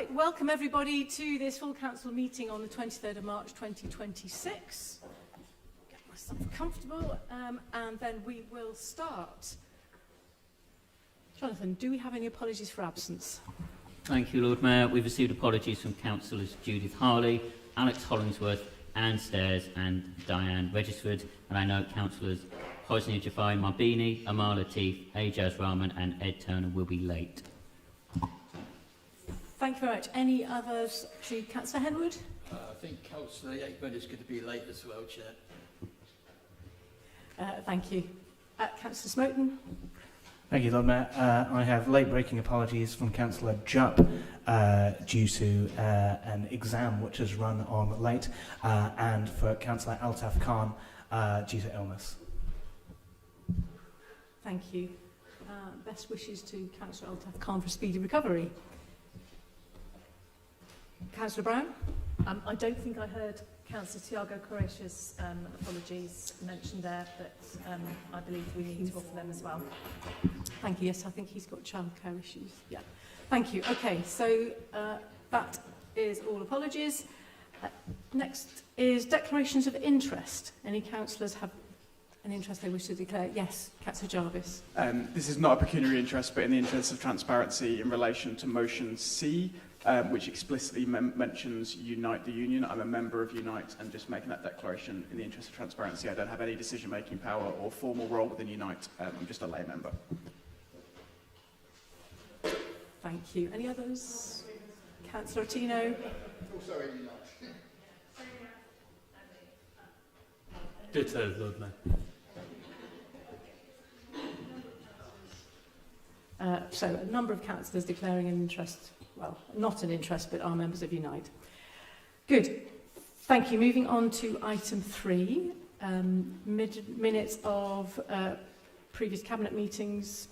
Right, welcome everybody to this full council meeting on the 23rd of March 2026. Get myself comfortable and then we will start. Jonathan, do we have any apologies for absence? Thank you, Lord Mayor. We've received apologies from councillors Judith Harley, Alex Hollingsworth, Anne Stairs and Diane Regisford. And I note councillors Hosni Jafai Marbini, Amal Latif, Ajaz Rahman and Ed Turner will be late. Thank you very much. Any others? Actually, Councillor Henwood? I think Councillor Aikman is going to be late as well, Chair. Thank you. Councillor Smoten? Thank you, Lord Mayor. I have late-breaking apologies from Councillor Jupp due to an exam which has run on late, and for Councillor Altaf Khan due to illness. Thank you. Best wishes to Councillor Altaf Khan for speedy recovery. Councillor Brown? I don't think I heard Councillor Tiago Correa's apologies mentioned there, but I believe we need to offer them as well. Thank you. Yes, I think he's got childcare issues. Yeah. Thank you. Okay, so that is all apologies. Next is declarations of interest. Any councillors have an interest they wish to declare? Yes, Councillor Jarvis. This is not a pecuniary interest, but in the interest of transparency in relation to motion C, which explicitly mentions Unite the Union. I'm a member of Unite, and just making that declaration in the interest of transparency. I don't have any decision-making power or formal role within Unite. I'm just a lay member. Thank you. Any others? Councillor Tino? Ditto, Lord Mayor. So a number of councillors declaring an interest. Well, not an interest, but are members of Unite. Good. Thank you. Moving on to item 3, minutes of previous cabinet meetings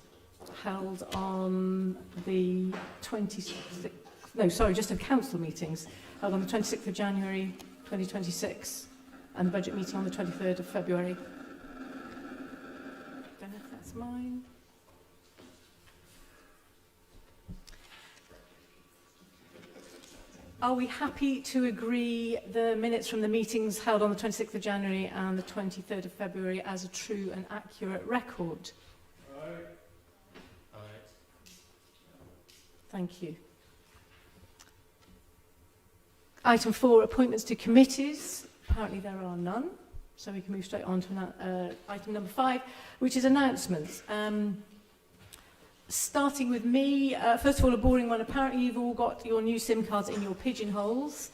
held on the 26th, no, sorry, just of council meetings held on the 26th of January 2026 and the budget meeting on the 23rd of February. Don't know if that's mine. Are we happy to agree the minutes from the meetings held on the 26th of January and the 23rd of February as a true and accurate record? Aye. Thank you. Item 4, appointments to committees. Apparently there are none, so we can move straight on to item number 5, which is announcements. Starting with me, first of all, a boring one. Apparently you've all got your new SIM cards in your pigeonholes.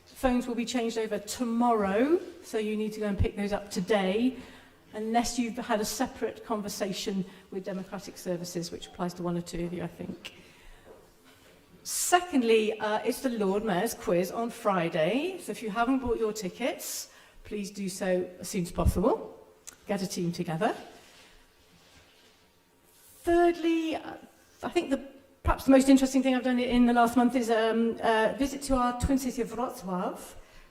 Phones will be changed over tomorrow, so you need to go and pick those up today, unless you've had a separate conversation with Democratic Services, which applies to one or two of you, I think. Secondly, it's the Lord Mayor's quiz on Friday, so if you haven't bought your tickets, please do so as soon as possible. Get a team together. Thirdly, I think perhaps the most interesting thing I've done in the last month is a visit to our twin city of Wrocław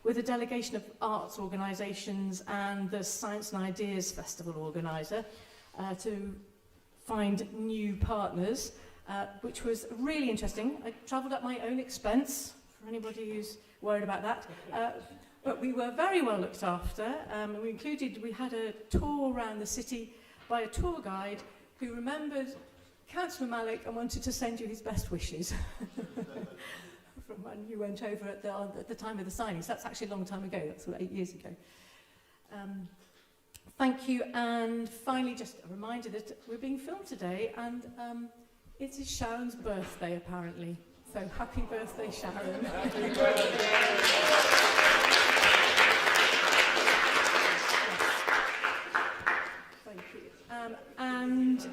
with a delegation of arts organisations and the Science and Ideas Festival organiser to find new partners, which was really interesting. I travelled at my own expense, for anybody who's worried about that. But we were very well looked after. We had a tour around the city by a tour guide who remembered Councillor Malik and wanted to send you his best wishes from when you went over at the time of the signings. That's actually a long time ago, that's 8 years ago. Thank you, and finally just a reminder that we're being filmed today, and it is Sharon's birthday apparently. So happy birthday, Sharon. Happy birthday. And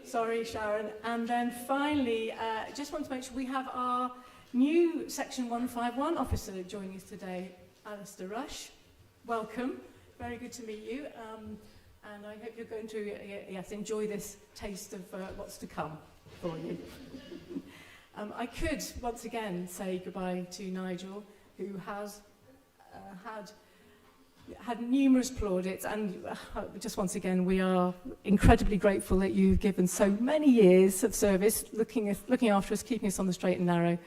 sorry, Sharon. And then finally, just want to mention we have our new Section 151 officer joining us today, Alistair Rush. Welcome. Very good to meet you. And I hope you're going to enjoy this taste of what's to come for you. I could once again say goodbye to Nigel, who has had had numerous plaudits, and just once again, we are incredibly grateful that you've given so many years of service, looking after us, keeping us on the straight and narrow,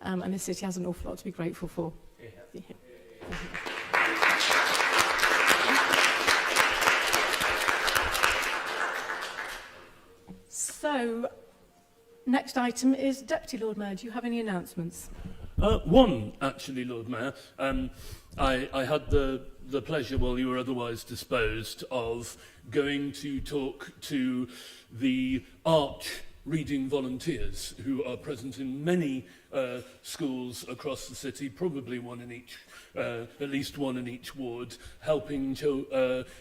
and the city has an awful lot to be grateful for. Yeah. So, next item is Deputy Lord Mayor. Do you have any announcements? One, actually, Lord Mayor. I had the pleasure, while you were otherwise disposed, of going to talk to the Arch reading volunteers who are present in many schools across the city, probably one in each, at least one in each ward, helping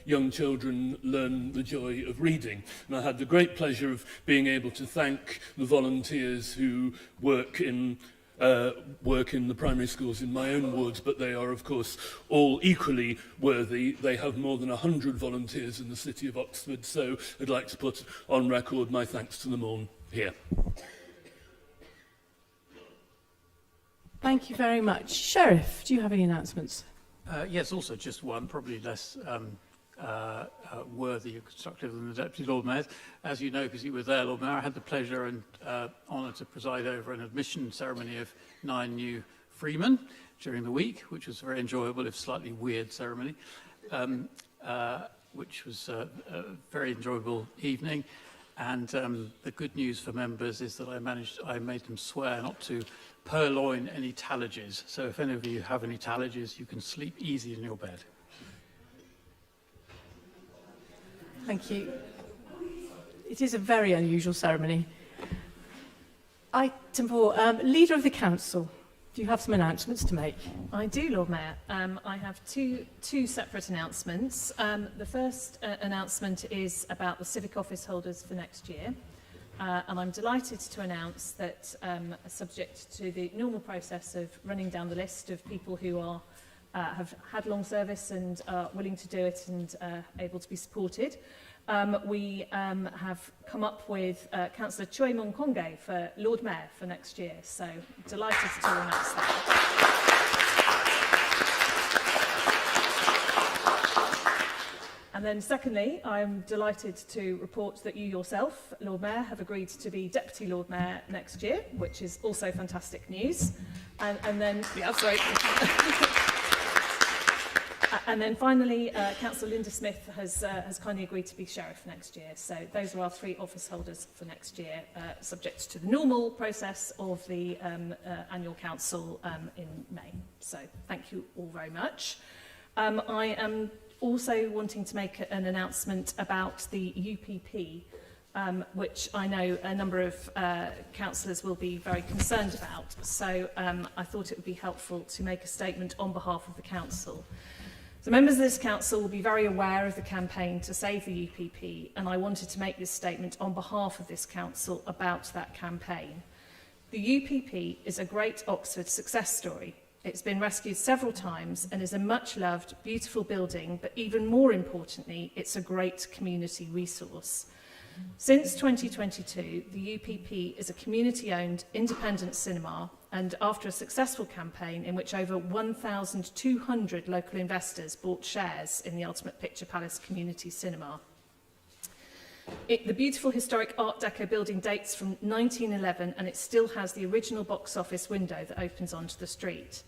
young children learn the joy of reading. And I had the great pleasure of being able to thank the volunteers who work in the primary schools in my own ward, but they are, of course, all equally worthy. They have more than 100 volunteers in the city of Oxford, so I'd like to put on record my thanks to them all here. Thank you very much. Sheriff, do you have any announcements? Yes, also just one, probably less worthy or constructive than the Deputy Lord Mayor. As you know, because you were there, Lord Mayor, I had the pleasure and honour to preside over an admission ceremony of 9 new freemen during the week, which was a very enjoyable, if slightly weird ceremony, which was a very enjoyable evening. And the good news for members is that I made them swear not to purloin any tallages. So if any of you have any tallages, you can sleep easy in your bed. Thank you. It is a very unusual ceremony. Item 4, Leader of the Council. Do you have some announcements to make? I do, Lord Mayor. I have two separate announcements. The first announcement is about the civic office holders for next year. And I'm delighted to announce that, subject to the normal process of running down the list of people who are have had long service and are willing to do it and able to be supported, we have come up with Councillor Choi Mong Konge for Lord Mayor for next year. So delighted to announce that. And then secondly, I'm delighted to report that you yourself, Lord Mayor, have agreed to be Deputy Lord Mayor next year, which is also fantastic news. And then, yeah, sorry. And then finally, Councillor Linda Smith has kindly agreed to be Sheriff next year. So those are our 3 office holders for next year, subject to the normal process of the annual council in May. So thank you all very much. I am also wanting to make an announcement about the UPP, which I know a number of councillors will be very concerned about. So I thought it would be helpful to make a statement on behalf of the council. So members of this council will be very aware of the campaign to save the UPP, and I wanted to make this statement on behalf of this council about that campaign. The UPP is a great Oxford success story. It's been rescued several times and is a much-loved, beautiful building, but even more importantly, it's a great community resource. Since 2022, the UPP is a community-owned, independent cinema, and after a successful campaign in which over 1,200 local investors bought shares in the Ultimate Picture Palace Community Cinema. The beautiful historic Art Deco building dates from 1911, and it still has the original box office window that opens onto the street.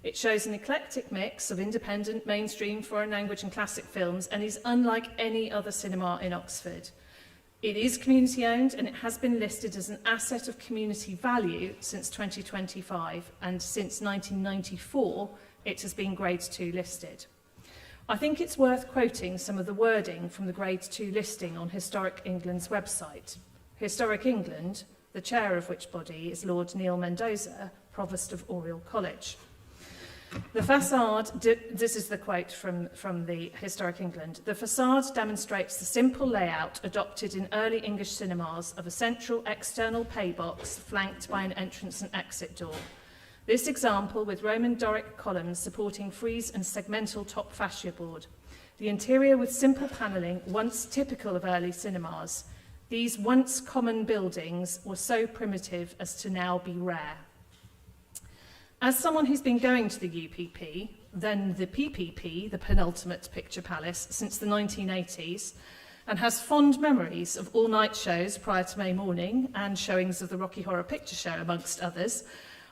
It shows an eclectic mix of independent, mainstream, foreign language and classic films, and is unlike any other cinema in Oxford. It is community owned, and it has been listed as an asset of community value since 2025, and since 1994 it has been Grade 2 listed. I think it's worth quoting some of the wording from the Grade 2 listing on Historic England's website. Historic England, the chair of which body is Lord Neil Mendoza, Provost of Oriel College. The facade, this is the quote from the Historic England, the facade demonstrates the simple layout adopted in early English cinemas of a central external pay box flanked by an entrance and exit door. This example with Roman Doric columns supporting frieze and segmental top fascia board. The interior with simple panelling, once typical of early cinemas. These once common buildings were so primitive as to now be rare. As someone who's been going to the UPP, then the PPP, the penultimate picture palace, since the 1980s, and has fond memories of all-night shows prior to May morning and showings of the Rocky Horror Picture Show, amongst others,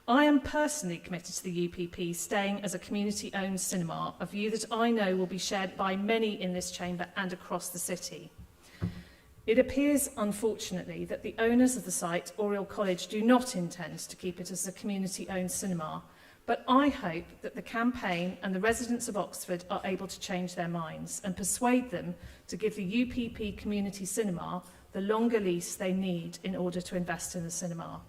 I am personally committed to the UPP staying as a community-owned cinema, a view that I know will be shared by many in this chamber and across the city. It appears, unfortunately, that the owners of the site, Oriel College, do not intend to keep it as a community-owned cinema, but I hope that the campaign and the residents of Oxford are able to change their minds and persuade them to give the UPP community cinema the longer lease they need in order to invest in the cinema.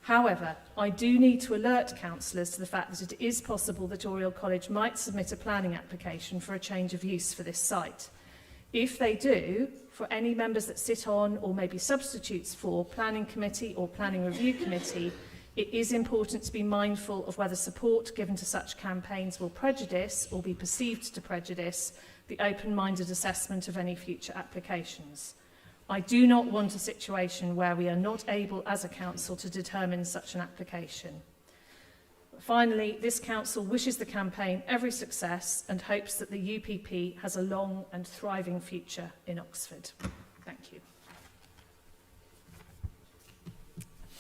However, I do need to alert councillors to the fact that it is possible that Oriel College might submit a planning application for a change of use for this site. If they do, for any members that sit on or maybe substitutes for planning committee or planning review committee, it is important to be mindful of whether support given to such campaigns will prejudice or be perceived to prejudice the open-minded assessment of any future applications. I do not want a situation where we are not able as a council to determine such an application. Finally, this council wishes the campaign every success and hopes that the UPP has a long and thriving future in Oxford. Thank you.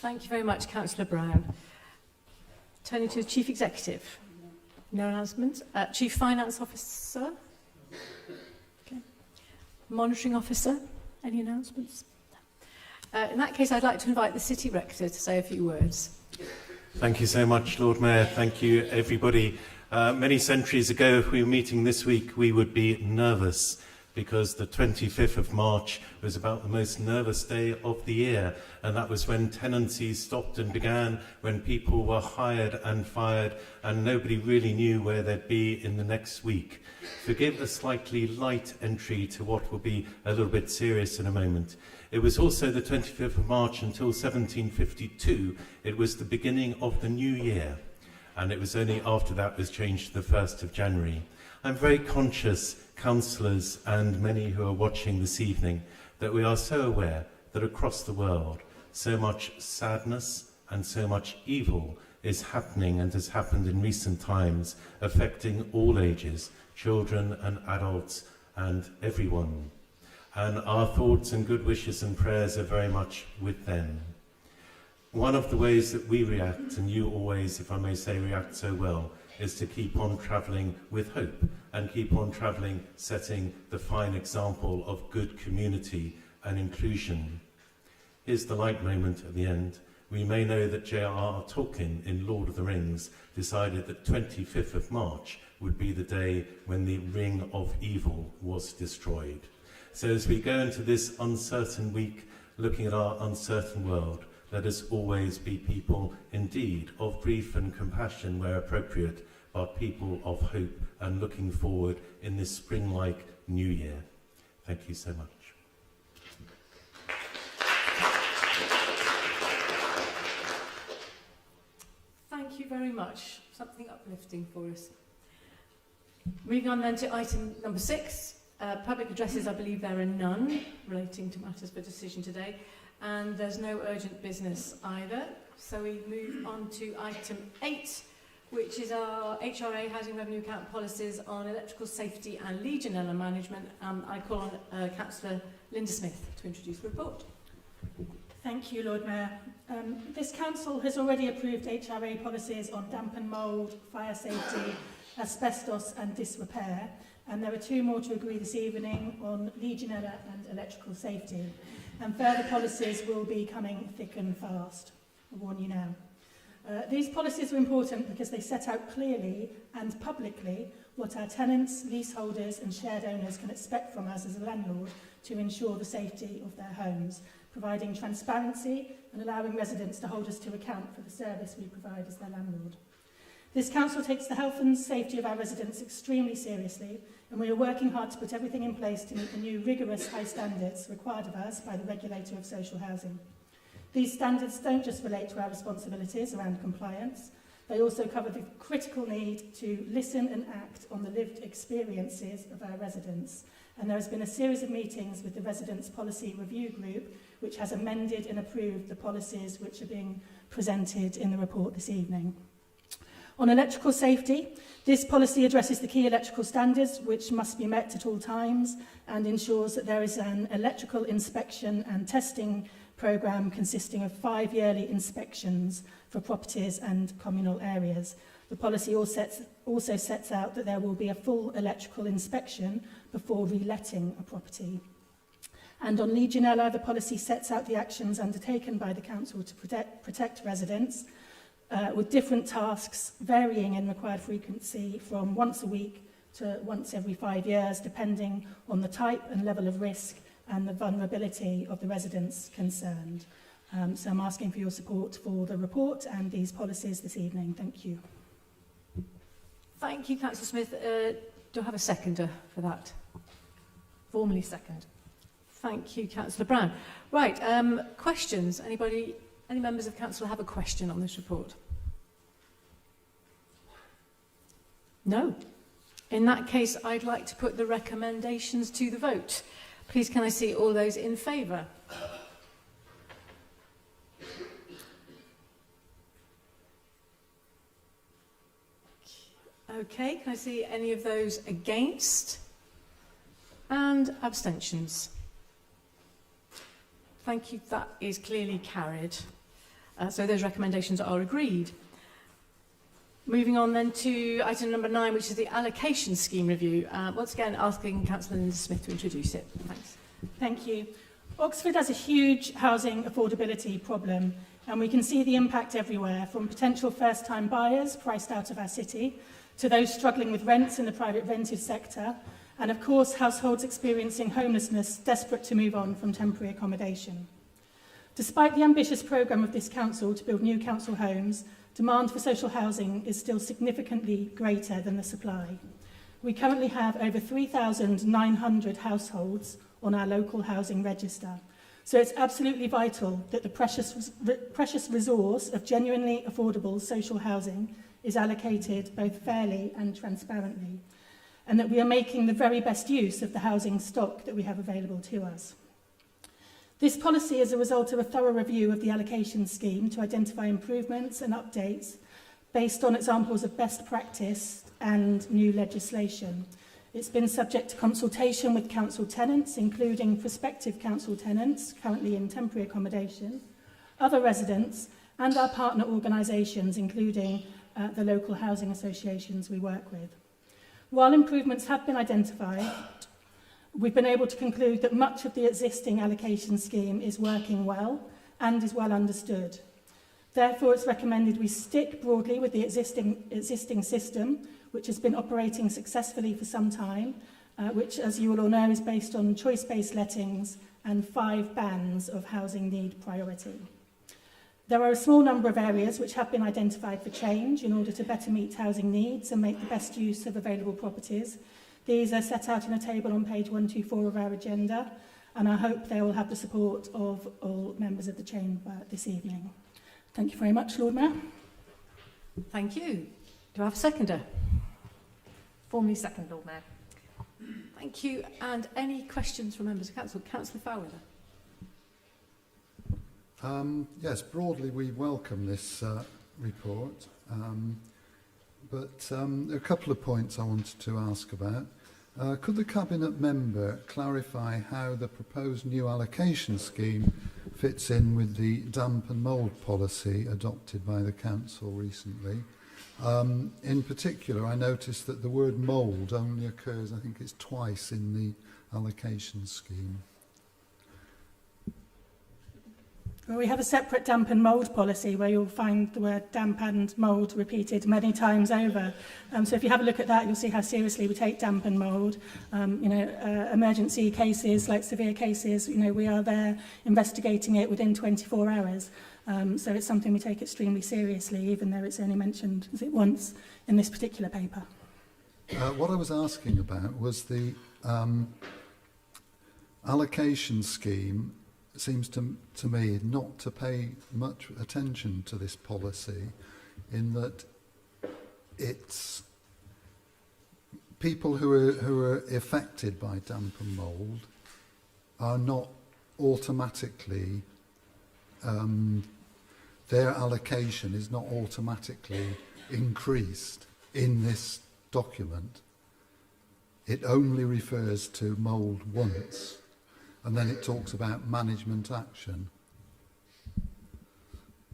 Thank you very much, Councillor Brown. Turning to the Chief Executive. No announcements. Chief Finance Officer. Okay. Monitoring Officer. Any announcements? In that case, I'd like to invite the City Rector to say a few words. Thank you so much, Lord Mayor. Thank you, everybody. Many centuries ago, if we were meeting this week, we would be nervous because the 25th of March was about the most nervous day of the year. And that was when tenancies stopped and began, when people were hired and fired, and nobody really knew where they'd be in the next week. Forgive a slightly light entry to what will be a little bit serious in a moment. It was also the 25th of March until 1752. It was the beginning of the new year. And it was only after that was changed to the 1st of January. I'm very conscious, councillors and many who are watching this evening, that we are so aware that across the world so much sadness and so much evil is happening and has happened in recent times, affecting all ages, children and adults and everyone. And our thoughts and good wishes and prayers are very much with them. One of the ways that we react, and you always, if I may say, react so well, is to keep on travelling with hope and keep on travelling, setting the fine example of good community and inclusion. Here's the light moment at the end. We may know that J.R.R. Tolkien in Lord of the Rings decided that 25th of March would be the day when the Ring of Evil was destroyed. So as we go into this uncertain week, looking at our uncertain world, let us always be people indeed of grief and compassion where appropriate, but people of hope and looking forward in this spring-like new year. Thank you so much. Thank you very much. Something uplifting for us. Moving on then to item number 6. Public addresses, I believe there are none relating to matters for decision today. And there's no urgent business either. So we move on to item 8, which is our HRA Housing Revenue Account policies on electrical safety and Legionella management. I call on Councillor Linda Smith to introduce the report. Thank you, Lord Mayor. This council has already approved HRA policies on damp and mould, fire safety, asbestos and disrepair. And there are 2 more to agree this evening on Legionella and electrical safety. And further policies will be coming thick and fast. I warn you now. These policies are important because they set out clearly and publicly what our tenants, leaseholders and shared owners can expect from us as a landlord to ensure the safety of their homes, providing transparency and allowing residents to hold us to account for the service we provide as their landlord. This council takes the health and safety of our residents extremely seriously, and we are working hard to put everything in place to meet the new rigorous high standards required of us by the regulator of social housing. These standards don't just relate to our responsibilities around compliance, they also cover the critical need to listen and act on the lived experiences of our residents. And there has been a series of meetings with the Residents Policy Review Group, which has amended and approved the policies which are being presented in the report this evening. On electrical safety, this policy addresses the key electrical standards which must be met at all times and ensures that there is an electrical inspection and testing programme consisting of 5 yearly inspections for properties and communal areas. The policy also sets out that there will be a full electrical inspection before reletting a property. And on Legionella, the policy sets out the actions undertaken by the council to protect residents with different tasks varying in required frequency from once a week to once every 5 years, depending on the type and level of risk and the vulnerability of the residents concerned. So I'm asking for your support for the report and these policies this evening. Thank you. Thank you, Councillor Smith. Do I have a seconder for that? Formally second. Thank you, Councillor Brown. Right, questions? Anybody, any members of council have a question on this report? No. In that case, I'd like to put the recommendations to the vote. Please can I see all those in favour? Okay, can I see any of those against? And abstentions? Thank you, that is clearly carried. So those recommendations are agreed. Moving on then to item number 9, which is the allocation scheme review. Once again, asking Councillor Linda Smith to introduce it. Thanks. Thank you. Oxford has a huge housing affordability problem, and we can see the impact everywhere, from potential first-time buyers priced out of our city, to those struggling with rents in the private rented sector, and of course households experiencing homelessness desperate to move on from temporary accommodation. Despite the ambitious programme of this council to build new council homes, demand for social housing is still significantly greater than the supply. We currently have over 3,900 households on our local housing register, so it's absolutely vital that the precious resource of genuinely affordable social housing is allocated both fairly and transparently, and that we are making the very best use of the housing stock that we have available to us. This policy is a result of a thorough review of the allocation scheme to identify improvements and updates based on examples of best practice and new legislation. It's been subject to consultation with council tenants, including prospective council tenants currently in temporary accommodation, other residents, and our partner organisations, including the local housing associations we work with. While improvements have been identified, we've been able to conclude that much of the existing allocation scheme is working well and is well understood. Therefore, it's recommended we stick broadly with the existing system, which has been operating successfully for some time, which, as you will all know, is based on choice-based lettings and 5 bands of housing need priority. There are a small number of areas which have been identified for change in order to better meet housing needs and make the best use of available properties. These are set out in a table on page 124 of our agenda, and I hope they will have the support of all members of the chamber this evening. Thank you very much, Lord Mayor. Thank you. Do I have a seconder? Formally second, Lord Mayor. Thank you. And any questions from members of council? Councillor Fowler. Yes, broadly we welcome this report, but there are a couple of points I wanted to ask about. Could the Cabinet member clarify how the proposed new allocation scheme fits in with the damp and mould policy adopted by the Council recently? In particular, I noticed that the word mould only occurs, I think it's twice in the allocation scheme. Well, we have a separate damp and mould policy where you'll find the word damp and mould repeated many times over. So if you have a look at that, you'll see how seriously we take damp and mould. Emergency cases, like severe cases, we are there investigating it within 24 hours. So it's something we take extremely seriously, even though it's only mentioned once in this particular paper. What I was asking about was the allocation scheme seems to me not to pay much attention to this policy, in that it's people who are affected by damp and mould are not automatically their allocation is not automatically increased in this document, it only refers to mould once, and then it talks about management action.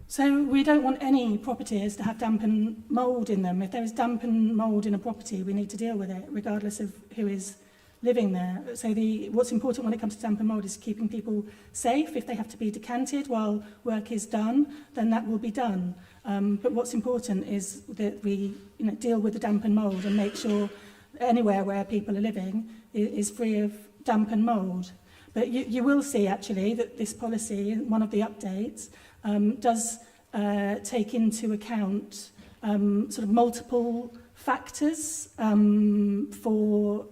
So we don't want any properties to have damp and mould in them. If there is damp and mould in a property, we need to deal with it, regardless of who is living there. So what's important when it comes to damp and mould is keeping people safe. If they have to be decanted while work is done, then that will be done. But what's important is that we deal with the damp and mould and make sure anywhere where people are living is free of damp and mould. But you will see actually that this policy, one of the updates, does take into account sort of multiple factors for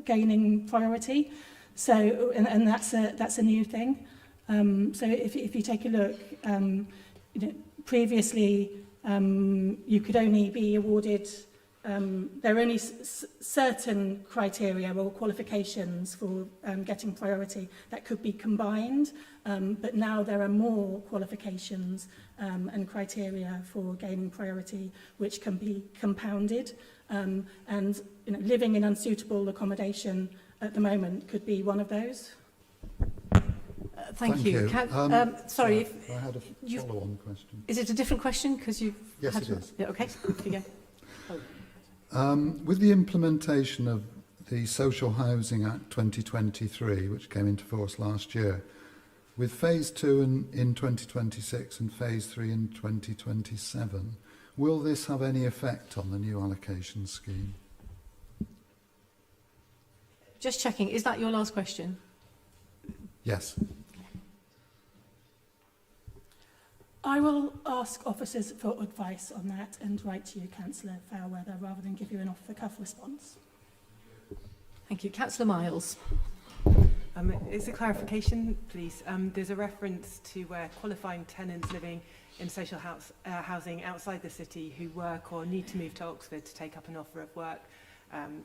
gaining priority. So, and that's a new thing. So if you take a look, previously you could only be awarded. There are only certain criteria or qualifications for getting priority that could be combined, but now there are more qualifications and criteria for gaining priority which can be compounded, and living in unsuitable accommodation at the moment could be one of those. Thank you. Sorry, I had a follow-on question. is it a different question? Because you've Yes, had it is. Yeah, okay, off you go. With the implementation of the Social Housing Act 2023, which came into force last year, with Phase 2 in 2026 and Phase 3 in 2027, will this have any effect on the new allocation scheme? Just checking, is that your last question? Yes. I will ask officers for advice on that and write to you, Councillor Fairweather, rather than give you an off-the-cuff response. Thank you. Councillor Miles. It's a clarification, please. There's a reference to where qualifying tenants living in social housing outside the city who work or need to move to Oxford to take up an offer of work, and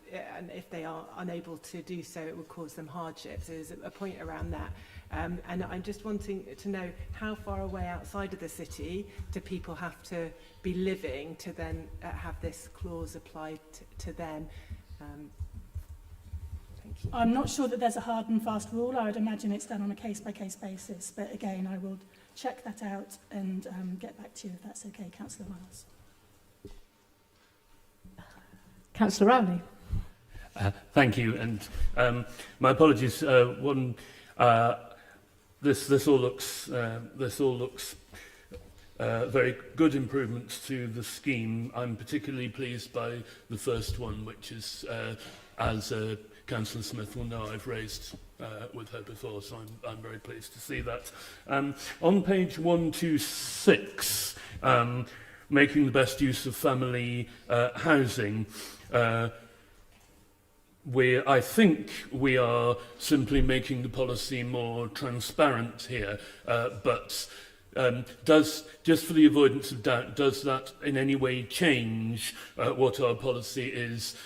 if they are unable to do so, it would cause them hardship. So there's a point around that. And I'm just wanting to know how far away outside of the city do people have to be living to then have this clause applied to them? Thank you. I'm not sure that there's a hard and fast rule. I would imagine it's done on a case-by-case basis. But again, I will check that out and get back to you if that's okay, Councillor Miles. Councillor Rowley. Thank you, and my apologies. This all looks very good improvements to the scheme. I'm particularly pleased by the first one, which is, as Councillor Smith will know, I've raised with her before, so I'm very pleased to see that. On page 126, making the best use of family housing. I think we are simply making the policy more transparent here, but just for the avoidance of doubt, does that in any way change what our policy is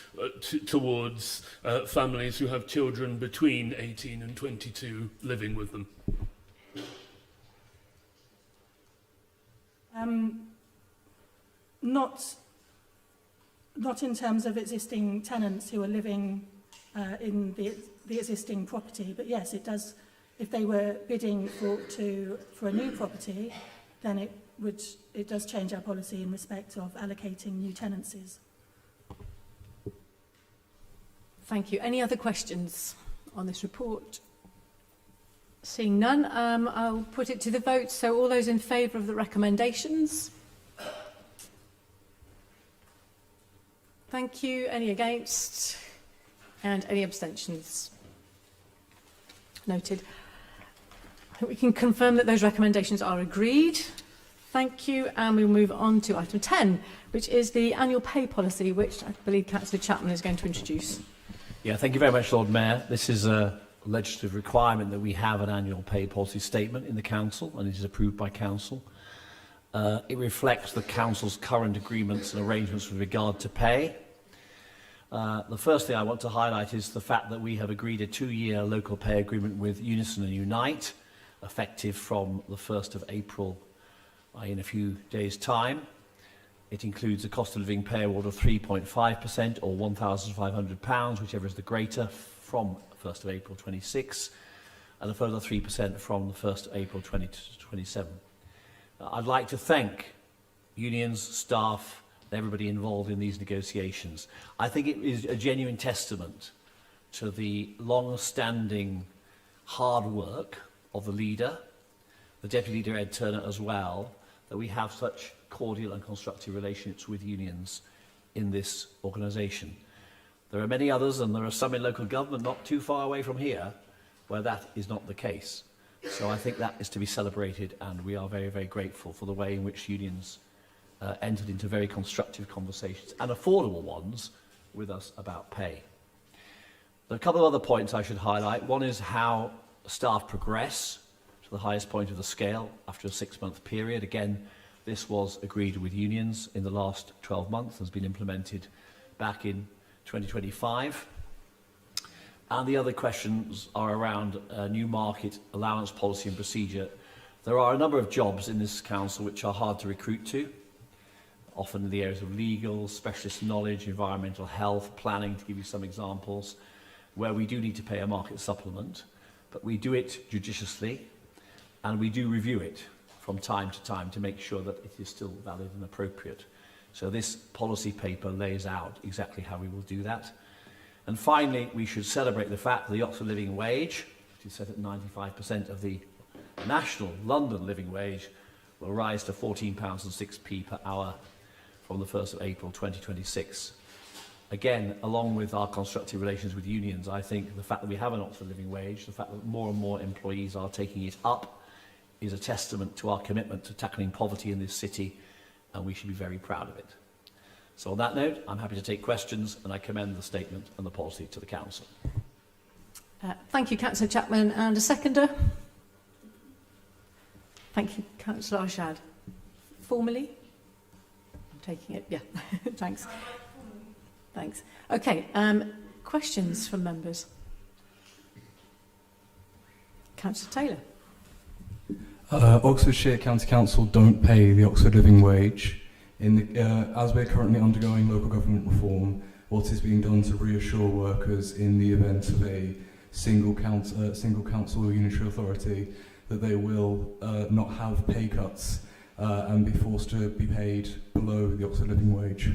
towards families who have children between 18 and 22 living with them? Not in terms of existing tenants who are living in the existing property, but yes, it does. If they were bidding for a new property, then it does change our policy in respect of allocating new tenancies. Thank you. Any other questions on this report? Seeing none, I'll put it to the vote. So all those in favour of the recommendations? Thank you. Any against? And any abstentions? Noted. I think we can confirm that those recommendations are agreed. Thank you. And we'll move on to item 10, which is the annual pay policy, which I believe Councillor Chapman is going to introduce. Yeah, thank you very much, Lord Mayor. This is a legislative requirement that we have an annual pay policy statement in the Council, and it is approved by Council. It reflects the Council's current agreements and arrangements with regard to pay. The first thing I want to highlight is the fact that we have agreed a 2-year local pay agreement with Unison and Unite, effective from the 1st of April in a few days' time. It includes a cost of living pay award of 3.5% or £1,500, whichever is the greater, from 1st of April 26, and a further 3% from the 1st of April 2027. I'd like to thank unions, staff, and everybody involved in these negotiations. I think it is a genuine testament to the long-standing hard work of the leader, the Deputy Leader Ed Turner as well, that we have such cordial and constructive relationships with unions in this organisation. There are many others, and there are some in local government not too far away from here, where that is not the case. So I think that is to be celebrated, and we are very, very grateful for the way in which unions entered into very constructive conversations, and affordable ones, with us about pay. There are a couple of other points I should highlight. One is how staff progress to the highest point of the scale after a 6-month period. Again, this was agreed with unions in the last 12 months, has been implemented back in 2025. And the other questions are around new market allowance policy and procedure. There are a number of jobs in this council which are hard to recruit to, often in the areas of legal, specialist knowledge, environmental health, planning, to give you some examples, where we do need to pay a market supplement, but we do it judiciously, and we do review it from time to time to make sure that it is still valid and appropriate. So this policy paper lays out exactly how we will do that. And finally, we should celebrate the fact that the Oxford living wage, which is set at 95% of the national London living wage, will rise to £14.06 per hour from the 1st of April 2026. Again, along with our constructive relations with unions, I think the fact that we have an Oxford living wage, the fact that more and more employees are taking it up, is a testament to our commitment to tackling poverty in this city, and we should be very proud of it. So on that note, I'm happy to take questions, and I commend the statement and the policy to the Council. Thank you, Councillor Chapman. And a seconder? Thank you, Councillor Arshad. Formally? I'm taking it, yeah. Thanks. Thanks. Okay, questions from members? Councillor Taylor. Oxfordshire County Council don't pay the Oxford living wage. As we're currently undergoing local government reform, what is being done to reassure workers in the event of a single council or unitary authority that they will not have pay cuts and be forced to be paid below the Oxford living wage?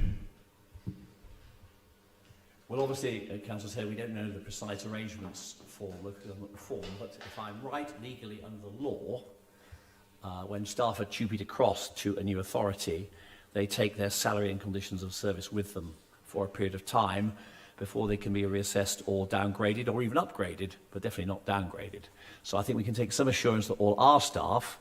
Well, obviously, Councillor said we don't know the precise arrangements for local government reform, but if I'm right, legally under the law, when staff are tupied across to a new authority, they take their salary and conditions of service with them for a period of time before they can be reassessed or downgraded or even upgraded, but definitely not downgraded. So I think we can take some assurance that all our staff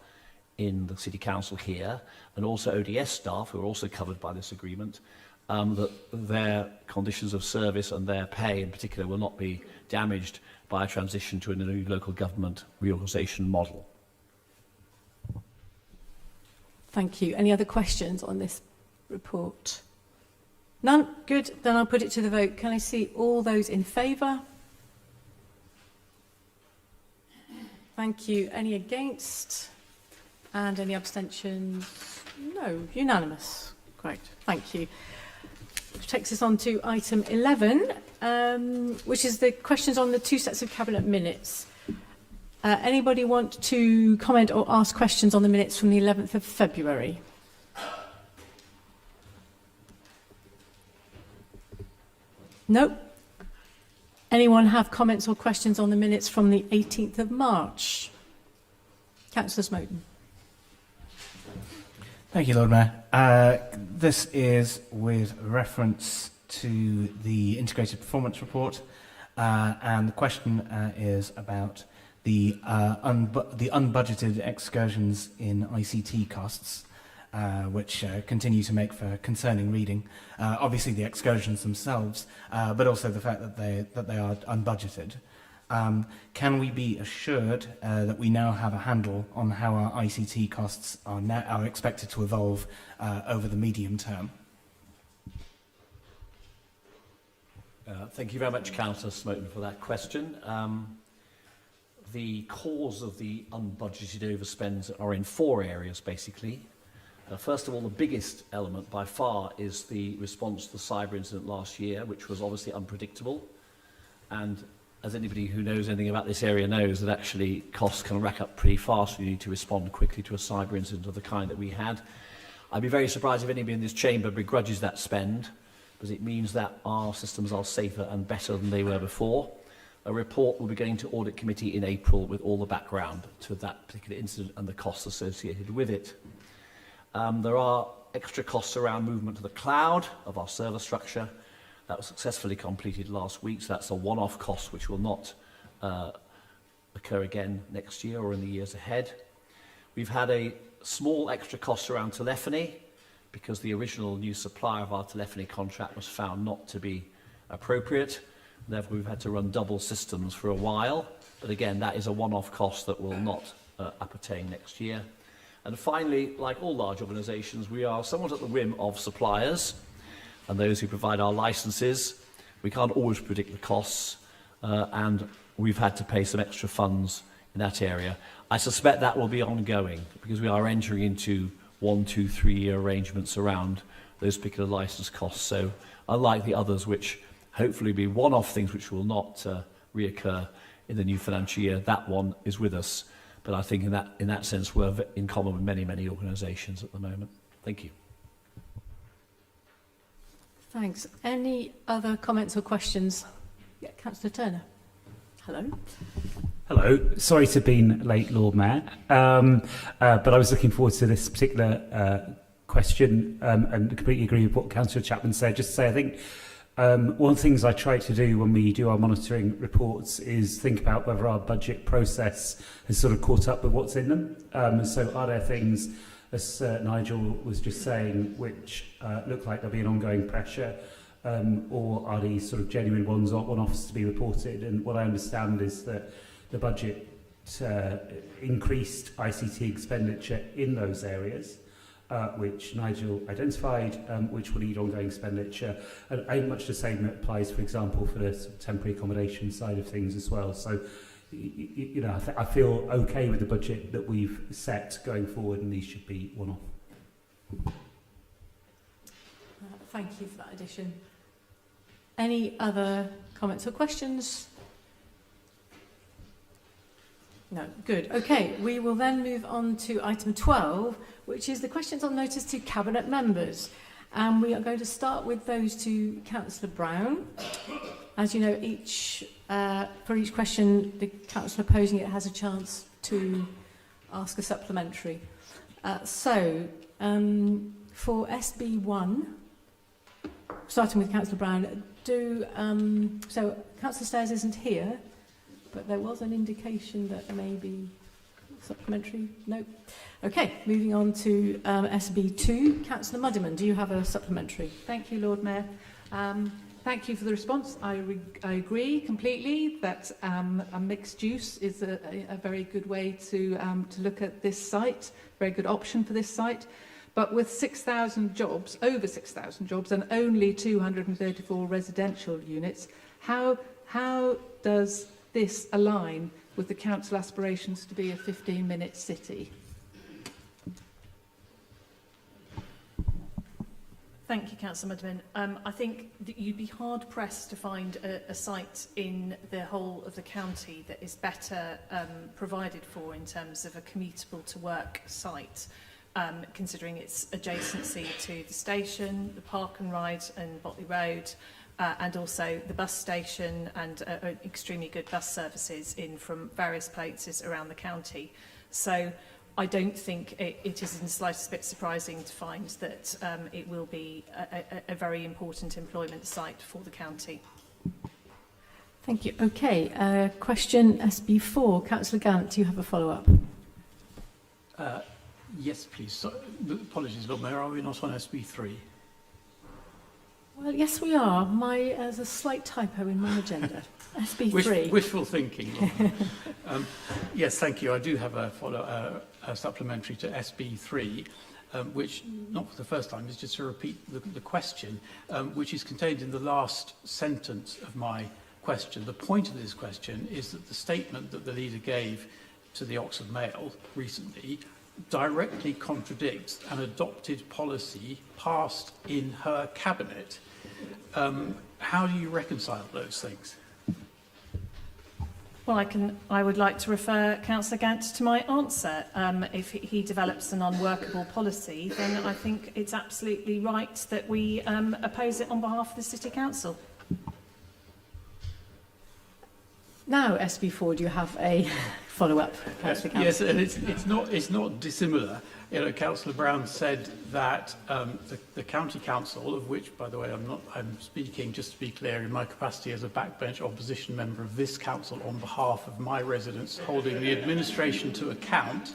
in the City Council here, and also ODS staff who are also covered by this agreement, that their conditions of service and their pay in particular will not be damaged by a transition to a new local government reorganisation model. Thank you. Any other questions on this report? None? Good. Then I'll put it to the vote. Can I see all those in favour? Thank you. Any against? And any abstentions? No. Unanimous. Great. Thank you. Which takes us on to item 11, which is the questions on the 2 sets of Cabinet minutes. Anybody want to comment or ask questions on the minutes from the 11th of February? No? Anyone have comments or questions on the minutes from the 18th of March? Councillor Smoten. Thank you, Lord Mayor. This is with reference to the integrated performance report, and the question is about the unbudgeted excursions in ICT costs, which continue to make for concerning reading. Obviously, the excursions themselves, but also the fact that they are unbudgeted. Can we be assured that we now have a handle on how our ICT costs are expected to evolve over the medium term? Thank you very much, Councillor Smoten, for that question. The cause of the unbudgeted overspends are in 4 areas, basically. First of all, the biggest element by far is the response to the cyber incident last year, which was obviously unpredictable. And as anybody who knows anything about this area knows, that actually costs can rack up pretty fast when you need to respond quickly to a cyber incident of the kind that we had. I'd be very surprised if anybody in this chamber begrudges that spend, because it means that our systems are safer and better than they were before. A report will be going to Audit Committee in April with all the background to that particular incident and the costs associated with it. There are extra costs around movement to the cloud of our server structure. That was successfully completed last week, so that's a one-off cost which will not occur again next year or in the years ahead. We've had a small extra cost around telephony because the original new supplier of our telephony contract was found not to be appropriate. Therefore, we've had to run double systems for a while. But again, that is a one-off cost that will not appertain next year. And finally, like all large organisations, we are somewhat at the whim of suppliers and those who provide our licences. We can't always predict the costs, and we've had to pay some extra funds in that area. I suspect that will be ongoing because we are entering into 1, 2, 3 year arrangements around those particular licence costs. So unlike the others, which hopefully be one-off things which will not reoccur in the new financial year, that one is with us. But I think in that sense, we're in common with many, many organisations at the moment. Thank you. Thanks. Any other comments or questions? Yeah, Councillor Turner. Hello. Hello. Sorry to have been late, Lord Mayor, but I was looking forward to this particular question and completely agree with what Councillor Chapman said. Just to say, I think one of the things I try to do when we do our monitoring reports is think about whether our budget process has sort of caught up with what's in them. So are there things, as Nigel was just saying, which look like there'll be an ongoing pressure, or are these sort of genuine ones or one-offs to be reported? And what I understand is that the budget increased ICT expenditure in those areas, which Nigel identified, which will need ongoing expenditure. And much the same applies, for example, for the sort of temporary accommodation side of things as well. So, you know, I feel okay with the budget that we've set going forward, and these should be one-off. Thank you for that addition. Any other comments or questions? No, good. Okay, we will then move on to item 12, which is the questions on notice to Cabinet members. And we are going to start with those to Councillor Brown. As you know, for each question, the councillor posing it has a chance to ask a supplementary. For SB1, starting with Councillor Brown, so Councillor Stairs isn't here, but there was an indication that maybe supplementary. No. Okay, moving on to SB2. Councillor Muddiman, do you have a supplementary? Thank you, Lord Mayor. Thank you for the response. I agree completely that a mixed use is a very good way to look at this site, very good option for this site. But with 6,000 jobs, over 6,000 jobs, and only 234 residential units, how does this align with the council aspirations to be a 15-minute city? Thank you, Councillor Muddiman. I think that you'd be hard-pressed to find a site in the whole of the county that is better provided for in terms of a commutable-to-work site, considering its adjacency to the station, the park and ride and Botley Road, and also the bus station and extremely good bus services in from various places around the county. So I don't think it is in the slightest bit surprising to find that it will be a very important employment site for the county. Thank you. Okay, question SB4. Councillor Gant, do you have a follow-up? Yes, please. So, apologies, Lord Mayor, are we not on SB3? Well, yes, we are. There's a slight typo in my agenda. SB3. Wishful thinking. Yes, thank you. I do have a supplementary to SB3, which, not for the first time, is just to repeat the question, which is contained in the last sentence of my question. The point of this question is that the statement that the leader gave to the Oxford Mail recently directly contradicts an adopted policy passed in her cabinet. How do you reconcile those things? Well, I would like to refer Councillor Gant to my answer. If he develops an unworkable policy, then I think it's absolutely right that we oppose it on behalf of the City Council. Now, SB4, do you have a follow-up? Yes, and it's not dissimilar. You know, Councillor Brown said that the county council, of which, by the way, I'm speaking, just to be clear, in my capacity as a backbench opposition member of this council on behalf of my residents, holding the administration to account.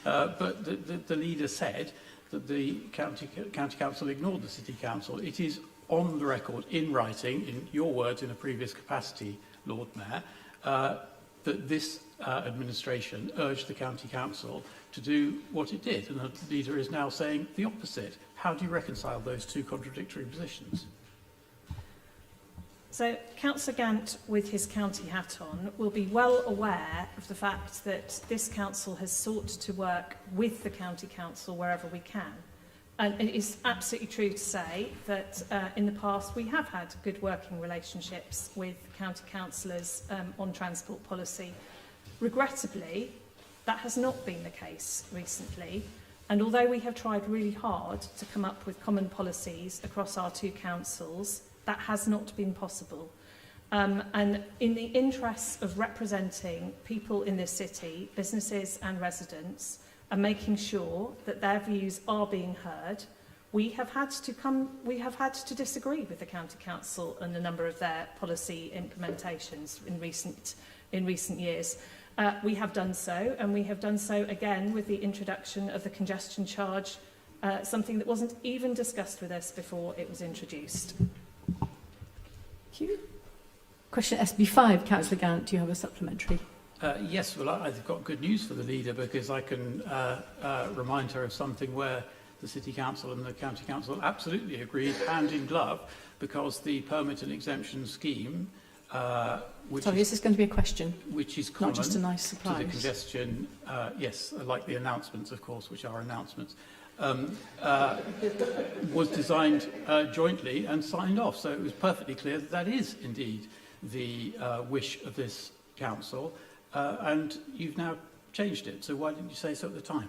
But the leader said that the county council ignored the city council. It is on the record, in writing, in your words, in a previous capacity, Lord Mayor, that this administration urged the county council to do what it did, and the leader is now saying the opposite. How do you reconcile those two contradictory positions? So Councillor Gant, with his county hat on, will be well aware of the fact that this council has sought to work with the county council wherever we can. And it is absolutely true to say that in the past we have had good working relationships with county councillors on transport policy. Regrettably, that has not been the case recently. And although we have tried really hard to come up with common policies across our two councils, that has not been possible. And in the interests of representing people in this city, businesses and residents, and making sure that their views are being heard, we have had to disagree with the county council and a number of their policy implementations in recent years. We have done so, and we have done so again with the introduction of the congestion charge, something that wasn't even discussed with us before it was introduced. Thank you. Question SB5, Councillor Gant, do you have a supplementary? Yes, well, I've got good news for the leader, because I can remind her of something where the City Council and the County Council absolutely agreed, hand in glove, because the permit and exemption scheme, Sorry, is this going to be a question? Which is common, not just a nice to surprise. the congestion, yes, like the announcements, of course, which are announcements, was designed jointly and signed off. So it was perfectly clear that that is indeed the wish of this council. And you've now changed it, so why didn't you say so at the time?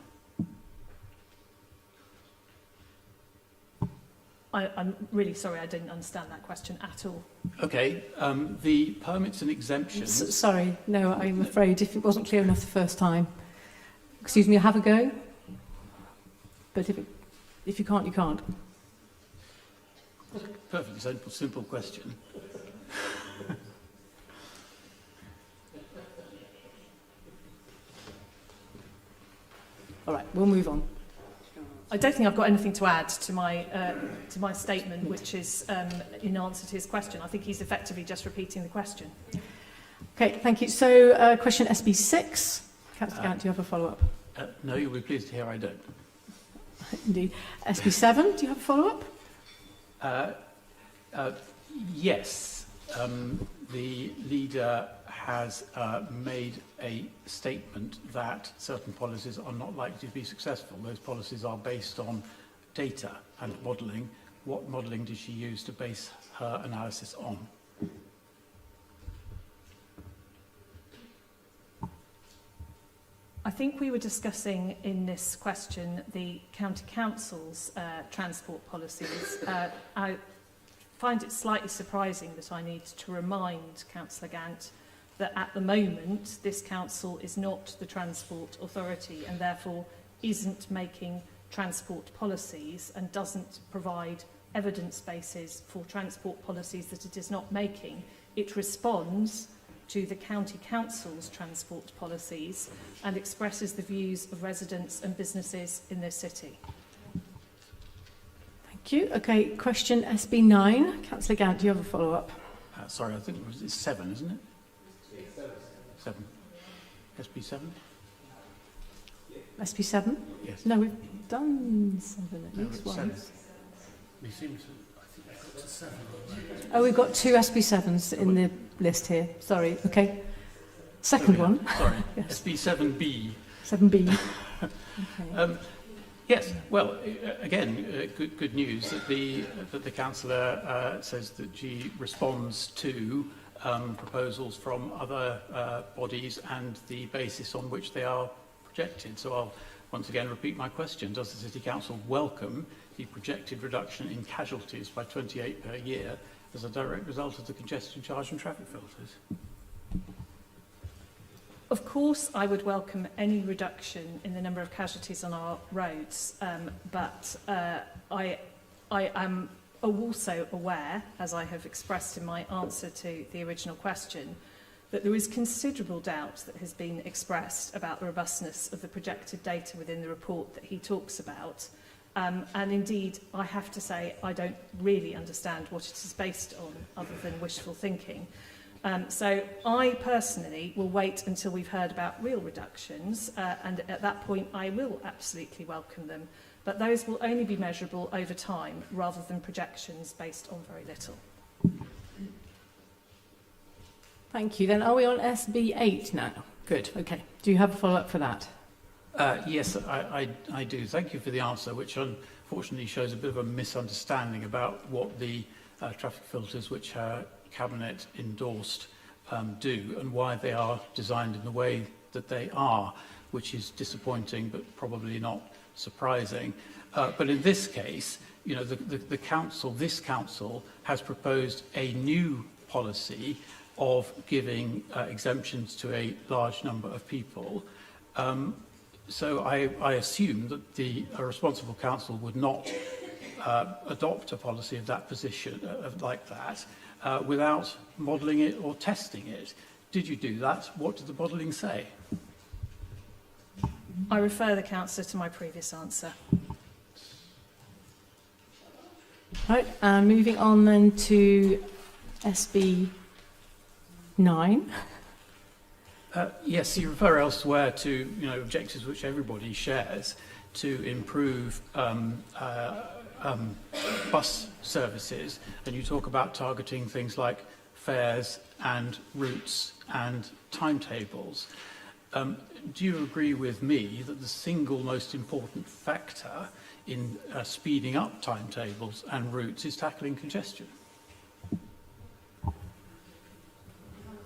I'm really sorry, I didn't understand that question at all. Okay, the permits and exemptions... Sorry, no, I'm afraid if it wasn't clear enough the first time. Excuse me, have a go. But if you can't, you can't. Perfectly simple question. All right, we'll move on. I don't think I've got anything to add to my statement, which is in answer to his question. I think he's effectively just repeating the question. Okay, thank you. So, question SB6. Councillor Gant, do you have a follow-up? No, you'll be pleased to hear I don't. Indeed. SB7, do you have a follow-up? Yes. The leader has made a statement that certain policies are not likely to be successful. Those policies are based on data and modelling. What modelling did she use to base her analysis on? I think we were discussing in this question the county council's transport policies. I find it slightly surprising that I need to remind Councillor Gant that at the moment this council is not the transport authority and therefore isn't making transport policies and doesn't provide evidence bases for transport policies that it is not making. It responds to the county council's transport policies and expresses the views of residents and businesses in this city. Thank you. Okay, question SB9. Councillor Gant, do you have a follow-up? Sorry, I think it's 7, isn't it? 7. SB7? SB7? Yes. No, we've done 7 at least once. 7. We seem to, I think we got to 7. Oh, we've got 2 SB7s in the list here. Sorry. Okay. Second one. Sorry. Yes. SB7B. 7B. Okay. Yes, well, again, good news that the councillor says that she responds to proposals from other bodies and the basis on which they are projected. So I'll once again repeat my question. Does the City Council welcome the projected reduction in casualties by 28 per year as a direct result of the congestion charge and traffic filters? Of course, I would welcome any reduction in the number of casualties on our roads, but I am also aware, as I have expressed in my answer to the original question, that there is considerable doubt that has been expressed about the robustness of the projected data within the report that he talks about. And indeed, I have to say, I don't really understand what it is based on, other than wishful thinking. So I personally will wait until we've heard about real reductions, and at that point I will absolutely welcome them. But those will only be measurable over time, rather than projections based on very little. Thank you. Then are we on SB8 now? Good. Okay. Do you have a follow-up for that? Yes, I do. Thank you for the answer, which unfortunately shows a bit of a misunderstanding about what the traffic filters which Cabinet endorsed do and why they are designed in the way that they are, which is disappointing but probably not surprising. But in this case, you know, this council has proposed a new policy of giving exemptions to a large number of people. So I assume that a responsible council would not adopt a policy of that position, like that, without modelling it or testing it. Did you do that? What did the modelling say? I refer the councillor to my previous answer. Right, moving on then to SB9. Yes, you refer elsewhere to objectives which everybody shares to improve bus services, and you talk about targeting things like fares and routes and timetables. Do you agree with me that the single most important factor in speeding up timetables and routes is tackling congestion?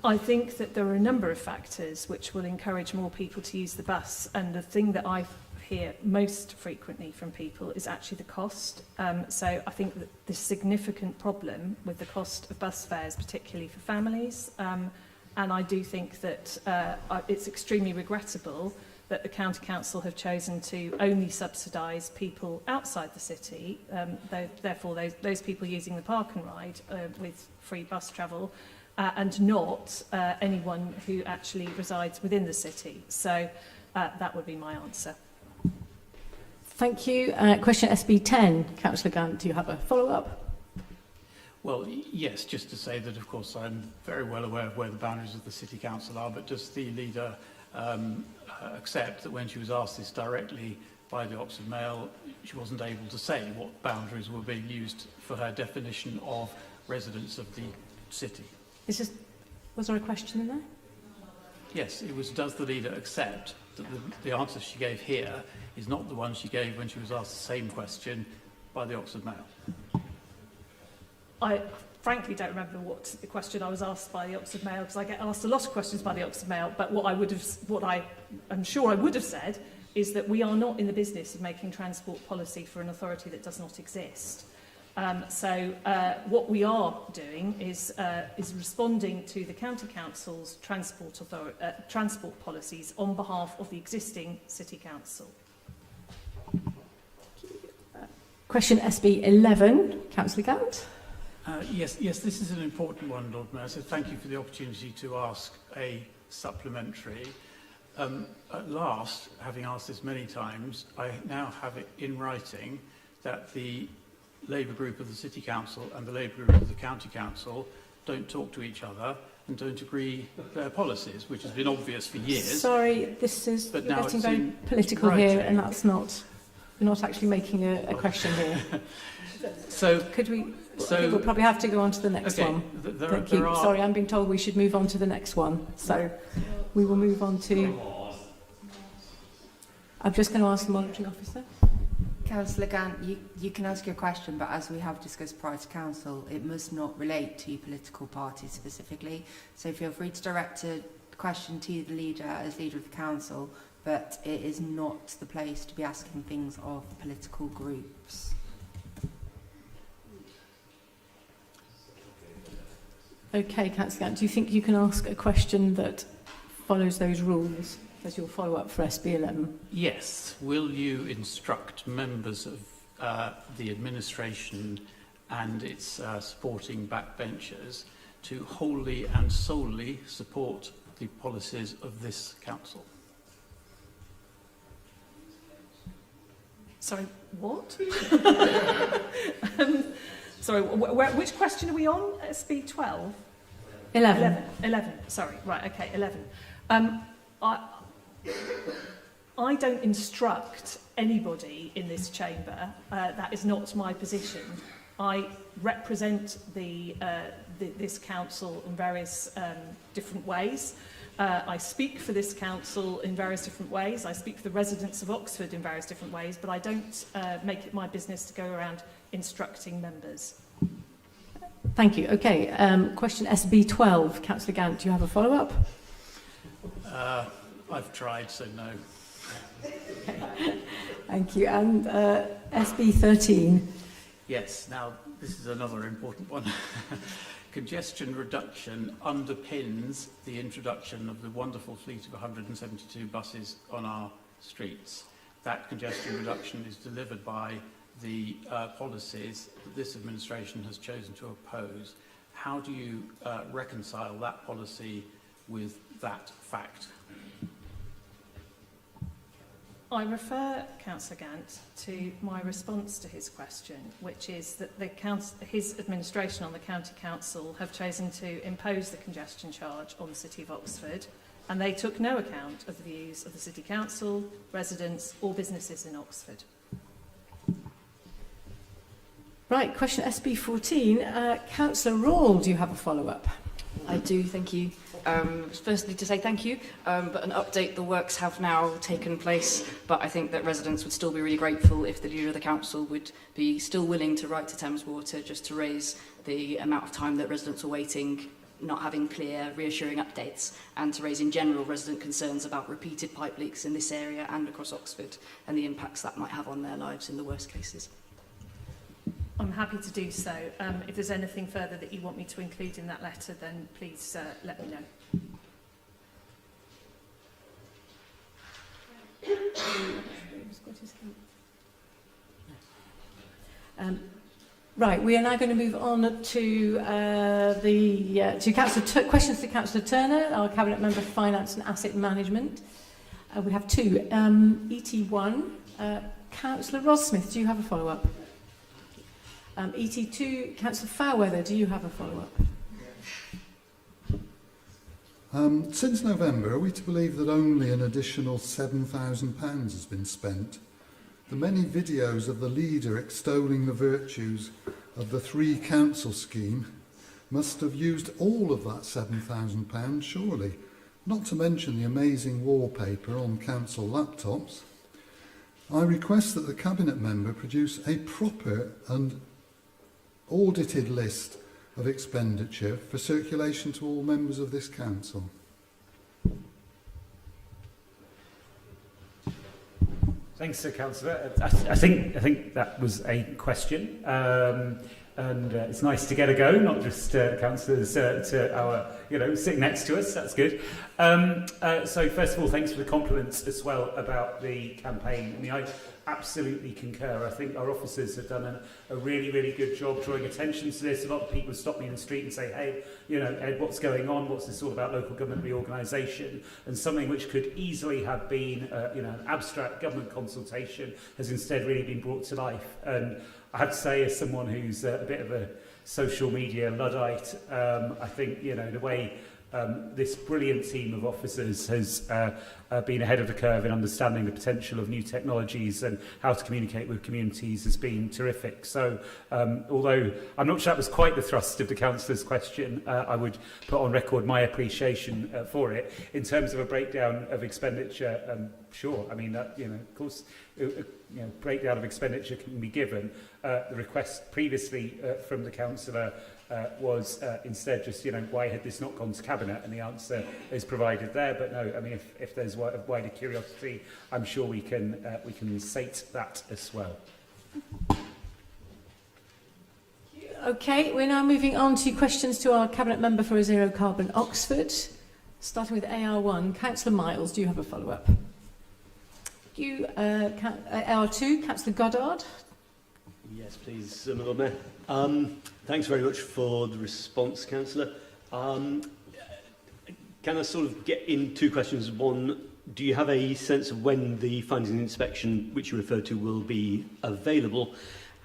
I think that there are a number of factors which will encourage more people to use the bus, and the thing that I hear most frequently from people is actually the cost. So I think that the significant problem with the cost of bus fares, particularly for families, and I do think that it's extremely regrettable that the County Council have chosen to only subsidise people outside the city, therefore those people using the park and ride with free bus travel, and not anyone who actually resides within the city. So that would be my answer. Thank you. Question SB10. Councillor Gant, do you have a follow-up? Well, yes, just to say that, of course, I'm very well aware of where the boundaries of the City Council are, but does the leader accept that when she was asked this directly by the Oxford Mail, she wasn't able to say what boundaries were being used for her definition of residents of the city? Was there a question in there? Yes, it was, does the leader accept that the answer she gave here is not the one she gave when she was asked the same question by the Oxford Mail? I frankly don't remember what the question I was asked by the Oxford Mail, because I get asked a lot of questions by the Oxford Mail, but what I am sure I would have said is that we are not in the business of making transport policy for an authority that does not exist. So what we are doing is responding to the County Council's transport policies on behalf of the existing City Council. Question SB11. Councillor Gant. Yes, this is an important one, Lord Mayor, so thank you for the opportunity to ask a supplementary. At last, having asked this many times, I now have it in writing that the Labour group of the City Council and the Labour group of the County Council don't talk to each other and don't agree their policies, which has been obvious for years. Sorry, you're getting very political here, and that's not. We're not actually making a question here. So we'll probably have to go on to the next one. Thank you. Sorry, I'm being told we should move on to the next one. So we will move on to. I'm just going to ask the monitoring officer. Councillor Gant, you can ask your question, but as we have discussed prior to council, it must not relate to political parties specifically. So feel free to direct a question to the leader as leader of the council, but it is not the place to be asking things of political groups. Okay, Councillor Gant, do you think you can ask a question that follows those rules as your follow-up for SB11? Yes. Will you instruct members of the administration and its supporting backbenchers to wholly and solely support the policies of this council? Sorry, what? Sorry, which question are we on? SB 12? 11. 11, sorry, right, okay, 11. I don't instruct anybody in this chamber. That is not my position. I represent this council in various different ways. I speak for this council in various different ways. I speak for the residents of Oxford in various different ways, but I don't make it my business to go around instructing members. Thank you. Okay, question SB12. Councillor Gant, do you have a follow-up? I've tried, so no. Okay. Thank you. And SB13. Yes, now this is another important one. Congestion reduction underpins the introduction of the wonderful fleet of 172 buses on our streets. That congestion reduction is delivered by the policies that this administration has chosen to oppose. How do you reconcile that policy with that fact? I refer Councillor Gant to my response to his question, which is that his administration on the County Council have chosen to impose the congestion charge on the City of Oxford, and they took no account of the views of the City Council, residents or businesses in Oxford. Right, question SB14. Councillor Rawle, do you have a follow-up? I do, thank you. Firstly, to say thank you, but an update, the works have now taken place, but I think that residents would still be really grateful if the leader of the council would be still willing to write to Thames Water just to raise the amount of time that residents are waiting, not having clear, reassuring updates, and to raise in general resident concerns about repeated pipe leaks in this area and across Oxford and the impacts that might have on their lives in the worst cases. I'm happy to do so. If there's anything further that you want me to include in that letter, then please let me know. Right, we are now going to move on to questions to Councillor Turner, our Cabinet Member for Finance and Asset Management. We have two. ET1, Councillor Rossmith, do you have a follow-up? ET2, Councillor Fairweather, do you have a follow-up? Since November, are we to believe that only an additional £7,000 has been spent? The many videos of the leader extolling the virtues of the Three Council scheme must have used all of that £7,000, surely, not to mention the amazing wallpaper on council laptops. I request that the Cabinet Member produce a proper and audited list of expenditure for circulation to all members of this council. Thanks, Sir Councillor. I think that was a question, and it's nice to get a go, not just councillors to our, sitting next to us. That's good. So first of all, thanks for the compliments as well about the campaign. I mean, I absolutely concur. I think our officers have done a really, really good job drawing attention to this. A lot of people stop me in the street and say, hey, Ed, what's going on? What's this all about local government reorganisation? And something which could easily have been, an abstract government consultation has instead really been brought to life. And I have to say, as someone who's a bit of a social media Luddite, I think, the way this brilliant team of officers has been ahead of the curve in understanding the potential of new technologies and how to communicate with communities has been terrific. So although I'm not sure that was quite the thrust of the councillor's question, I would put on record my appreciation for it. In terms of a breakdown of expenditure, sure, I mean, that, of course, breakdown of expenditure can be given. The request previously from the councillor was instead just, why had this not gone to Cabinet? And the answer is provided there. But no, I mean, if there's wider curiosity, I'm sure we can sate that as well. Okay, we're now moving on to questions to our Cabinet Member for a Zero Carbon Oxford. Starting with AR1, Councillor Miles, do you have a follow-up? You, AR2, Councillor Goddard. Yes, please, Lord Mayor. Thanks very much for the response, Councillor. Can I sort of get in two questions? One, do you have a sense of when the findings and inspection, which you referred to, will be available?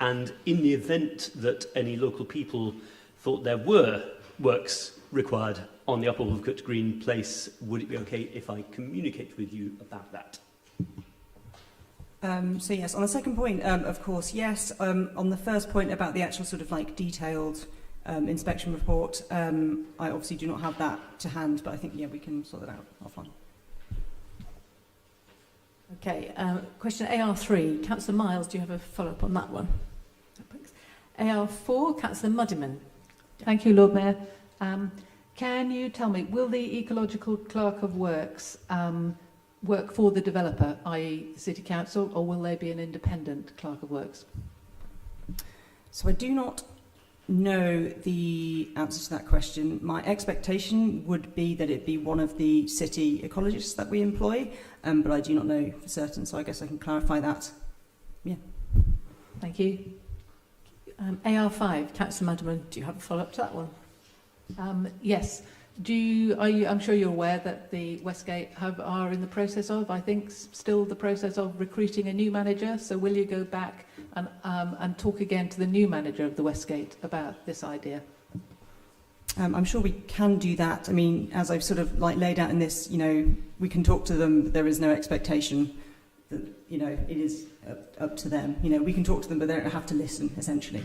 And in the event that any local people thought there were works required on the Upper Wolfcut Green place, would it be okay if I communicate with you about that? So yes, on the second point, of course, yes. On the first point about the actual sort of like detailed inspection report, I obviously do not have that to hand, but I think, yeah, we can sort that out offline. Okay, question AR3, Councillor Miles, do you have a follow-up on that one? AR4, Councillor Muddiman. Thank you, Lord Mayor. Can you tell me, will the Ecological Clerk of Works work for the developer, i.e. the City Council, or will they be an independent Clerk of Works? So I do not know the answer to that question. My expectation would be that it be one of the city ecologists that we employ, but I do not know for certain, so I guess I can clarify that. Yeah. Thank you. AR5, Councillor Muddiman, do you have a follow-up to that one? Yes. I'm sure you're aware that the Westgate Hub are in the process of, I think, still the process of recruiting a new manager. So will you go back and talk again to the new manager of the Westgate about this idea? I'm sure we can do that. I mean, as I've sort of like laid out in this, we can talk to them, but there is no expectation that, it is up to them. We can talk to them, but they don't have to listen, essentially.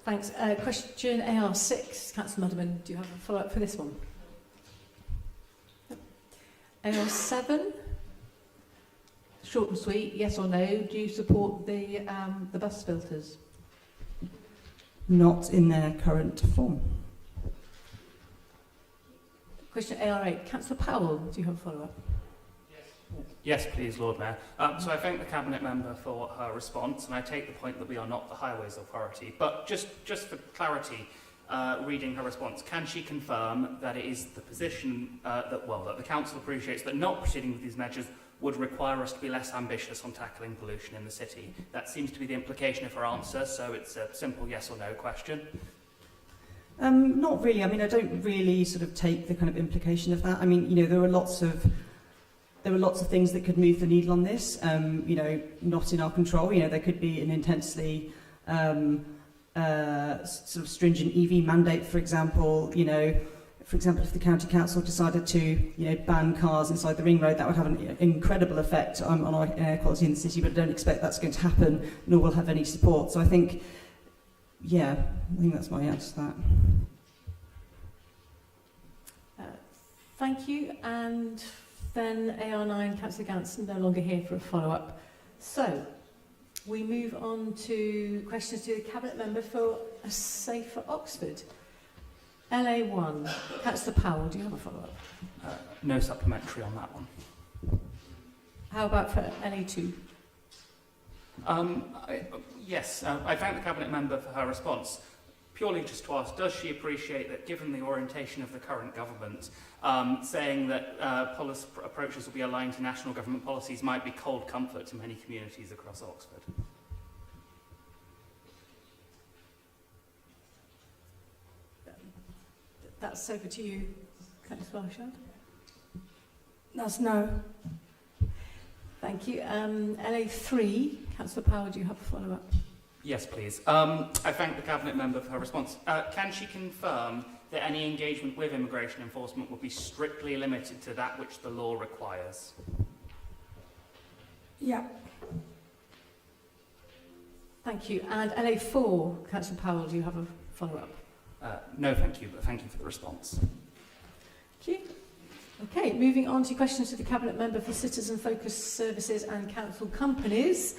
Thanks. Question AR6, Councillor Muddiman, do you have a follow-up for this one? AR7, short and sweet, yes or no. Do you support the bus filters? Not in their current form. Question AR8, Councillor Powell, do you have a follow-up? Yes, please, Lord Mayor. So I thank the Cabinet Member for her response, and I take the point that we are not the Highways Authority. But just for clarity, reading her response, can she confirm that it is the position that the Council appreciates that not proceeding with these measures would require us to be less ambitious on tackling pollution in the city? That seems to be the implication of her answer, so it's a simple yes or no question. Not really. I mean, I don't really sort of take the kind of implication of that. I mean, there are lots of things that could move the needle on this, not in our control. There could be an intensely sort of stringent EV mandate, for example. For example, if the county council decided to, ban cars inside the ring road, that would have an incredible effect on our air quality in the city, but I don't expect that's going to happen, nor will have any support. So I think that's my answer to that. Thank you. And then AR9, Councillor Ganson, no longer here for a follow-up. So we move on to questions to the Cabinet Member for a Safer Oxford. LA1, Councillor Powell, do you have a follow-up? No supplementary on that one. How about for LA2? Yes, I thank the Cabinet Member for her response. Purely just to ask, does she appreciate that given the orientation of the current government, saying that approaches will be aligned to national government policies might be cold comfort to many communities across Oxford? That's over to you, Councillor Arshad. That's no. Thank you. LA3, Councillor Powell, do you have a follow-up? Yes, please. I thank the Cabinet Member for her response. Can she confirm that any engagement with immigration enforcement would be strictly limited to that which the law requires. Yeah. Thank you. And LA4, Councillor Powell, do you have a follow-up? No, thank you, but thank you for the response. Thank you. Okay, moving on to questions to the Cabinet Member for Citizen Focused Services and Council Companies.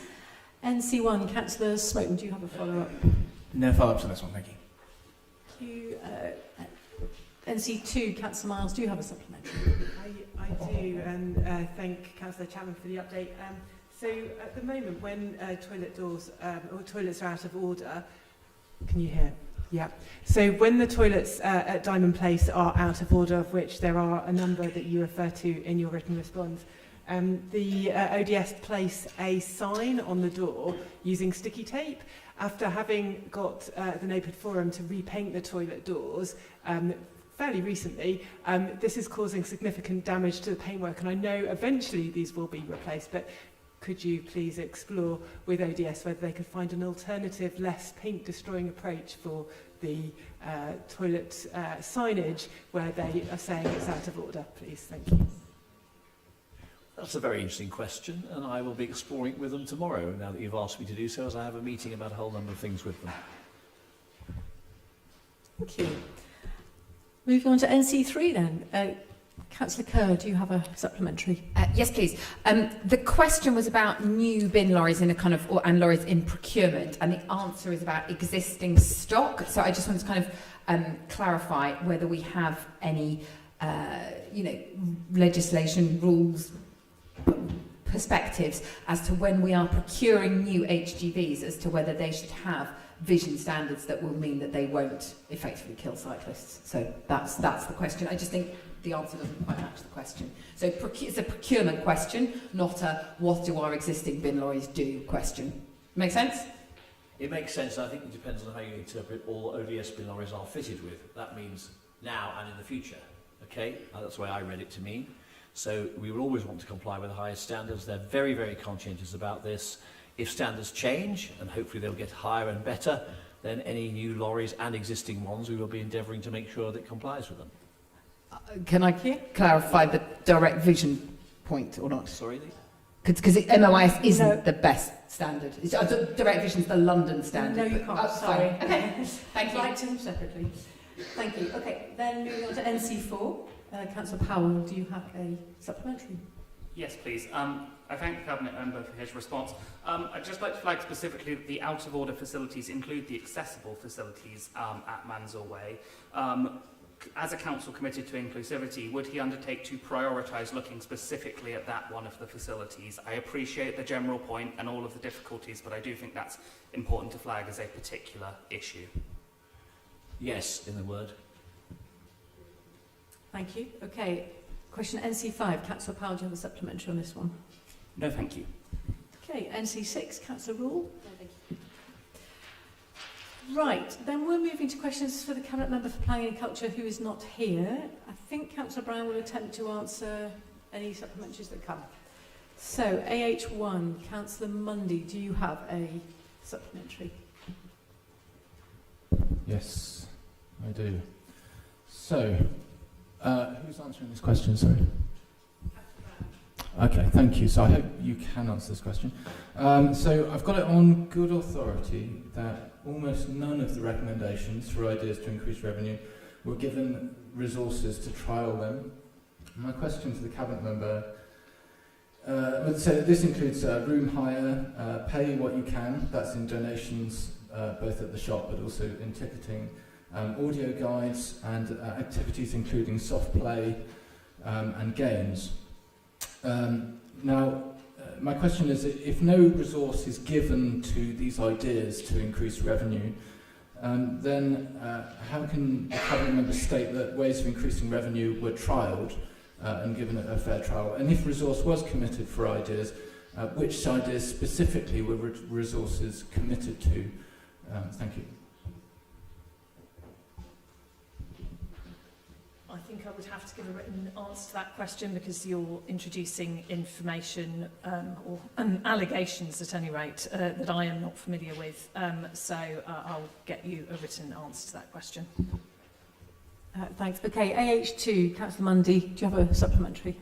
NC1, Councillor Smoten, do you have a follow-up? No follow-ups on this one, thank you. Thank you. NC2, Councillor Miles, do you have a supplementary? I do, and thank Councillor Chapman for the update. So at the moment, when toilet doors or toilets are out of order, can you hear? Yeah. So when the toilets at Diamond Place are out of order, of which there are a number that you refer to in your written response, the ODS place a sign on the door using sticky tape. After having got the NAPID Forum to repaint the toilet doors fairly recently, this is causing significant damage to the paintwork, and I know eventually these will be replaced, but could you please explore with ODS whether they could find an alternative, less paint-destroying approach for the toilet signage where they are saying it's out of order, please? Thank you. That's a very interesting question, and I will be exploring it with them tomorrow, now that you've asked me to do so, as I have a meeting about a whole number of things with them. Thank you. Moving on to NC3 then. Councillor Kerr, do you have a supplementary? Yes, please. The question was about new bin lorries in a kind of, and lorries in procurement, and the answer is about existing stock. So I just wanted to kind of clarify whether we have any, legislation, rules, perspectives as to when we are procuring new HGVs, as to whether they should have vision standards that will mean that they won't effectively kill cyclists. So that's the question. I just think the answer doesn't quite match the question. So it's a procurement question, not a what do our existing bin lorries do question. Make sense? It makes sense. I think it depends on how you interpret all ODS bin lorries are fitted with. That means now and in the future. Okay? That's the way I read it to mean. So we will always want to comply with the highest standards. They're very, very conscientious about this. If standards change, and hopefully they'll get higher and better, then any new lorries and existing ones, we will be endeavouring to make sure that it complies with them. Can I clarify the direct vision point or not? Sorry? Because MOIS isn't the best standard. Direct vision is the London standard. No, you can't. Sorry. Okay. Thank you. I'd like to separately. Thank you. Okay, then moving on to NC4. Councillor Powell, do you have a supplementary? Yes, please. I thank the Cabinet Member for his response. I'd just like to flag specifically that the out-of-order facilities include the accessible facilities at Mansell Way. As a council committed to inclusivity, would he undertake to prioritise looking specifically at that one of the facilities? I appreciate the general point and all of the difficulties, but I do think that's important to flag as a particular issue. Yes, in the word. Thank you. Okay, question NC5. Councillor Powell, do you have a supplementary on this one? No, thank you. Okay, NC6. Councillor Rule. No, thank you. Right, then we're moving to questions for the Cabinet Member for Planning and Culture, who is not here. I think Councillor Brown will attempt to answer any supplementaries that come. So, AH1, Councillor Mundy, do you have a supplementary? Yes, I do. So, who's answering this question, sorry? Okay, thank you. So I hope you can answer this question. So I've got it on good authority that almost none of the recommendations for ideas to increase revenue were given resources to trial them. My question to the Cabinet Member, so this includes room hire, pay what you can, that's in donations both at the shop but also in ticketing, audio guides and activities including soft play and games. Now, my question is, if no resource is given to these ideas to increase revenue, then how can the Cabinet Member state that ways of increasing revenue were trialled and given a fair trial? And if resource was committed for ideas, which ideas specifically were resources committed to? Thank you. I think I would have to give a written answer to that question because you're introducing information or allegations, at any rate, that I am not familiar with. So I'll get you a written answer to that question. Thanks. Okay, AH2, Councillor Mundy, do you have a supplementary?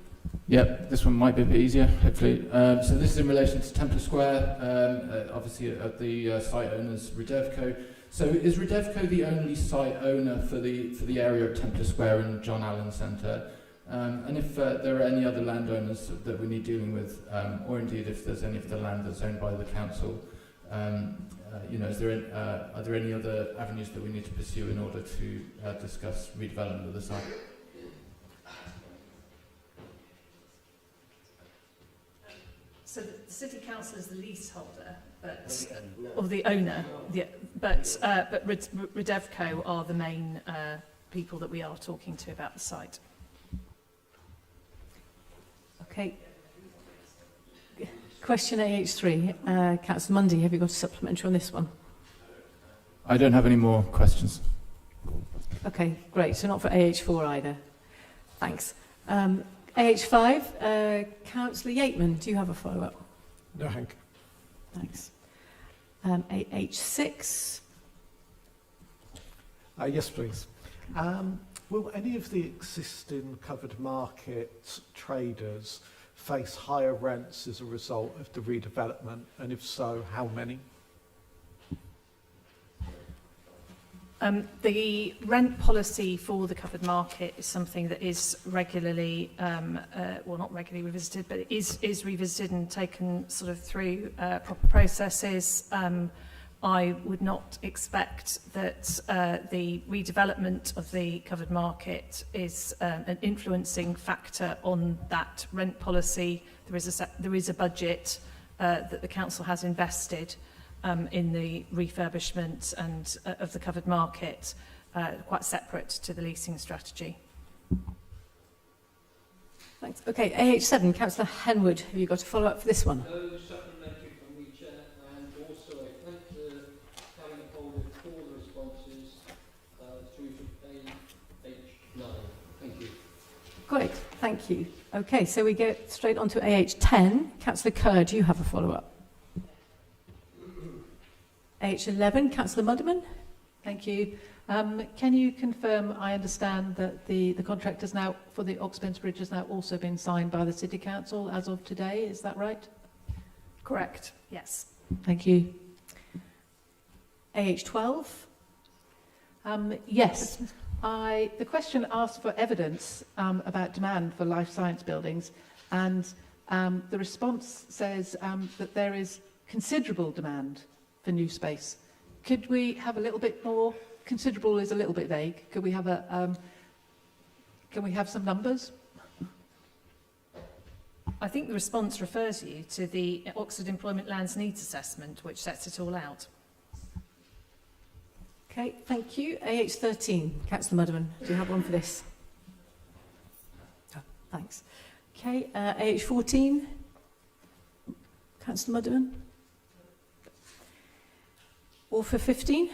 Yep, this one might be a bit easier, hopefully. So this is in relation to Templar Square, obviously at the site owners Redevco. So is Redevco the only site owner for the area of Templar Square and John Allen Centre? And if there are any other landowners that we need dealing with, or indeed if there's any of the land that's owned by the council, you know, are there any other avenues that we need to pursue in order to discuss redevelopment of the site? So the City Council is the leaseholder, but or the owner, but Redevco are the main people that we are talking to about the site. Okay. Question AH3, Councillor Mundy, have you got a supplementary on this one? I don't have any more questions. Okay, great. So not for AH4 either. Thanks. AH5, Councillor Yateman, do you have a follow-up? No, Hank. Thanks. AH6. Yes, please. Will any of the existing covered market traders face higher rents as a result of the redevelopment? And if so, how many? The rent policy for the covered market is something that is regularly, well, not regularly revisited, but is revisited and taken sort of through proper processes. I would not expect that the redevelopment of the covered market is an influencing factor on that rent policy. There is a budget that the council has invested in the refurbishment and of the covered market, quite separate to the leasing strategy. Thanks. Okay, AH7, Councillor Henwood, have you got a follow-up for this one? No supplementary from me, Chair, and also I thank the Cabinet holder for the responses through to AH9. Thank you. Great, thank you. Okay, so we go straight on to AH10. Councillor Kerr, do you have a follow-up? AH11, Councillor Mudderman. Thank you. Can you confirm, I understand that the contract is now, for the Oxford Bridge has now also been signed by the City Council as of today, is that right? Correct, yes. Thank you. AH12. Yes. The question asked for evidence about demand for life science buildings, and the response says that there is considerable demand for new space. Could we have a little bit more? Considerable is a little bit vague. Could we have can we have some numbers? I think the response refers you to the Oxford Employment Lands Needs Assessment, which sets it all out. Okay, thank you. AH13, Councillor Mudderman, do you have one for this? Oh, thanks. Okay, AH14, Councillor Mudderman. Or for 15?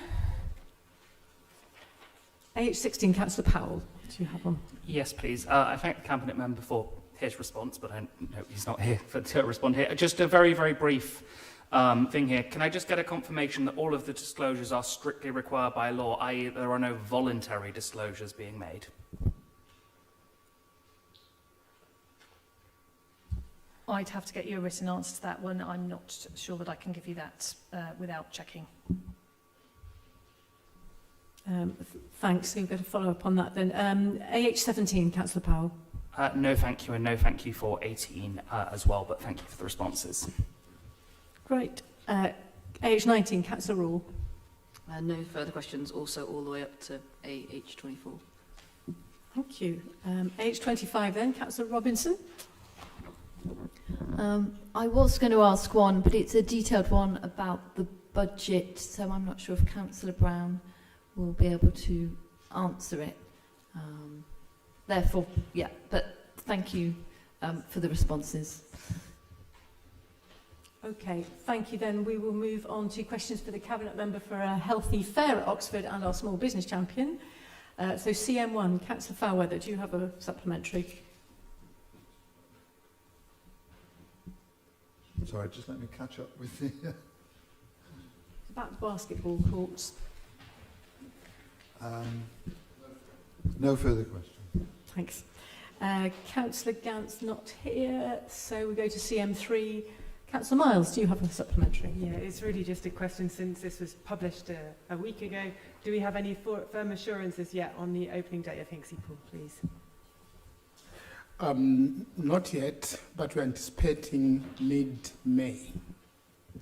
AH16, Councillor Powell, do you have one? Yes, please. I thank the Cabinet member for his response, but I know he's not here to respond here. Just a very, very brief thing here. Can I just get a confirmation that all of the disclosures are strictly required by law, i.e. there are no voluntary disclosures being made? I'd have to get you a written answer to that one. I'm not sure that I can give you that without checking. Thanks. We've got to follow up on that then. AH17, Councillor Powell. No, thank you, and no, thank you for 18 as well, but thank you for the responses. Great. AH19, Councillor Rule. No further questions, also all the way up to AH24. Thank you. AH25 then, Councillor Robinson. I was going to ask one, but it's a detailed one about the budget, so I'm not sure if Councillor Brown will be able to answer it. Therefore, yeah, but thank you for the responses. Okay, thank you then. We will move on to questions for the Cabinet Member for a healthy fair at Oxford and our small business champion. So CM1, Councillor Fairweather, do you have a supplementary? Sorry, just let me catch up with the... About basketball courts. No further questions. Thanks. Councillor Gant's not here, so we go to CM3. Councillor Miles, do you have a supplementary? Yeah, it's really just a question since this was published a week ago. Do we have any firm assurances yet on the opening date of Hinksey Pool, please? Not yet, but we're anticipating mid-May.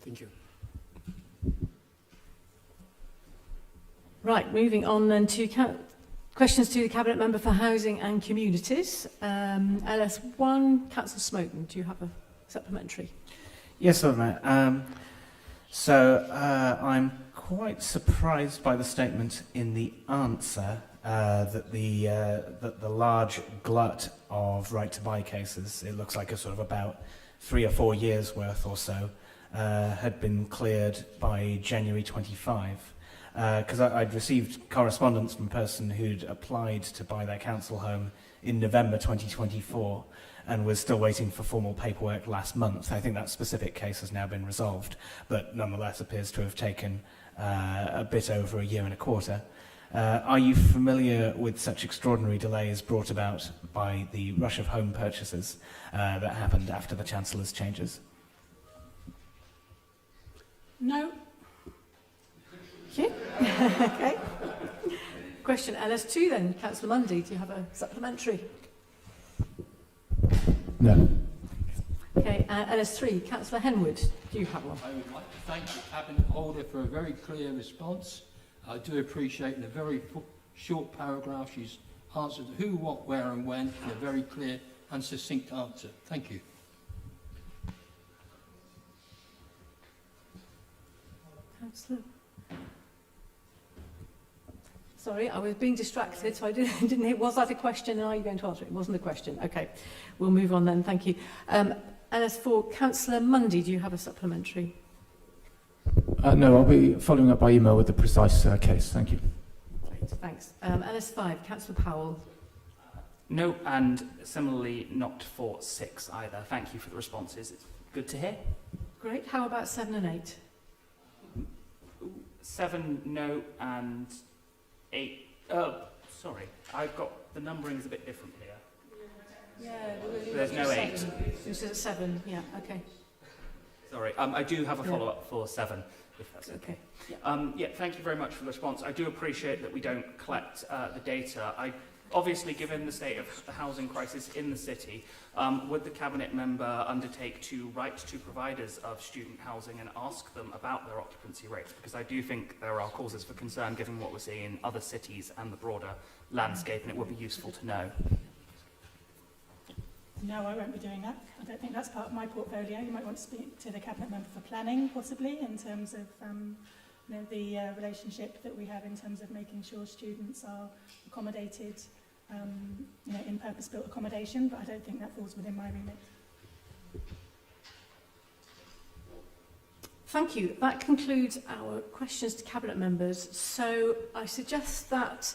Thank you. Right, moving on then to questions to the Cabinet Member for Housing and Communities. LS1, Councillor Smoten, do you have a supplementary? Yes, Lord Mayor. I'm quite surprised by the statement in the answer that the large glut of right-to-buy cases, it looks like a sort of about 3 or 4 years worth or so, had been cleared by January 25. Because I'd received correspondence from a person who'd applied to buy their council home in November 2024 and was still waiting for formal paperwork last month. I think that specific case has now been resolved, but nonetheless appears to have taken a bit over 1.25 years. Are you familiar with such extraordinary delays brought about by the rush of home purchases that happened after the Chancellor's changes? No. Thank you. Okay. Question LS2 then, Councillor Mundy, do you have a supplementary? No. Okay, LS3, Councillor Henwood, do you have one? I would like to thank the Cabinet Holder for a very clear response. I do appreciate in a very short paragraph she's answered who, what, where and when in a very clear and succinct answer. Thank you. Councillor? Sorry, I was being distracted, so I didn't hear. Was that a question and are you going to answer it? It wasn't a question. Okay, we'll move on then. Thank you. LS4, Councillor Mundy, do you have a supplementary? No, I'll be following up by email with the precise case. Thank you. Great, thanks. LS5, Councillor Powell. No, and similarly not for 6 either. Thank you for the responses. It's good to hear. Great. How about 7 and 8? 7, no, and 8. Sorry, I've got the numbering is a bit different here. Yeah, there's no 8. This is 7. Yeah. Okay. Sorry, I do have a follow-up for 7, if that's okay. Yeah, thank you very much for the response. I do appreciate that we don't collect the data. Obviously, given the state of the housing crisis in the city, would the Cabinet Member undertake to write to providers of student housing and ask them about their occupancy rates? Because I do think there are causes for concern given what we're seeing in other cities and the broader landscape, and it would be useful to know. No, I won't be doing that. I don't think that's part of my portfolio. You might want to speak to the Cabinet Member for Planning, possibly, in terms of the relationship that we have in terms of making sure students are accommodated in purpose-built accommodation, but I don't think that falls within my remit. Thank you. That concludes our questions to Cabinet Members. So I suggest that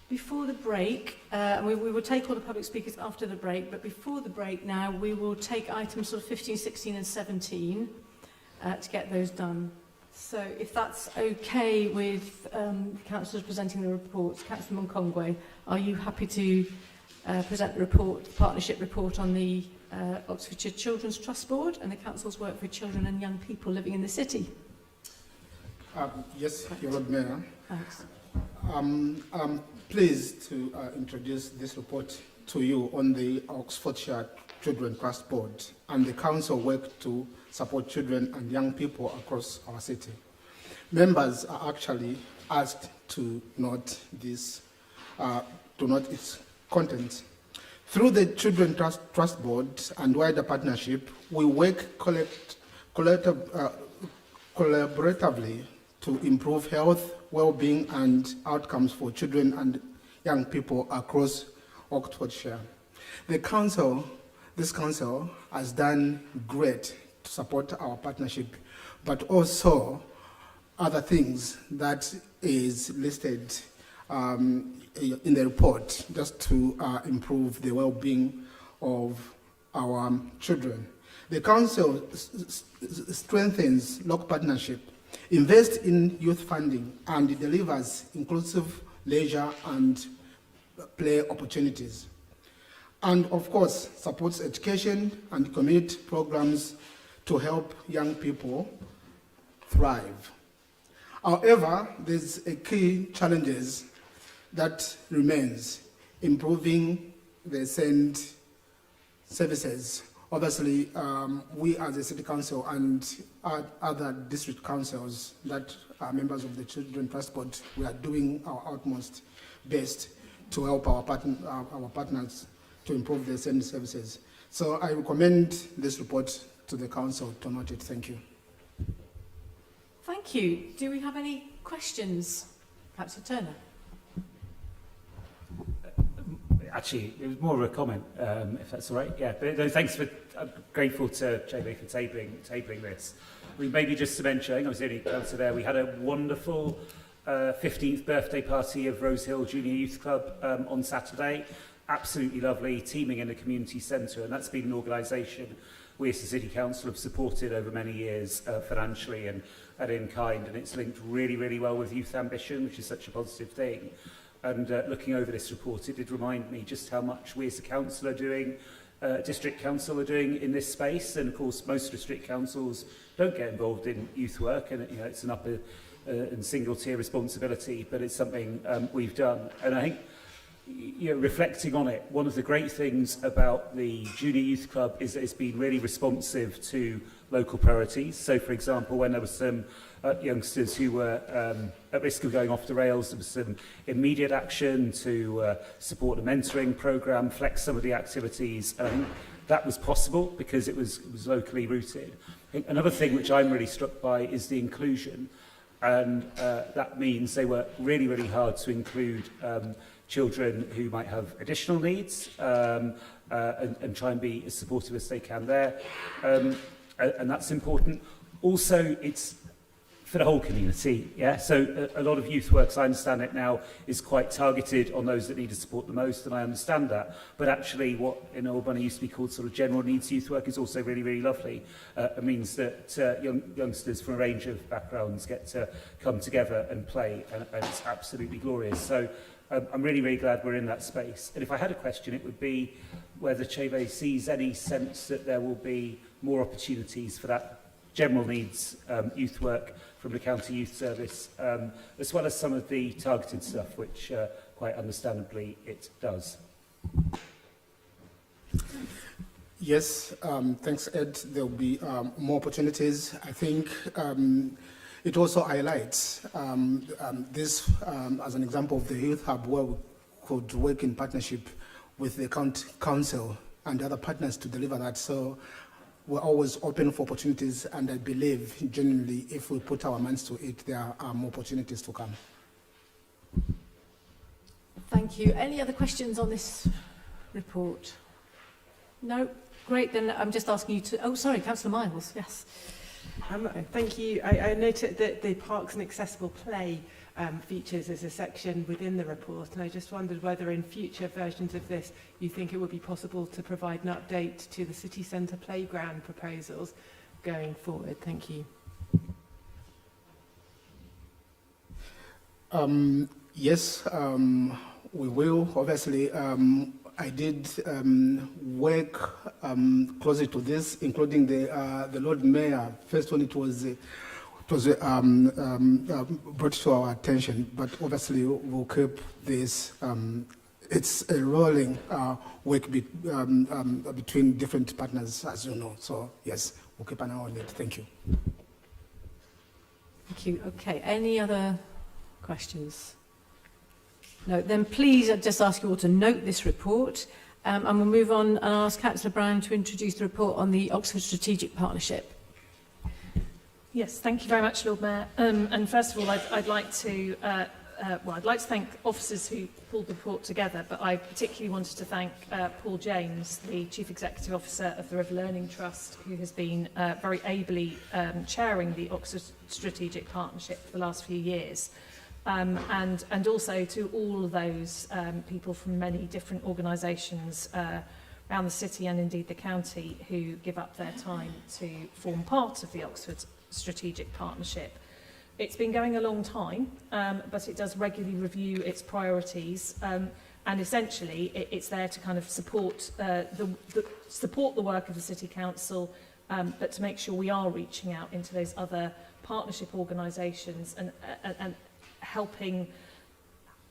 before the break, we will take all the public speakers after the break, but before the break now, we will take items sort of 15, 16 and 17 to get those done. So if that's okay with councillors presenting the reports, Councillor Munkongwe, are you happy to present the report, the partnership report on the Oxfordshire Children's Trust Board and the Council's work for children and young people living in the city? Yes, Your Lord Mayor. Thanks. I'm pleased to introduce this report to you on the Oxfordshire Children's Trust Board and the Council work to support children and young people across our city. Members are actually asked to note this, its content. Through the Children's Trust Board and wider partnership, we work collaboratively to improve health, well-being and outcomes for children and young people across Oxfordshire. This council has done great to support our partnership, but also other things that is listed in the report just to improve the well-being of our children. The council strengthens local partnership, invests in youth funding, and delivers inclusive leisure and play opportunities. And of course, supports education and community programs to help young people thrive. However, there's a key challenges that remains: improving the send services. Obviously, we as a city council and other district councils that are members of the Children Passport, we are doing our utmost best to help our partners to improve their send services. So I recommend this report to the council to note it. Thank you. Thank you. Do we have any questions? Perhaps for Turner. Actually, it was more of a comment, if that's all right. Yeah, but no, thanks for. I'm grateful to JB for tabling this. I mean, maybe just to mention, I was the only councillor there. We had a wonderful 15th birthday party of Rose Hill Junior Youth Club on Saturday. Absolutely lovely, teaming in the community centre, and that's been an organisation we as the City Council have supported over many years financially and in kind, and it's linked really, really well with Youth Ambition, which is such a positive thing. And looking over this report, it did remind me just how much we as a council are doing, district council are doing in this space. And of course, most district councils don't get involved in youth work, and it's an upper and single tier responsibility, but it's something we've done. And I think, reflecting on it, one of the great things about the Junior Youth Club is that it's been really responsive to local priorities. So, for example, when there were some youngsters who were at risk of going off the rails, there was some immediate action to support a mentoring programme, flex some of the activities. And I think that was possible because it was locally rooted. I think another thing which I'm really struck by is the inclusion. And that means they work really, really hard to include children who might have additional needs and try and be as supportive as they can there. And that's important. Also, it's for the whole community, yeah? So a lot of youth work, as I understand it now, is quite targeted on those that need to support the most, and I understand that. But actually, what in Albany used to be called sort of general needs youth work is also really, really lovely. It means that youngsters from a range of backgrounds get to come together and play, and it's absolutely glorious. So I'm really, really glad we're in that space. And if I had a question, it would be whether Cheve sees any sense that there will be more opportunities for that general needs youth work from the County Youth Service, as well as some of the targeted stuff, which quite understandably it does. Yes, thanks, Ed. There will be more opportunities. I think it also highlights this as an example of the Youth Hub, where we could work in partnership with the council and the other partners to deliver that. So we're always open for opportunities, and I believe genuinely if we put our minds to it, there are more opportunities to come. Thank you. Any other questions on this report? No? Great, then I'm just asking you to... Oh, sorry, Councillor Miles, yes. Thank you. I noted that the Parks and Accessible Play features as a section within the report, and I just wondered whether in future versions of this you think it would be possible to provide an update to the city centre playground proposals going forward. Thank you. Yes, we will. Obviously, I did work closely to this, including the Lord Mayor, first when it was brought to our attention, but obviously we'll keep this. It's a rolling work between different partners, as you know. So yes, we'll keep an eye on it. Thank you. Thank you. Okay, any other questions? No, then please I'd just ask you all to note this report, and we'll move on and ask Councillor Brown to introduce the report on the Oxford Strategic Partnership. Yes, thank you very much, Lord Mayor. And first of all, I'd like to thank officers who pulled the report together, but I particularly wanted to thank Paul James, the Chief Executive Officer of the River Learning Trust, who has been very ably chairing the Oxford Strategic Partnership for the last few years. And also to all of those people from many different organisations around the city and indeed the county who give up their time to form part of the Oxford Strategic Partnership. It's been going a long time, but it does regularly review its priorities. And essentially, it's there to kind of support support the work of the City Council, but to make sure we are reaching out into those other partnership organisations and helping,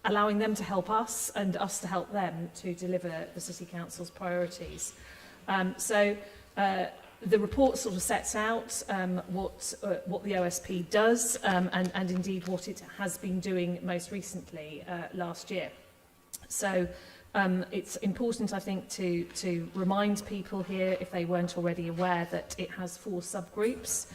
allowing them to help us and us to help them to deliver the City Council's priorities. The report sort of sets out what the OSP does and indeed what it has been doing most recently last year. So it's important, I think, to remind people here, if they weren't already aware, that it has 4 subgroups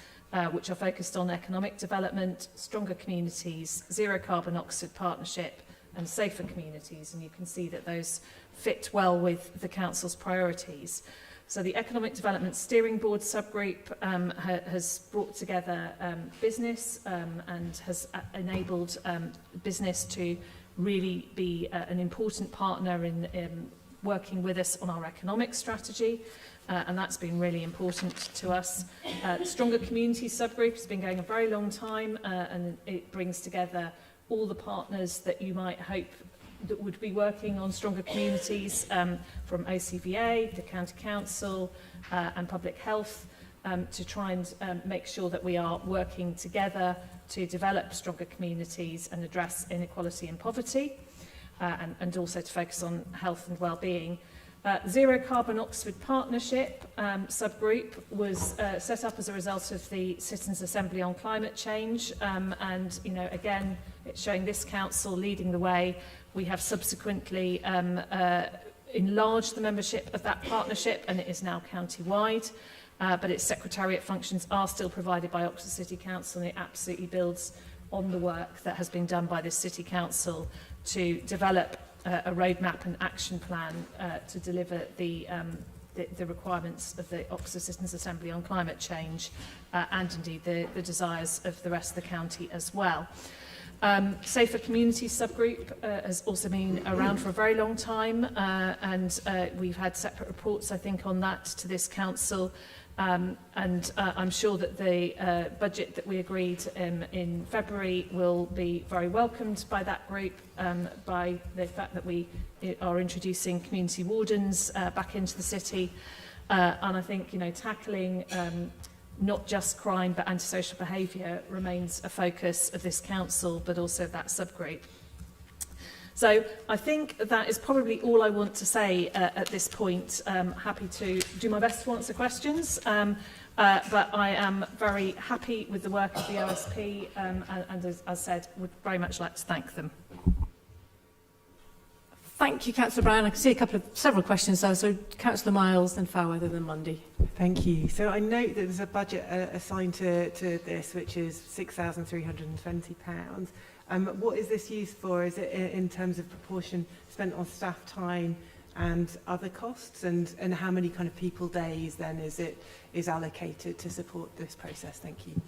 which are focused on economic development, stronger communities, zero carbon Oxford partnership and safer communities, and you can see that those fit well with the Council's priorities. So the Economic Development Steering Board subgroup has brought together business and has enabled business to really be an important partner in working with us on our economic strategy, and that's been really important to us. The Stronger Communities subgroup has been going a very long time, and it brings together all the partners that you might hope that would be working on stronger communities, from OCVA, the County Council and Public Health, to try and make sure that we are working together to develop stronger communities and address inequality and poverty, and also to focus on health and well-being. Zero Carbon Oxford Partnership subgroup was set up as a result of the Citizens' Assembly on Climate Change, and again, it's showing this council leading the way. We have subsequently enlarged the membership of that partnership, and it is now county-wide, but its secretariat functions are still provided by Oxford City Council, and it absolutely builds on the work that has been done by this City Council to develop a roadmap and action plan to deliver the requirements of the Oxford Citizens' Assembly on Climate Change, and indeed the desires of the rest of the county as well. Safer Communities subgroup has also been around for a very long time, and we've had separate reports, I think, on that to this council. And I'm sure that the budget that we agreed in February will be very welcomed by that group, by the fact that we are introducing community wardens back into the city. And I think, tackling not just crime but antisocial behaviour remains a focus of this council, but also that subgroup. So I think that is probably all I want to say at this point. Happy to do my best to answer questions, but I am very happy with the work of the OSP, and as I said, would very much like to thank them. Thank you, Councillor Brown. I can see several questions there. So Councillor Miles, then Fairweather, then Mundy. Thank you. So I note that there's a budget assigned to this, which is £6,320. What is this used for? Is it in terms of proportion spent on staff time and other costs? And how many kind of people days then is allocated to support this process? Thank you.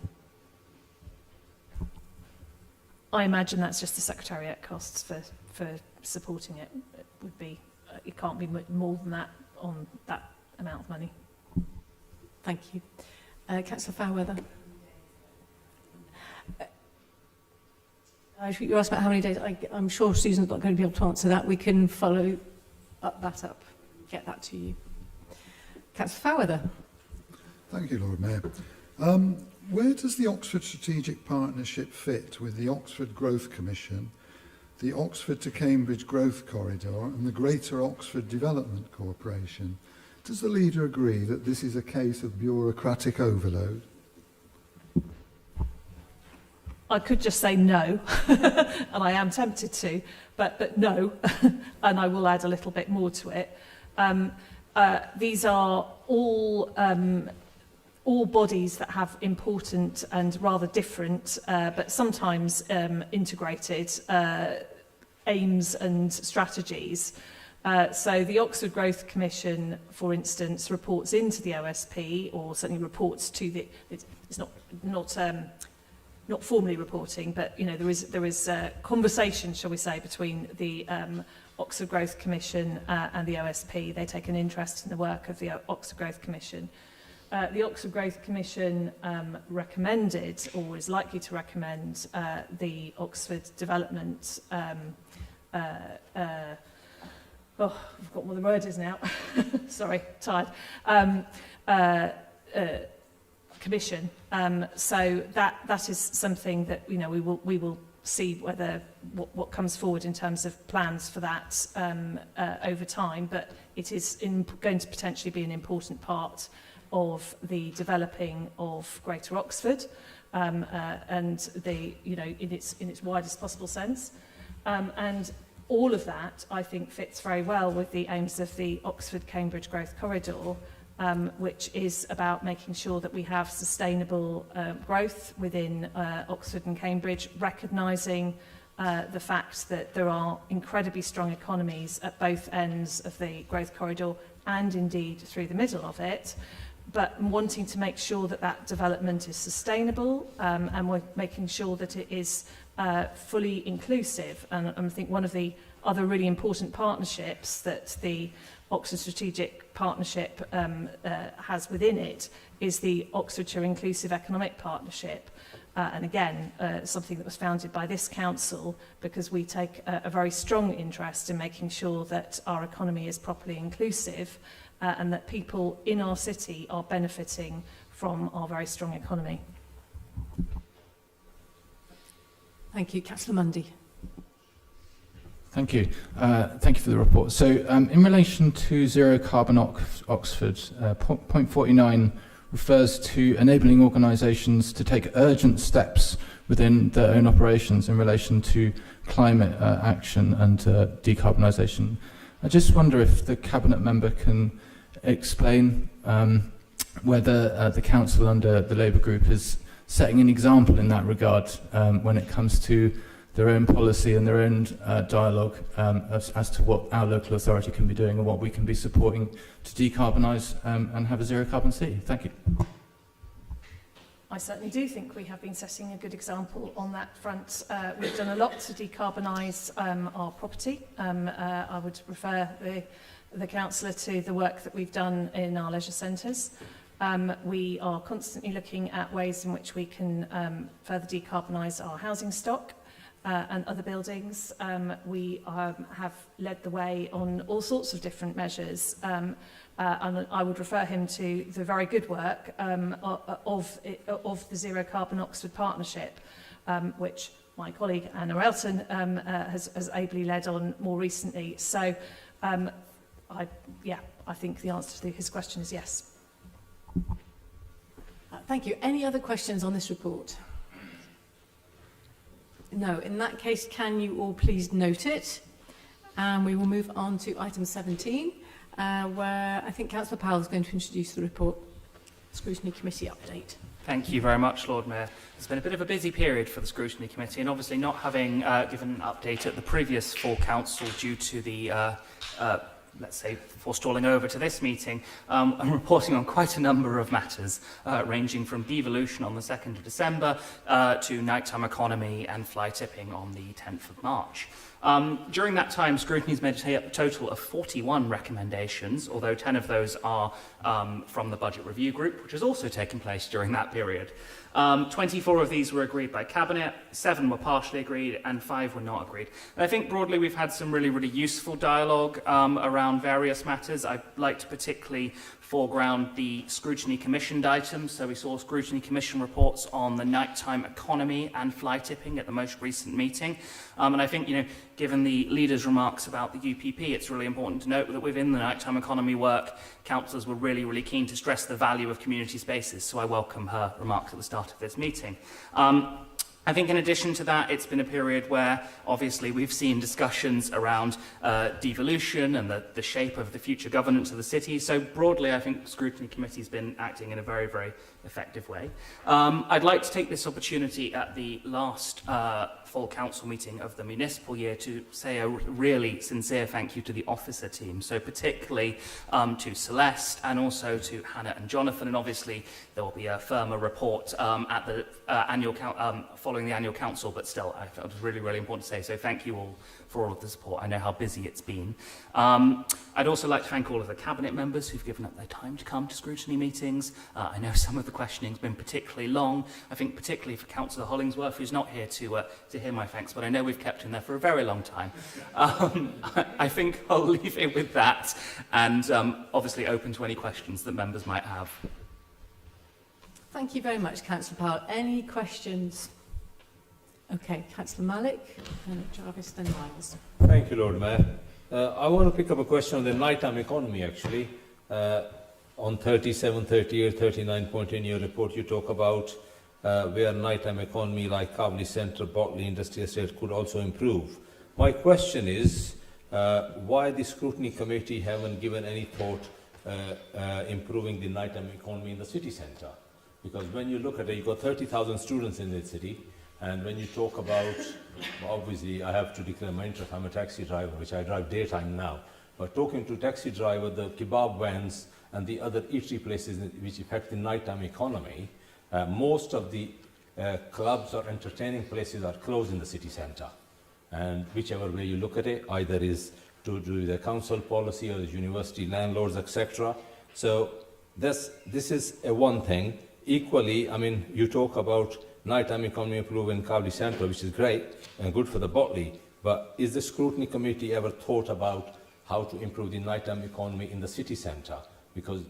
I imagine that's just the secretariat costs for supporting it. It would be, it can't be more than that on that amount of money. Thank you. Councillor Fairweather. You asked about how many days. I'm sure Susan's not going to be able to answer that. We can follow that up, get that to you. Councillor Fairweather. Thank you, Lord Mayor. Where does the Oxford Strategic Partnership fit with the Oxford Growth Commission, the Oxford to Cambridge Growth Corridor and the Greater Oxford Development Corporation? Does the leader agree that this is a case of bureaucratic overload? I could just say no, and I am tempted to, but no, and I will add a little bit more to it. These are all bodies that have important and rather different, but sometimes integrated aims and strategies. So the Oxford Growth Commission, for instance, reports into the OSP, or certainly reports to the. It's not formally reporting, but there is conversation, shall we say, between the Oxford Growth Commission and the OSP. They take an interest in the work of the Oxford Growth Commission. The Oxford Growth Commission recommended, or is likely to recommend, the Oxford Development oh, I've got what the word is now. Sorry, tired. Commission. So that is something that we will see whether what comes forward in terms of plans for that over time. But it is going to potentially be an important part of the developing of Greater Oxford, and the in its widest possible sense. And all of that, I think, fits very well with the aims of the Oxford-Cambridge Growth Corridor, which is about making sure that we have sustainable growth within Oxford and Cambridge, recognising the fact that there are incredibly strong economies at both ends of the growth corridor and indeed through the middle of it, but wanting to make sure that that development is sustainable, and we're making sure that it is fully inclusive. And I think one of the other really important partnerships that the Oxford Strategic Partnership has within it is the Oxfordshire Inclusive Economic Partnership. And again, something that was founded by this council, because we take a very strong interest in making sure that our economy is properly inclusive, and that people in our city are benefiting from our very strong economy. Thank you. Councillor Mundy. Thank you. Thank you for the report. So in relation to zero carbon Oxford, point 49 refers to enabling organisations to take urgent steps within their own operations in relation to climate action and decarbonisation. I just wonder if the Cabinet member can explain whether the Council under the Labour Group is setting an example in that regard when it comes to their own policy and their own dialogue as to what our local authority can be doing and what we can be supporting to decarbonise and have a zero carbon city. Thank you. I certainly do think we have been setting a good example on that front. We've done a lot to decarbonise our property. I would refer the councillor to the work that we've done in our leisure centres. We are constantly looking at ways in which we can further decarbonise our housing stock and other buildings. We have led the way on all sorts of different measures, and I would refer him to the very good work of the Zero Carbon Oxford Partnership, which my colleague Anna Elton has ably led on more recently. So I think the answer to his question is yes. Thank you. Any other questions on this report? No. In that case, can you all please note it? And we will move on to item 17, where I think Councillor Powell is going to introduce the report, Scrutiny Committee update. Thank you very much, Lord Mayor. It's been a bit of a busy period for the Scrutiny Committee, and obviously not having given an update at the previous full council due to the let's say, forestalling over to this meeting, I'm reporting on quite a number of matters, ranging from devolution on the 2nd of December to nighttime economy and fly tipping on the 10th of March. During that time, Scrutiny's made a total of 41 recommendations, although 10 of those are from the Budget Review Group, which has also taken place during that period. 24 of these were agreed by Cabinet, 7 were partially agreed, and 5 were not agreed. And I think broadly we've had some really useful dialogue around various matters. I'd like to particularly foreground the Scrutiny Commissioned items. So we saw Scrutiny Commission reports on the nighttime economy and fly tipping at the most recent meeting. And I think, given the leader's remarks about the UPP, it's really important to note that within the nighttime economy work, councillors were really keen to stress the value of community spaces. So I welcome her remarks at the start of this meeting. I think in addition to that, it's been a period where obviously we've seen discussions around devolution and the shape of the future governance of the city. So broadly, I think the Scrutiny Committee has been acting in a very effective way. I'd like to take this opportunity at the last full council meeting of the municipal year to say a really sincere thank you to the officer team. So particularly to Celeste and also to Hannah and Jonathan. And obviously there will be a firmer report at the annual following following the annual council, but still, I felt it was really, really important to say. So thank you all for all of the support. I know how busy it's been. I'd also like to thank all of the cabinet members who've given up their time to come to scrutiny meetings. I know some of the questioning's been particularly long. I think particularly for Councillor Hollingsworth, who's not here to hear my thanks, but I know we've kept him there for a very long time. I think I'll leave it with that, and obviously open to any questions that members might have. Thank you very much, Councillor Powell. Any questions? Okay, Councillor Malik, then Jarvis, then Miles. Thank you, Lord Mayor. I want to pick up a question on the nighttime economy, actually. On 37, 38, 39 point in your report, you talk about where nighttime economy like Cavley Centre, Botley Industrial Estate could also improve. My question is, why the Scrutiny Committee haven't given any thought improving the nighttime economy in the city centre? Because when you look at it, you've got 30,000 students in the city, and when you talk about, obviously I have to declare my interest, I'm a taxi driver, which I drive daytime now, but talking to taxi driver, the kebab vans and the other eatery places which affect the nighttime economy, most of the clubs or entertaining places are closed in the city centre. And whichever way you look at it, either is to do with the council policy or the university landlords, etc. So this is one thing. Equally, I mean, you talk about nighttime economy improvement in Cavley Centre, which is great and good for the Botley, but is the Scrutiny Committee ever thought about how to improve the nighttime economy in the city centre? Because,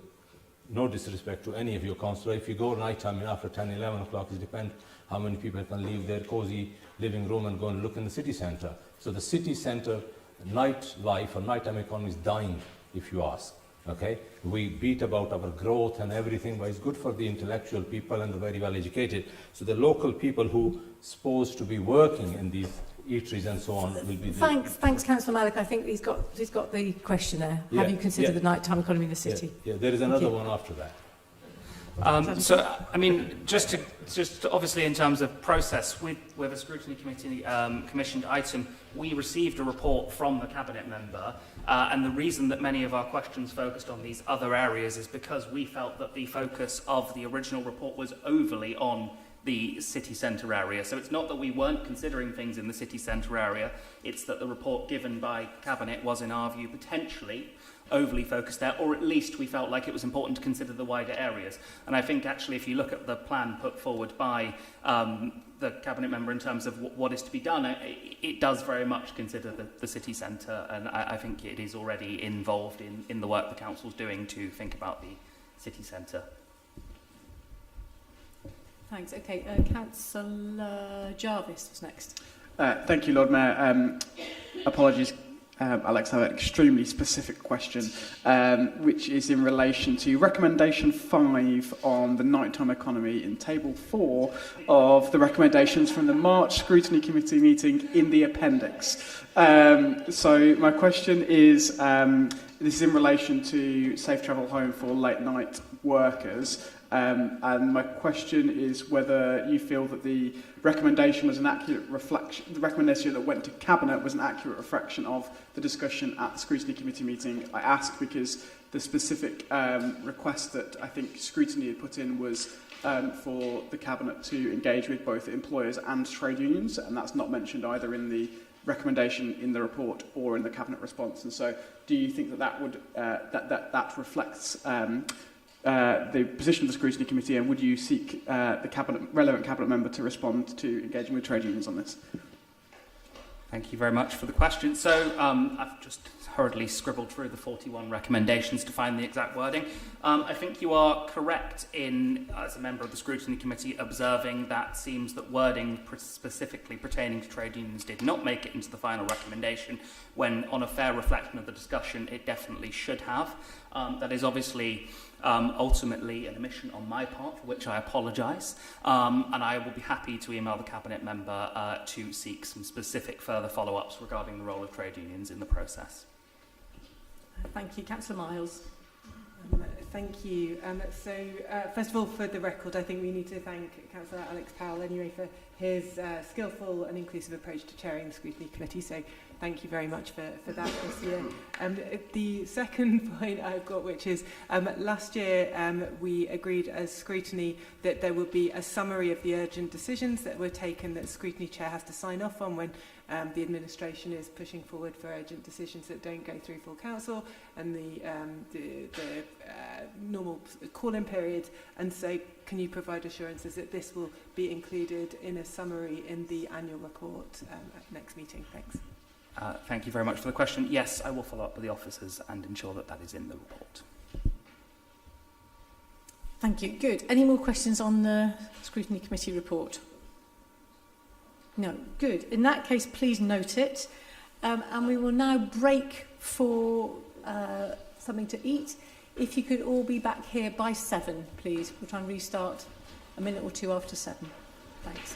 no disrespect to any of your councillors, if you go nighttime after 10, 11 o'clock, it depends how many people can leave their cosy living room and go and look in the city centre. So the city centre nightlife or nighttime economy is dying, if you ask. Okay, we beat about our growth and everything, but it's good for the intellectual people and the very well educated. So the local people who supposed to be working in these eateries and so on will be. Thanks, Councillor Malik. I think he's got the question there. Yeah, Have you considered the nighttime economy in the city? Yeah, there is another one after that. So, I mean, just obviously in terms of process, with a Scrutiny Committee commissioned item, we received a report from the Cabinet member, and the reason that many of our questions focused on these other areas is because we felt that the focus of the original report was overly on the city centre area. So it's not that we weren't considering things in the city centre area, it's that the report given by Cabinet was, in our view, potentially overly focused there, or at least we felt like it was important to consider the wider areas. And I think actually if you look at the plan put forward by the Cabinet member in terms of what is to be done, it does very much consider the city centre, and I think it is already involved in the work the Council's doing to think about the city centre. Thanks. Okay, Councillor Jarvis was next. Thank you, Lord Mayor. Apologies, Alex, I have an extremely specific question, which is in relation to recommendation 5 on the nighttime economy in table 4 of the recommendations from the March Scrutiny Committee meeting in the appendix. So my question is, this is in relation to safe travel home for late night workers. And my question is whether you feel that the recommendation was an accurate reflection, the recommendation that went to Cabinet was an accurate reflection of the discussion at the Scrutiny Committee meeting. I ask because the specific request that I think Scrutiny had put in was for the Cabinet to engage with both employers and trade unions, and that's not mentioned either in the recommendation in the report or in the Cabinet response. And so do you think that would that reflects the position of the Scrutiny Committee, and would you seek the relevant Cabinet member to respond to engaging with trade unions on this? Thank you very much for the question. So I've just hurriedly scribbled through the 41 recommendations to find the exact wording. I think you are correct in, as a member of the Scrutiny Committee, observing that seems that wording specifically pertaining to trade unions did not make it into the final recommendation, when on a fair reflection of the discussion it definitely should have. That is obviously ultimately an omission on my part, for which I apologise, and I will be happy to email the Cabinet member to seek some specific further follow-ups regarding the role of trade unions in the process. Thank you. Councillor Miles. Thank you. First of all, for the record, I think we need to thank Councillor Alex Powell anyway for his skillful and inclusive approach to chairing the Scrutiny Committee. So Thank you very much for that this year. The second point I've got, which is last year we agreed as Scrutiny that there would be a summary of the urgent decisions that were taken that Scrutiny Chair has to sign off on when the administration is pushing forward for urgent decisions that don't go through full council, and the normal call-in period. And so can you provide assurances that this will be included in a summary in the annual report at next meeting? Thanks. Thank you very much for the question. Yes, I will follow up with the officers and ensure that that is in the report. Thank you. Good. Any more questions on the Scrutiny Committee report? No. Good. In that case, please note it. And we will now break for something to eat. If you could all be back here by 7, please. We'll try and restart a minute or two after 7. Thanks.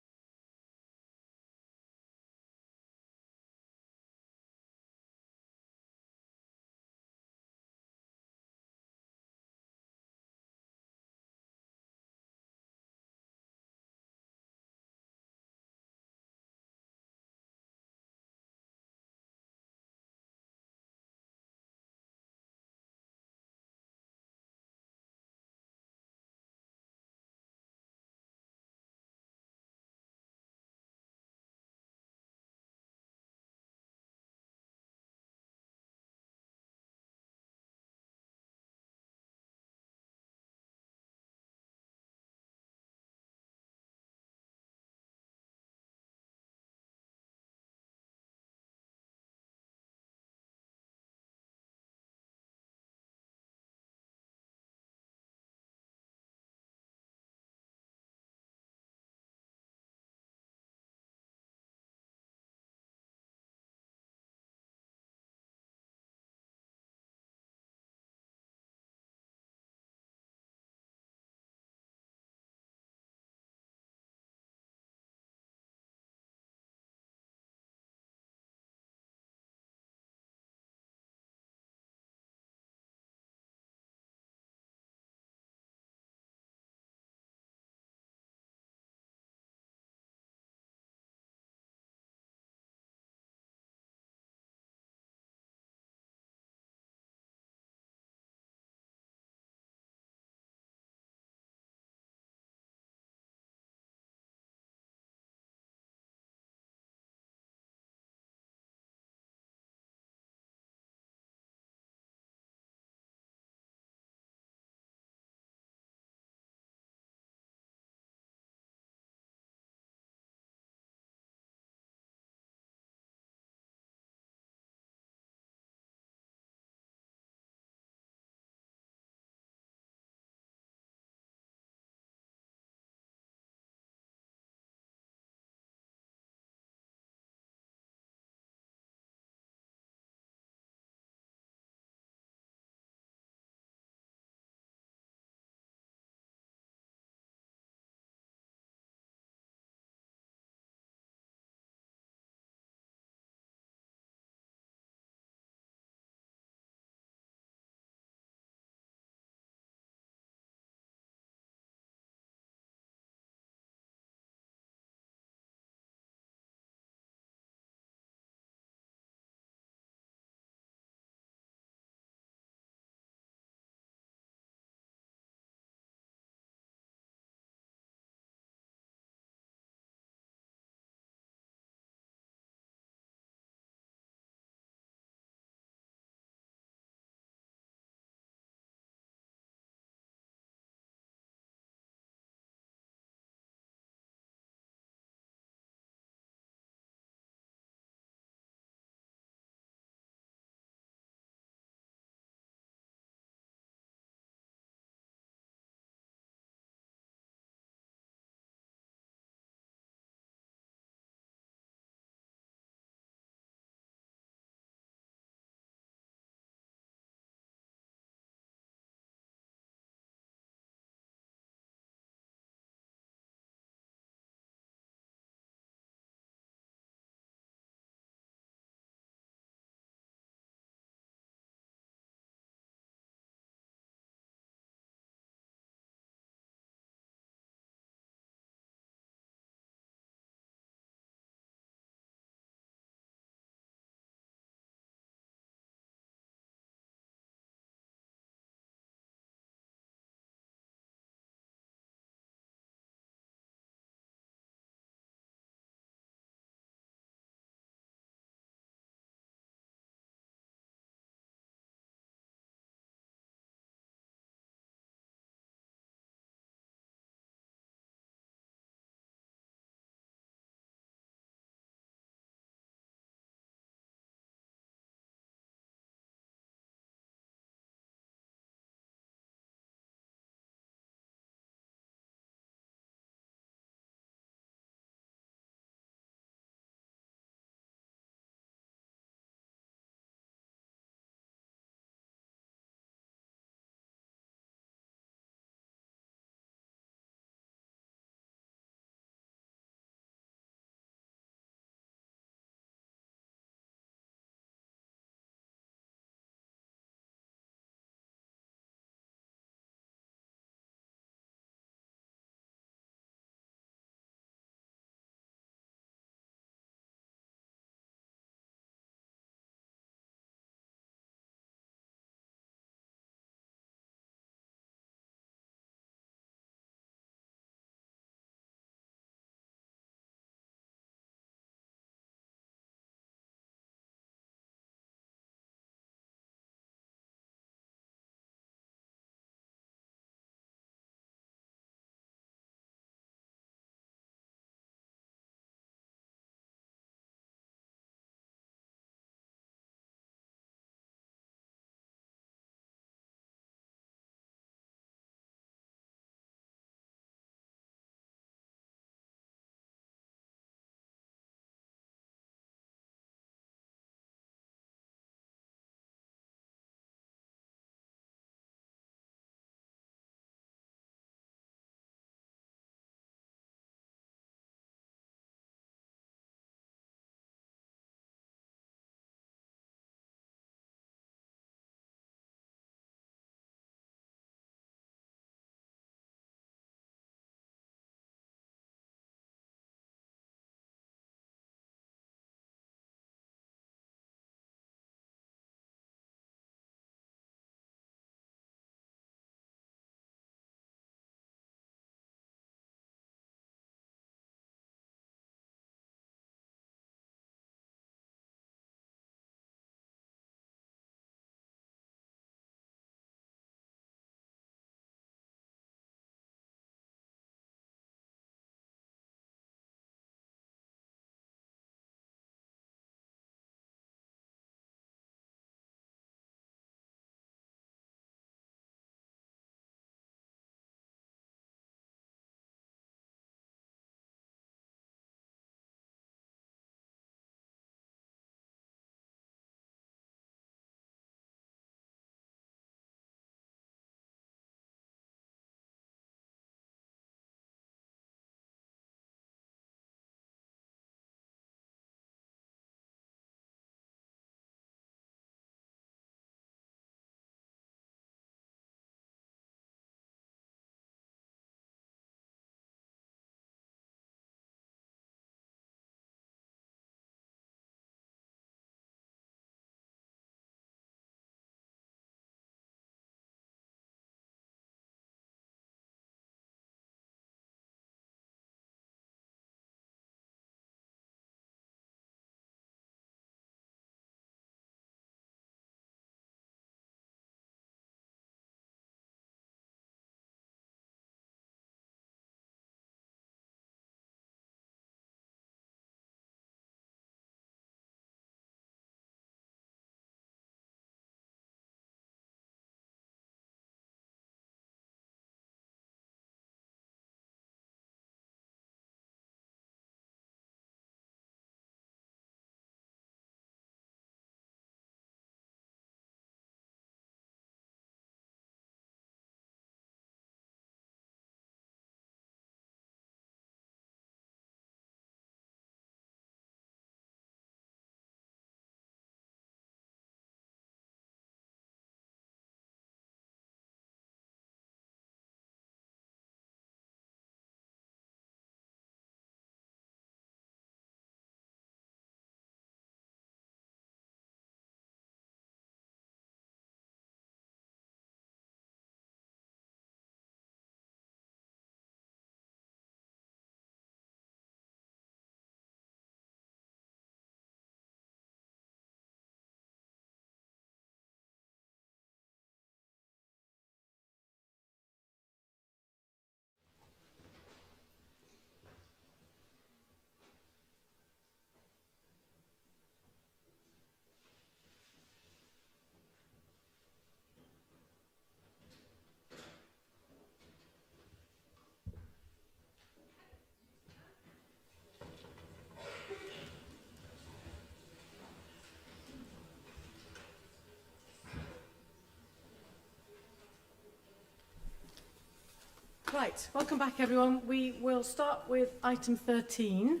Right, welcome back everyone. We will start with item 13,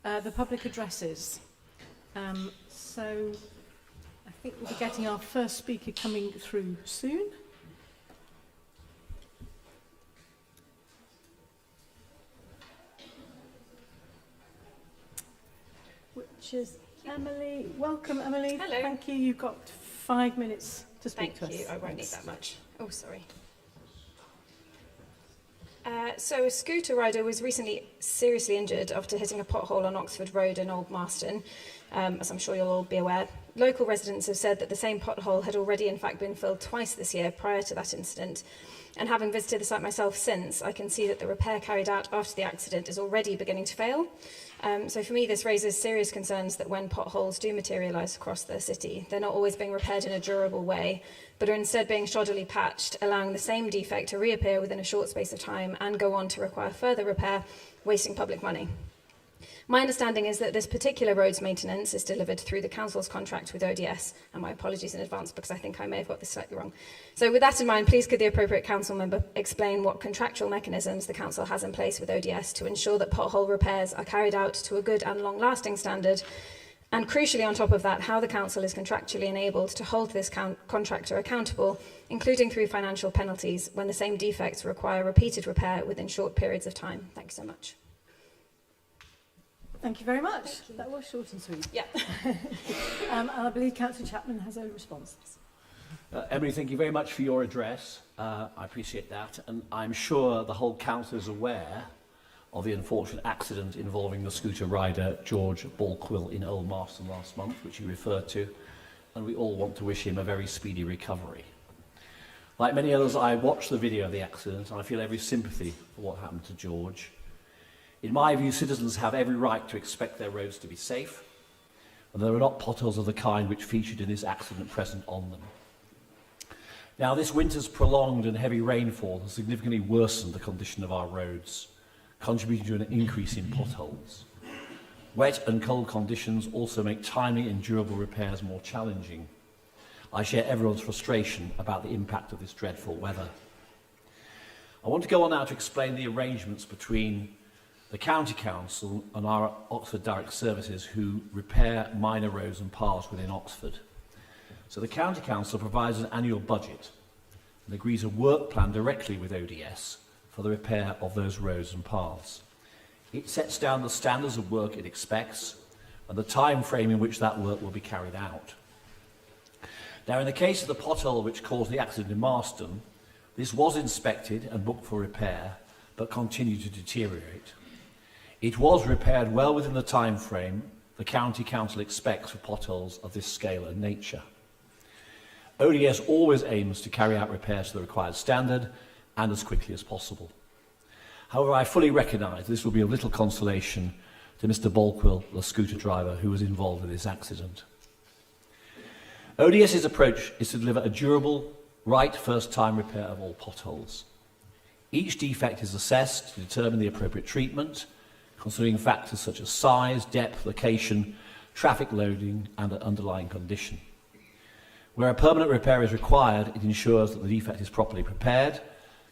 the public addresses. So I think we'll be getting our first speaker coming through soon. Which is Emily. Welcome, Emily. Hello. Thank you. You've got 5 minutes to speak Thank to us. you. I won't need that much. Oh, sorry. So a scooter rider was recently seriously injured after hitting a pothole on Oxford Road in Old Marston, as I'm sure you'll all be aware. Local residents have said that the same pothole had already in fact been filled twice this year prior to that incident. And having visited the site myself since, I can see that the repair carried out after the accident is already beginning to fail. So for me, this raises serious concerns that when potholes do materialise across the city, they're not always being repaired in a durable way, but are instead being shoddily patched, allowing the same defect to reappear within a short space of time and go on to require further repair, wasting public money. My understanding is that this particular roads maintenance is delivered through the council's contract with ODS, and my apologies in advance because I think I may have got this slightly wrong. So with that in mind, please could the appropriate council member explain what contractual mechanisms the council has in place with ODS to ensure that pothole repairs are carried out to a good and long-lasting standard, and crucially on top of that, how the council is contractually enabled to hold this contractor accountable, including through financial penalties, when the same defects require repeated repair within short periods of time. Thank you so much. Thank you very much. That was short and sweet. Yeah. I believe Councillor Chapman has a response. Emily, thank you very much for your address. I appreciate that. And I'm sure the whole council is aware of the unfortunate accident involving the scooter rider George Balquill in Old Marston last month, which you referred to. And we all want to wish him a very speedy recovery. Like many others, I watched the video of the accident and I feel every sympathy for what happened to George. In my view, citizens have every right to expect their roads to be safe, and there are not potholes of the kind which featured in this accident present on them. Now, this winter's prolonged and heavy rainfall has significantly worsened the condition of our roads, contributing to an increase in potholes. Wet and cold conditions also make timely and durable repairs more challenging. I share everyone's frustration about the impact of this dreadful weather. I want to go on now to explain the arrangements between the County Council and our Oxford Direct Services who repair minor roads and paths within Oxford. So the County Council provides an annual budget and agrees a work plan directly with ODS for the repair of those roads and paths. It sets down the standards of work it expects and the time frame in which that work will be carried out. Now, in the case of the pothole which caused the accident in Marston, this was inspected and booked for repair, but continued to deteriorate. It was repaired well within the time frame the County Council expects for potholes of this scale and nature. ODS always aims to carry out repairs to the required standard and as quickly as possible. However, I fully recognise this will be of little consolation to Mr. Balquill, the scooter driver who was involved with this accident. ODS's approach is to deliver a durable, right first-time repair of all potholes. Each defect is assessed to determine the appropriate treatment, considering factors such as size, depth, location, traffic loading, and underlying condition. Where a permanent repair is required, it ensures that the defect is properly prepared,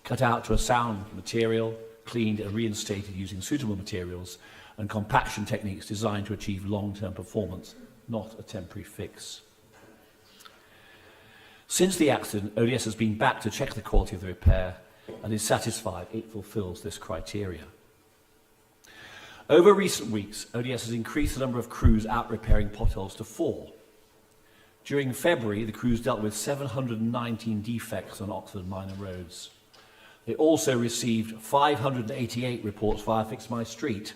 cut out to a sound material, cleaned and reinstated using suitable materials, and compaction techniques designed to achieve long-term performance, not a temporary fix. Since the accident, ODS has been back to check the quality of the repair and is satisfied it fulfills this criteria. Over recent weeks, ODS has increased the number of crews out repairing potholes to 4. During February, the crews dealt with 719 defects on Oxford minor roads. They also received 588 reports via Fix My Street,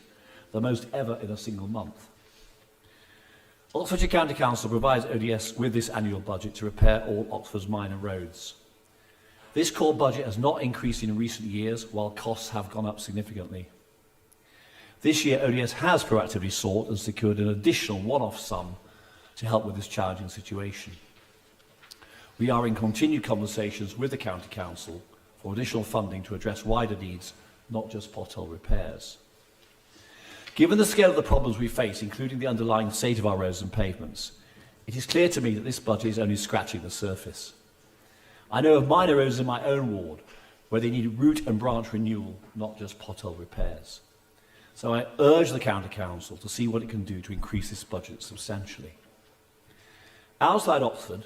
the most ever in a single month. Oxfordshire County Council provides ODS with this annual budget to repair all Oxford's minor roads. This core budget has not increased in recent years, while costs have gone up significantly. This year, ODS has proactively sought and secured an additional one-off sum to help with this challenging situation. We are in continued conversations with the County Council for additional funding to address wider needs, not just pothole repairs. Given the scale of the problems we face, including the underlying state of our roads and pavements, it is clear to me that this budget is only scratching the surface. I know of minor roads in my own ward where they need root and branch renewal, not just pothole repairs. So I urge the County Council to see what it can do to increase this budget substantially. Outside Oxford,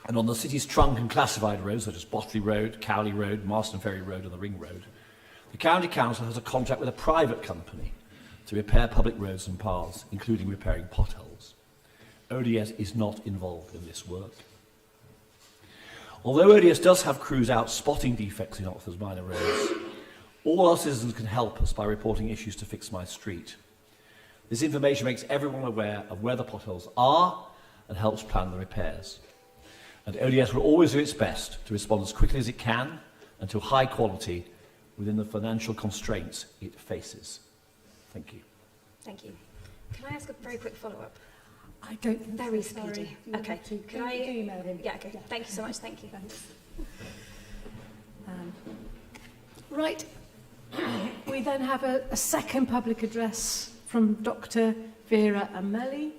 and on the city's trunk and classified roads such as Botley Road, Cowley Road, Marston Ferry Road and the Ring Road, the County Council has a contract with a private company to repair public roads and paths, including repairing potholes. ODS is not involved in this work. Although ODS does have crews out spotting defects in Oxford's minor roads, all our citizens can help us by reporting issues to Fix My Street. This information makes everyone aware of where the potholes are and helps plan the repairs. And ODS will always do its best to respond as quickly as it can and to high quality within the financial constraints it faces. Thank you. Thank you. Can I ask a very quick follow-up? I don't think Very so, speedy. sorry. You Okay. want to- Can I email him? Yeah, okay. Thank you so much. Thank you. Right. We then have a second public address from Dr. Vera Amelli.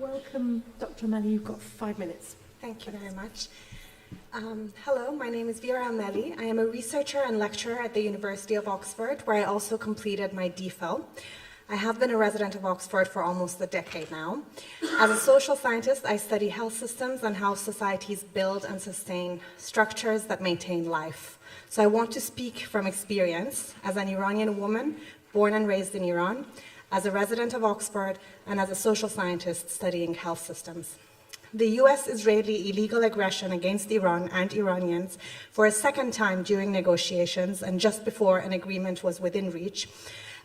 Welcome, Dr. Amelli. You've got 5 minutes. Thank you very much. Hello, my name is Vera Amelli. I am a researcher and lecturer at the University of Oxford, where I also completed my DPhil. I have been a resident of Oxford for almost a decade now. As a social scientist, I study health systems and how societies build and sustain structures that maintain life. So I want to speak from experience as an Iranian woman born and raised in Iran, as a resident of Oxford, and as a social scientist studying health systems. The US-Israeli illegal aggression against Iran and Iranians for a second time during negotiations and just before an agreement was within reach,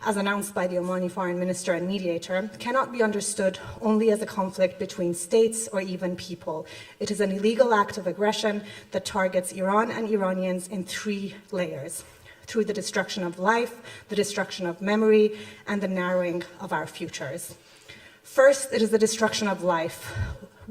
as announced by the Omani foreign minister and mediator, cannot be understood only as a conflict between states or even people. It is an illegal act of aggression that targets Iran and Iranians in 3 layers, through the destruction of life, the destruction of memory, and the narrowing of our futures. First, it is the destruction of life.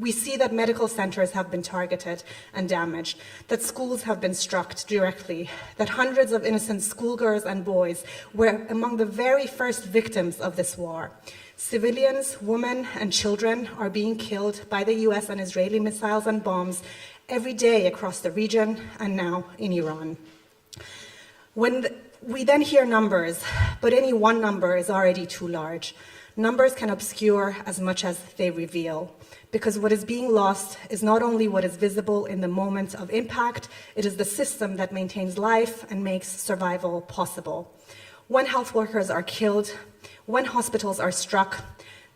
We see that medical centers have been targeted and damaged, that schools have been struck directly, that hundreds of innocent schoolgirls and boys were among the very first victims of this war. Civilians, women, and children are being killed by the US and Israeli missiles and bombs every day across the region and now in Iran. We then hear numbers, but any one number is already too large. Numbers can obscure as much as they reveal, because what is being lost is not only what is visible in the moment of impact, it is the system that maintains life and makes survival possible. When health workers are killed, when hospitals are struck,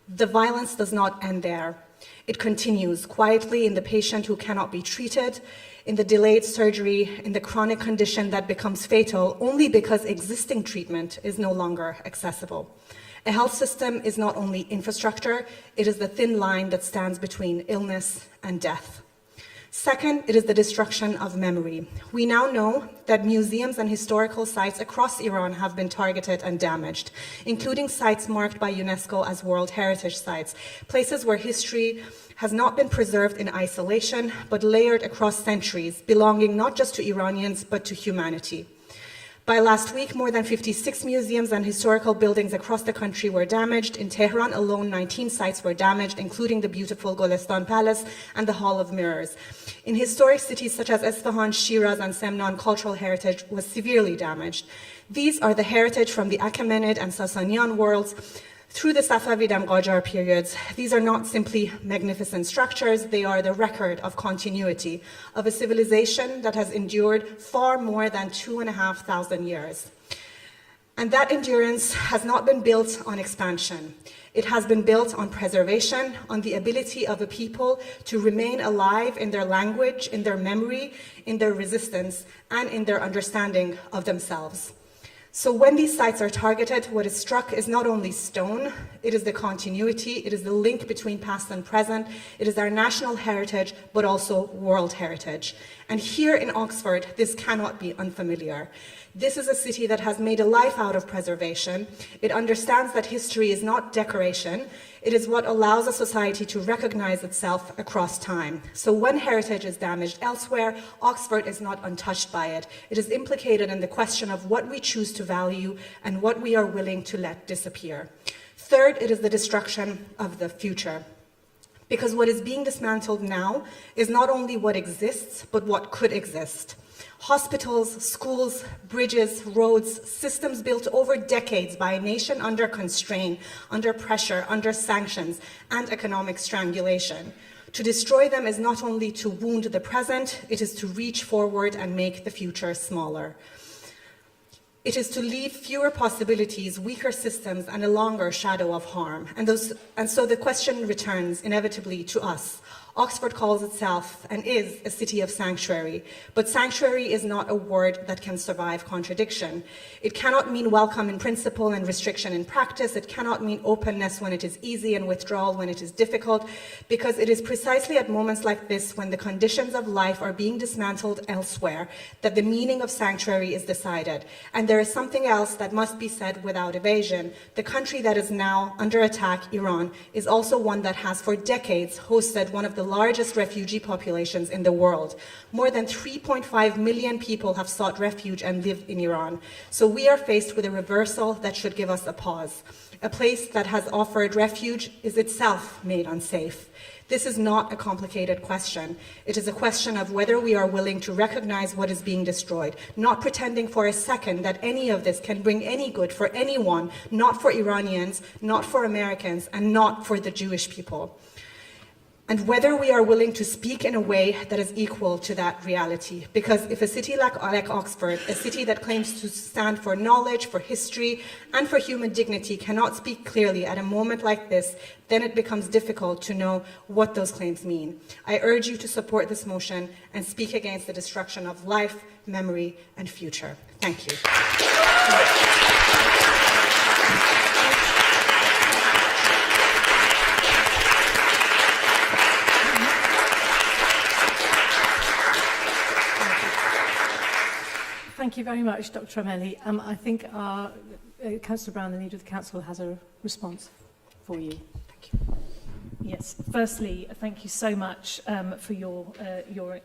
the violence does not end there. It continues quietly in the patient who cannot be treated, in the delayed surgery, in the chronic condition that becomes fatal only because existing treatment is no longer accessible. A health system is not only infrastructure, it is the thin line that stands between illness and death. Second, it is the destruction of memory. We now know that museums and historical sites across Iran have been targeted and damaged, including sites marked by UNESCO as World Heritage Sites, places where history has not been preserved in isolation, but layered across centuries, belonging not just to Iranians, but to humanity. By last week, more than 56 museums and historical buildings across the country were damaged. In Tehran alone, 19 sites were damaged, including the beautiful Golestan Palace and the Hall of Mirrors. In historic cities such as Isfahan, Shiraz, and Semnan, cultural heritage was severely damaged. These are the heritage from the Achaemenid and Sasanian worlds through the Safavid and Qajar periods. These are not simply magnificent structures, they are the record of continuity of a civilization that has endured far more than 2,500 years. And that endurance has not been built on expansion. It has been built on preservation, on the ability of a people to remain alive in their language, in their memory, in their resistance, and in their understanding of themselves. So when these sites are targeted, what is struck is not only stone, it is the continuity, it is the link between past and present, it is our national heritage, but also world heritage. And here in Oxford, this cannot be unfamiliar. This is a city that has made a life out of preservation. It understands that history is not decoration. It is what allows a society to recognize itself across time. So when heritage is damaged elsewhere, Oxford is not untouched by it. It is implicated in the question of what we choose to value and what we are willing to let disappear. Third, it is the destruction of the future. Because what is being dismantled now is not only what exists, but what could exist. Hospitals, schools, bridges, roads, systems built over decades by a nation under constraint, under pressure, under sanctions, and economic strangulation. To destroy them is not only to wound the present, it is to reach forward and make the future smaller. It is to leave fewer possibilities, weaker systems, and a longer shadow of harm. And so the question returns inevitably to us. Oxford calls itself and is a city of sanctuary, but sanctuary is not a word that can survive contradiction. It cannot mean welcome in principle and restriction in practice. It cannot mean openness when it is easy and withdrawal when it is difficult, because it is precisely at moments like this, when the conditions of life are being dismantled elsewhere, that the meaning of sanctuary is decided. And there is something else that must be said without evasion. The country that is now under attack, Iran, is also one that has for decades hosted one of the largest refugee populations in the world. More than 3.5 million people have sought refuge and live in Iran. So we are faced with a reversal that should give us a pause. A place that has offered refuge is itself made unsafe. This is not a complicated question. It is a question of whether we are willing to recognize what is being destroyed, not pretending for a second that any of this can bring any good for anyone, not for Iranians, not for Americans, and not for the Jewish people. And whether we are willing to speak in a way that is equal to that reality. Because if a city like Oxford, a city that claims to stand for knowledge, for history, and for human dignity, cannot speak clearly at a moment like this, then it becomes difficult to know what those claims mean. I urge you to support this motion and speak against the destruction of life, memory, and future. Thank you. Thank you very much, Dr. Amelli. I think our Councillor Brown, the leader of the council, has a response for you. Thank you. Yes. Firstly, thank you so much for your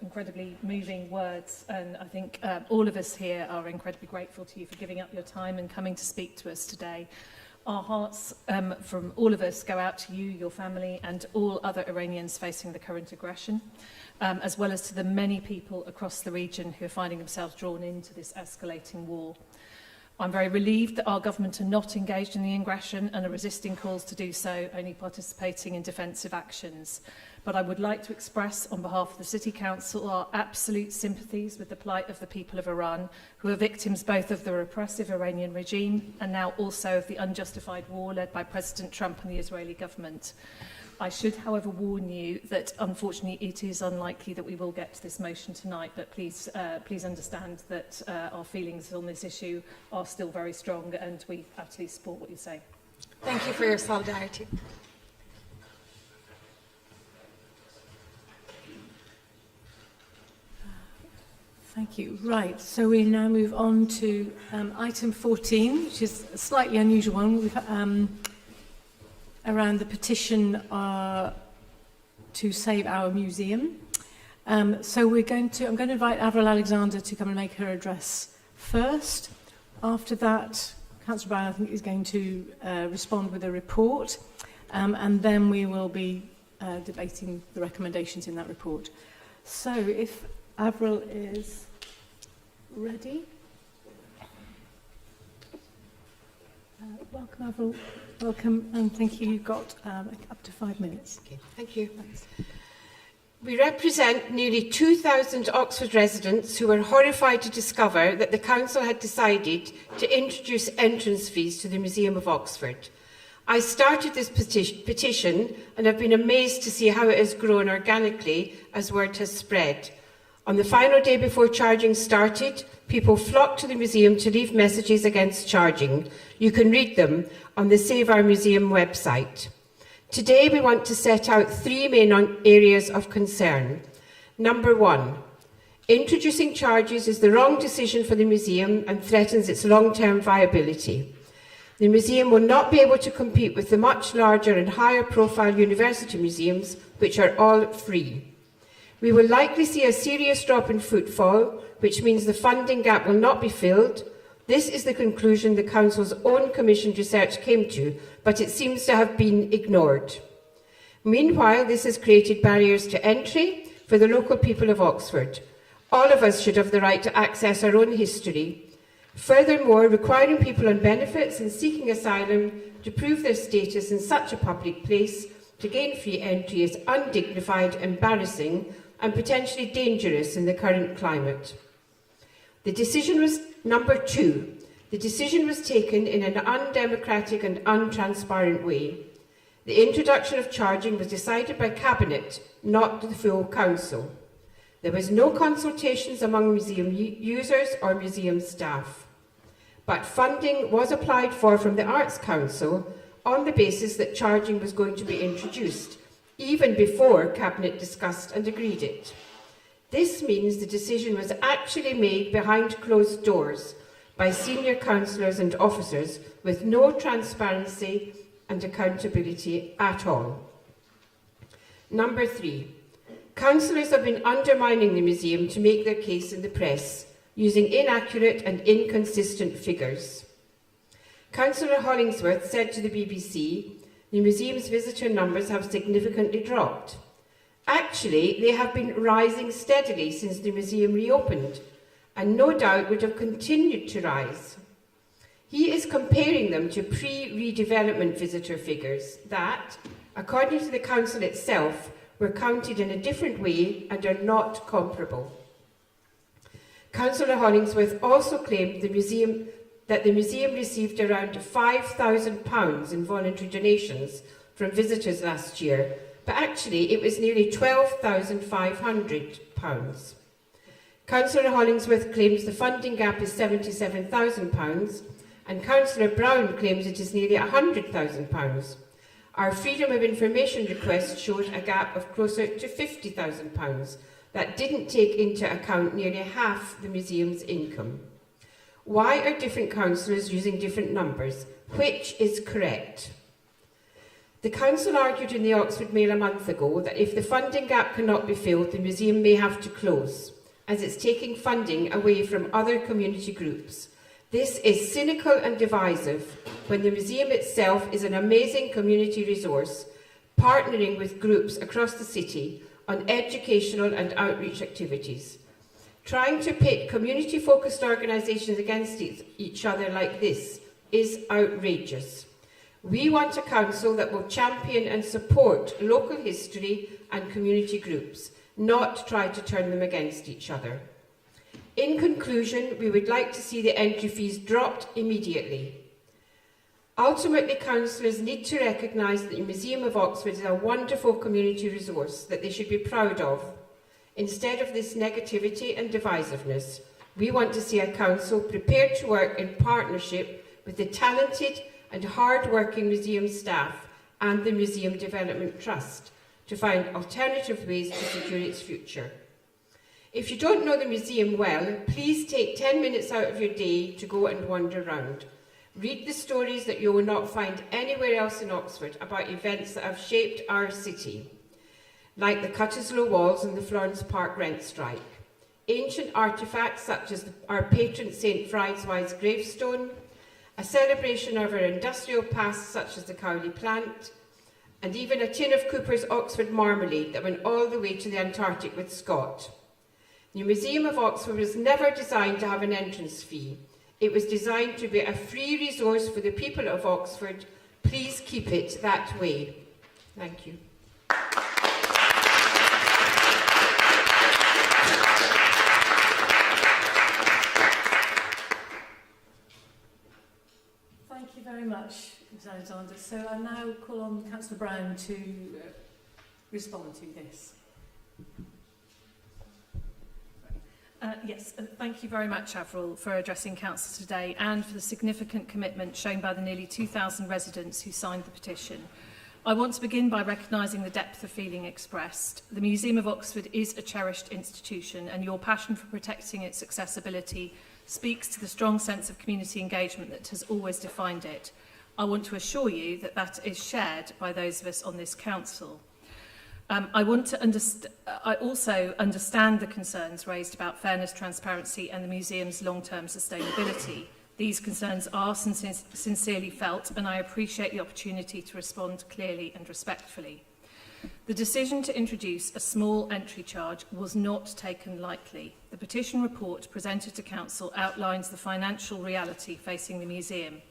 incredibly moving words, and I think all of us here are incredibly grateful to you for giving up your time and coming to speak to us today. Our hearts from all of us go out to you, your family, and all other Iranians facing the current aggression, as well as to the many people across the region who are finding themselves drawn into this escalating war. I'm very relieved that our government are not engaged in the aggression and are resisting calls to do so, only participating in defensive actions. But I would like to express on behalf of the City Council our absolute sympathies with the plight of the people of Iran, who are victims both of the repressive Iranian regime and now also of the unjustified war led by President Trump and the Israeli government. I should, however, warn you that, unfortunately, it is unlikely that we will get to this motion tonight, but please understand that our feelings on this issue are still very strong, and we absolutely support what you say. Thank you for your solidarity. Thank you. Right, so we now move on to item 14, which is a slightly unusual one. We've around the petition to save our museum. So I'm going to invite Avril Alexander to come and make her address first. After that, Councillor Brown, I think, is going to respond with a report, and then we will be debating the recommendations in that report. So if Avril is ready. Welcome, Avril. Welcome, and thank you. You've got up to 5 minutes. Okay, thank you. Thanks. We represent nearly 2,000 Oxford residents who were horrified to discover that the council had decided to introduce entrance fees to the Museum of Oxford. I started this petition and have been amazed to see how it has grown organically as word has spread. On the final day before charging started, people flocked to the museum to leave messages against charging. You can read them on the Save Our Museum website. Today we want to set out 3 main areas of concern. Number 1, introducing charges is the wrong decision for the museum and threatens its long-term viability. The museum will not be able to compete with the much larger and higher profile university museums, which are all free. We will likely see a serious drop in footfall, which means the funding gap will not be filled. This is the conclusion the Council's own commissioned research came to, but it seems to have been ignored. Meanwhile, this has created barriers to entry for the local people of Oxford. All of us should have the right to access our own history. Furthermore, requiring people on benefits and seeking asylum to prove their status in such a public place to gain free entry is undignified, embarrassing, and potentially dangerous in the current climate. The decision was number 2. The decision was taken in an undemocratic and untransparent way. The introduction of charging was decided by Cabinet, not the full Council. There was no consultations among museum users or museum staff. But funding was applied for from the Arts Council on the basis that charging was going to be introduced, even before Cabinet discussed and agreed it. This means the decision was actually made behind closed doors by senior councillors and officers with no transparency and accountability at all. Number 3. Councillors have been undermining the museum to make their case in the press, using inaccurate and inconsistent figures. Councillor Hollingsworth said to the BBC, the museum's visitor numbers have significantly dropped. Actually, they have been rising steadily since the museum reopened, and no doubt would have continued to rise. He is comparing them to pre-redevelopment visitor figures that, according to the council itself, were counted in a different way and are not comparable. Councillor Hollingsworth also claimed that the museum received around £5,000 in voluntary donations from visitors last year, but actually it was nearly £12,500. Councillor Hollingsworth claims the funding gap is £77,000, and Councillor Brown claims it is nearly £100,000. Our Freedom of Information request showed a gap of closer to £50,000 that didn't take into account nearly half the museum's income. Why are different councillors using different numbers? Which is correct? The council argued in the Oxford Mail a month ago that if the funding gap cannot be filled, the museum may have to close, as it's taking funding away from other community groups. This is cynical and divisive when the museum itself is an amazing community resource, partnering with groups across the city on educational and outreach activities. Trying to pit community-focused organisations against each other like this is outrageous. We want a council that will champion and support local history and community groups, not try to turn them against each other. In conclusion, we would like to see the entry fees dropped immediately. Ultimately, councillors need to recognise that the Museum of Oxford is a wonderful community resource that they should be proud of. Instead of this negativity and divisiveness, we want to see a council prepared to work in partnership with the talented and hard-working museum staff and the Museum Development Trust to find alternative ways to secure its future. If you don't know the museum well, please take 10 minutes out of your day to go and wander around. Read the stories that you will not find anywhere else in Oxford about events that have shaped our city, like the Cutteslowe Walls and the Florence Park rent strike. Ancient artefacts such as our patron St. Frieswise gravestone, a celebration of our industrial past such as the Cowley plant, and even a tin of Cooper's Oxford marmalade that went all the way to the Antarctic with Scott. The Museum of Oxford was never designed to have an entrance fee. It was designed to be a free resource for the people of Oxford. Please keep it that way. Thank you. Thank you very much, Ms Alexander. So I now call on Councillor Brown to respond to this. Yes, thank you very much, Avril, for addressing Council today and for the significant commitment shown by the nearly 2,000 residents who signed the petition. I want to begin by recognising the depth of feeling expressed. The Museum of Oxford is a cherished institution, and your passion for protecting its accessibility speaks to the strong sense of community engagement that has always defined it. I want to assure you that that is shared by those of us on this council. I also understand the concerns raised about fairness, transparency and the museum's long-term sustainability. These concerns are sincerely felt, and I appreciate the opportunity to respond clearly and respectfully. The decision to introduce a small entry charge was not taken lightly. The petition report presented to Council outlines the financial reality facing the museum.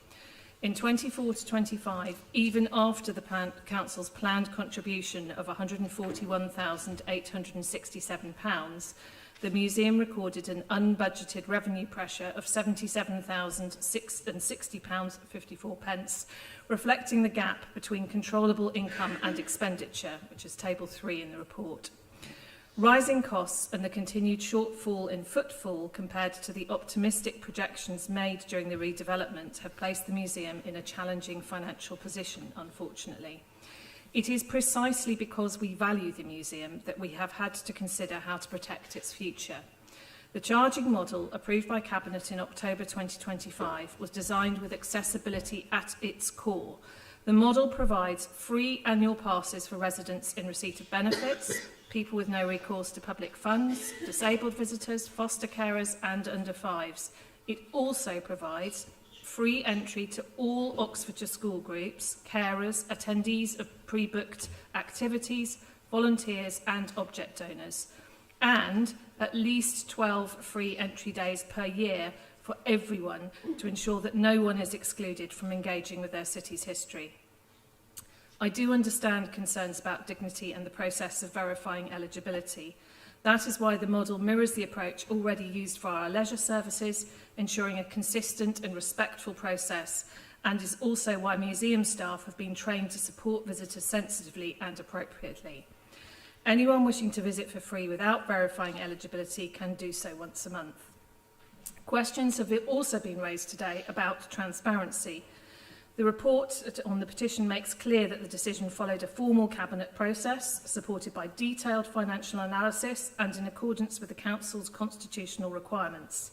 In 24 to 25, even after the Council's planned contribution of £141,867, the museum recorded an unbudgeted revenue pressure of £77,060.54, reflecting the gap between controllable income and expenditure, which is Table 3 in the report. Rising costs and the continued shortfall in footfall compared to the optimistic projections made during the redevelopment have placed the museum in a challenging financial position, unfortunately. It is precisely because we value the museum that we have had to consider how to protect its future. The charging model approved by Cabinet in October 2025 was designed with accessibility at its core. The model provides free annual passes for residents in receipt of benefits, people with no recourse to public funds, disabled visitors, foster carers and under fives. It also provides free entry to all Oxfordshire school groups, carers, attendees of pre-booked activities, volunteers and object owners, and at least 12 free entry days per year for everyone to ensure that no one is excluded from engaging with their city's history. I do understand concerns about dignity and the process of verifying eligibility. That is why the model mirrors the approach already used for our leisure services, ensuring a consistent and respectful process, and is also why museum staff have been trained to support visitors sensitively and appropriately. Anyone wishing to visit for free without verifying eligibility can do so once a month. Questions have also been raised today about transparency. The report on the petition makes clear that the decision followed a formal Cabinet process, supported by detailed financial analysis and in accordance with the Council's constitutional requirements.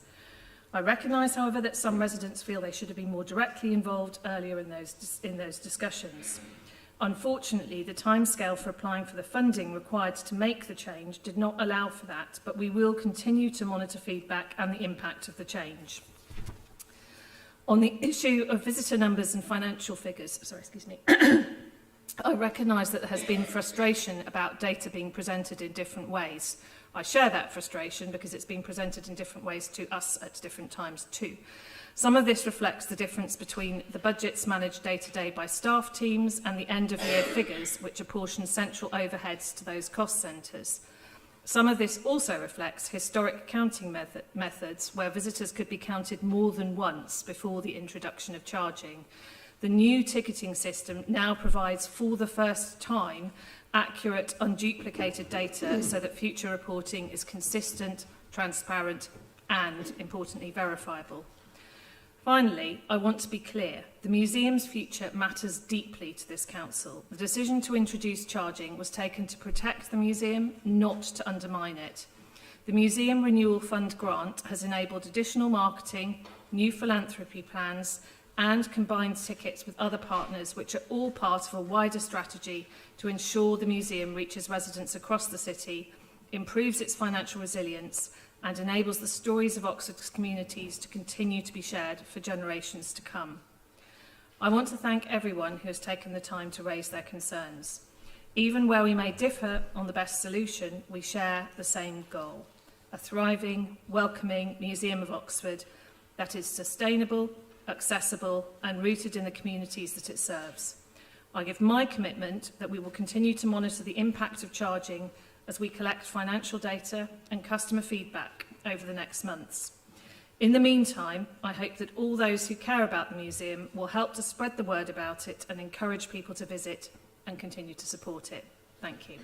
I recognise, however, that some residents feel they should have been more directly involved earlier in those discussions. Unfortunately, the timescale for applying for the funding required to make the change did not allow for that, but we will continue to monitor feedback and the impact of the change. On the issue of visitor numbers and financial figures, I recognise that there has been frustration about data being presented in different ways. I share that frustration because it's been presented in different ways to us at different times too. Some of this reflects the difference between the budgets managed day-to-day by staff teams and the end-of-year figures, which apportion central overheads to those cost centres. Some of this also reflects historic counting methods where visitors could be counted more than once before the introduction of charging. The new ticketing system now provides for the first time accurate, unduplicated data so that future reporting is consistent, transparent and, importantly, verifiable. Finally, I want to be clear. The museum's future matters deeply to this council. The decision to introduce charging was taken to protect the museum, not to undermine it. The Museum Renewal Fund grant has enabled additional marketing, new philanthropy plans, and combined tickets with other partners, which are all part of a wider strategy to ensure the museum reaches residents across the city, improves its financial resilience, and enables the stories of Oxford's communities to continue to be shared for generations to come. I want to thank everyone who has taken the time to raise their concerns. Even where we may differ on the best solution, we share the same goal: a thriving, welcoming Museum of Oxford that is sustainable, accessible, and rooted in the communities that it serves. I give my commitment that we will continue to monitor the impact of charging as we collect financial data and customer feedback over the next months. In the meantime, I hope that all those who care about the museum will help to spread the word about it and encourage people to visit and continue to support it. Thank you.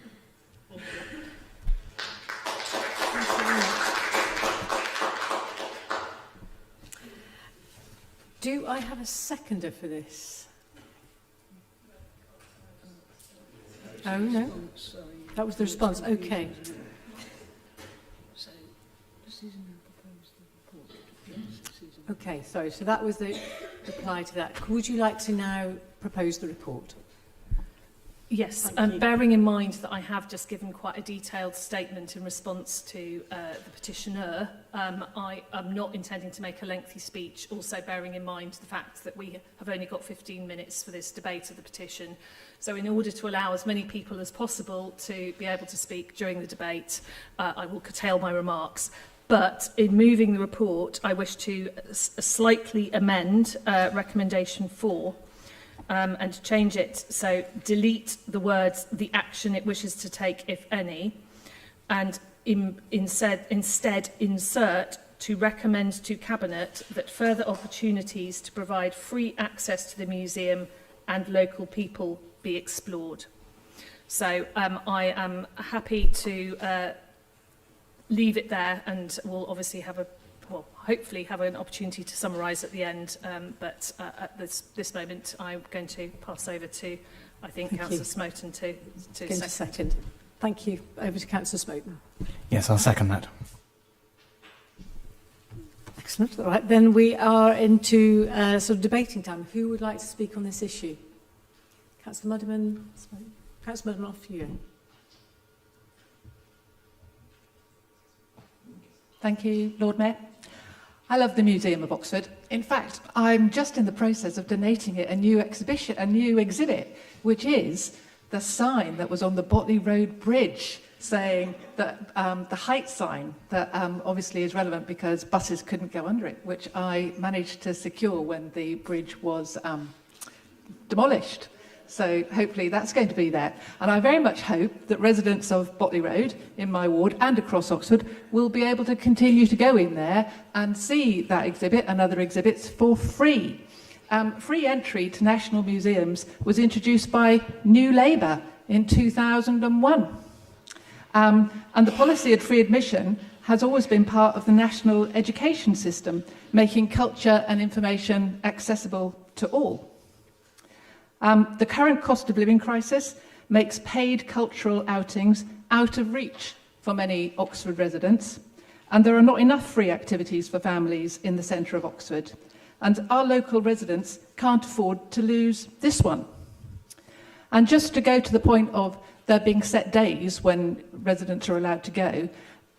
Do I have a seconder for this? Oh, no. That was the response. Okay. Okay, sorry. So that was the reply to that. Would you like to now propose the report? Yes, and bearing in mind that I have just given quite a detailed statement in response to the petitioner, I am not intending to make a lengthy speech, also bearing in mind the fact that we have only got 15 minutes for this debate of the petition. So in order to allow as many people as possible to be able to speak during the debate, I will curtail my remarks. But in moving the report, I wish to slightly amend recommendation 4 and to change it. So delete the words, the action it wishes to take, if any, and instead insert to recommend to Cabinet that further opportunities to provide free access to the museum and local people be explored. So I am happy to leave it there, and we'll obviously have hopefully have an opportunity to summarise at the end, but at this moment I'm going to pass over to, I think, Councillor Smoten to second. Thank you. Over to Councillor Smoten. Yes, I'll second that. Excellent. All right, then we are into sort of debating time. Who would like to speak on this issue? Councillor Mudderman. Councillor Mudderman, off you. Thank you, Lord Mayor. I love the Museum of Oxford. In fact, I'm just in the process of donating it a new exhibit, which is the sign that was on the Botley Road Bridge saying that the height sign that obviously is relevant because buses couldn't go under it, which I managed to secure when the bridge was demolished. So hopefully that's going to be there. And I very much hope that residents of Botley Road in my ward and across Oxford will be able to continue to go in there and see that exhibit and other exhibits for free. Free entry to national museums was introduced by New Labour in 2001. And the policy of free admission has always been part of the national education system, making culture and information accessible to all. The current cost of living crisis makes paid cultural outings out of reach for many Oxford residents, and there are not enough free activities for families in the centre of Oxford, and our local residents can't afford to lose this one. And just to go to the point of there being set days when residents are allowed to go,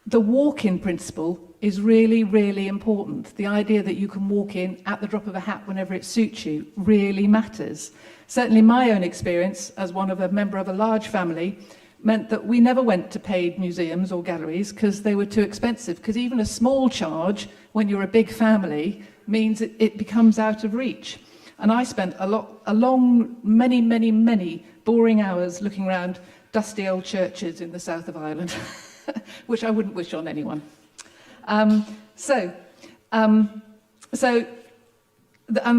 the walk-in principle is really, really important. The idea that you can walk in at the drop of a hat whenever it suits you really matters. Certainly my own experience as a member of a large family meant that we never went to paid museums or galleries because they were too expensive, because even a small charge when you're a big family means it becomes out of reach. And I spent many boring hours looking around dusty old churches in the south of Ireland, which I wouldn't wish on anyone. And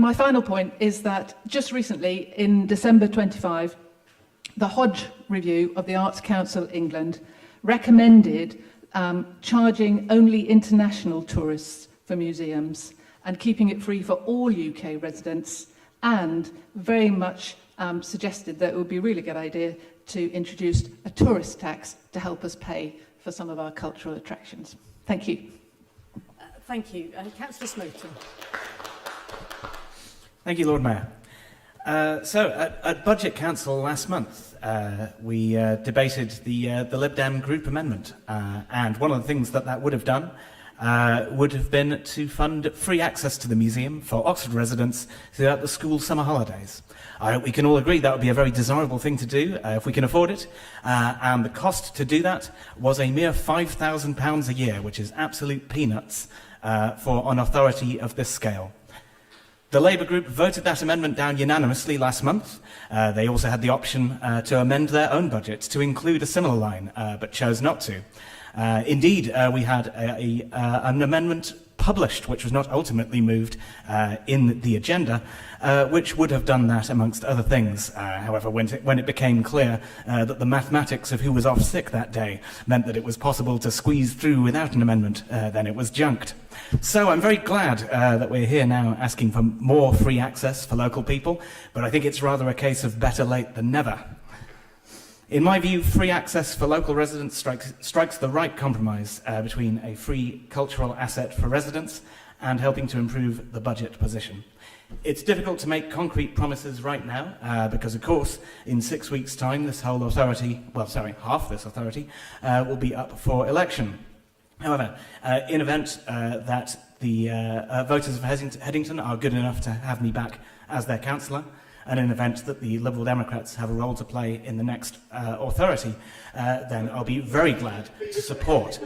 my final point is that just recently, in December 25, the Hodge Review of the Arts Council England recommended charging only international tourists for museums and keeping it free for all UK residents, and very much suggested that it would be a really good idea to introduce a tourist tax to help us pay for some of our cultural attractions. Thank you. Thank you. Councillor Smoten. Thank you, Lord Mayor. So at Budget Council last month, we debated the Lib Dem group amendment, and one of the things that would have done would have been to fund free access to the museum for Oxford residents throughout the school summer holidays. I hope we can all agree that would be a very desirable thing to do if we can afford it, and the cost to do that was a mere £5,000 a year, which is absolute peanuts for an authority of this scale. The Labour group voted that amendment down unanimously last month. They also had the option to amend their own budget to include a similar line, but chose not to. Indeed, we had an amendment published, which was not ultimately moved in the agenda, which would have done that amongst other things. However, when it became clear that the mathematics of who was off sick that day meant that it was possible to squeeze through without an amendment, then it was junked. So I'm very glad that we're here now asking for more free access for local people, but I think it's rather a case of better late than never. In my view, free access for local residents strikes the right compromise between a free cultural asset for residents and helping to improve the budget position. It's difficult to make concrete promises right now because, of course, in 6 weeks' time, this whole authority, half this authority, will be up for election. However, in event that the voters of Headington are good enough to have me back as their councillor, and in event that the Liberal Democrats have a role to play in the next authority, then I'll be very glad to support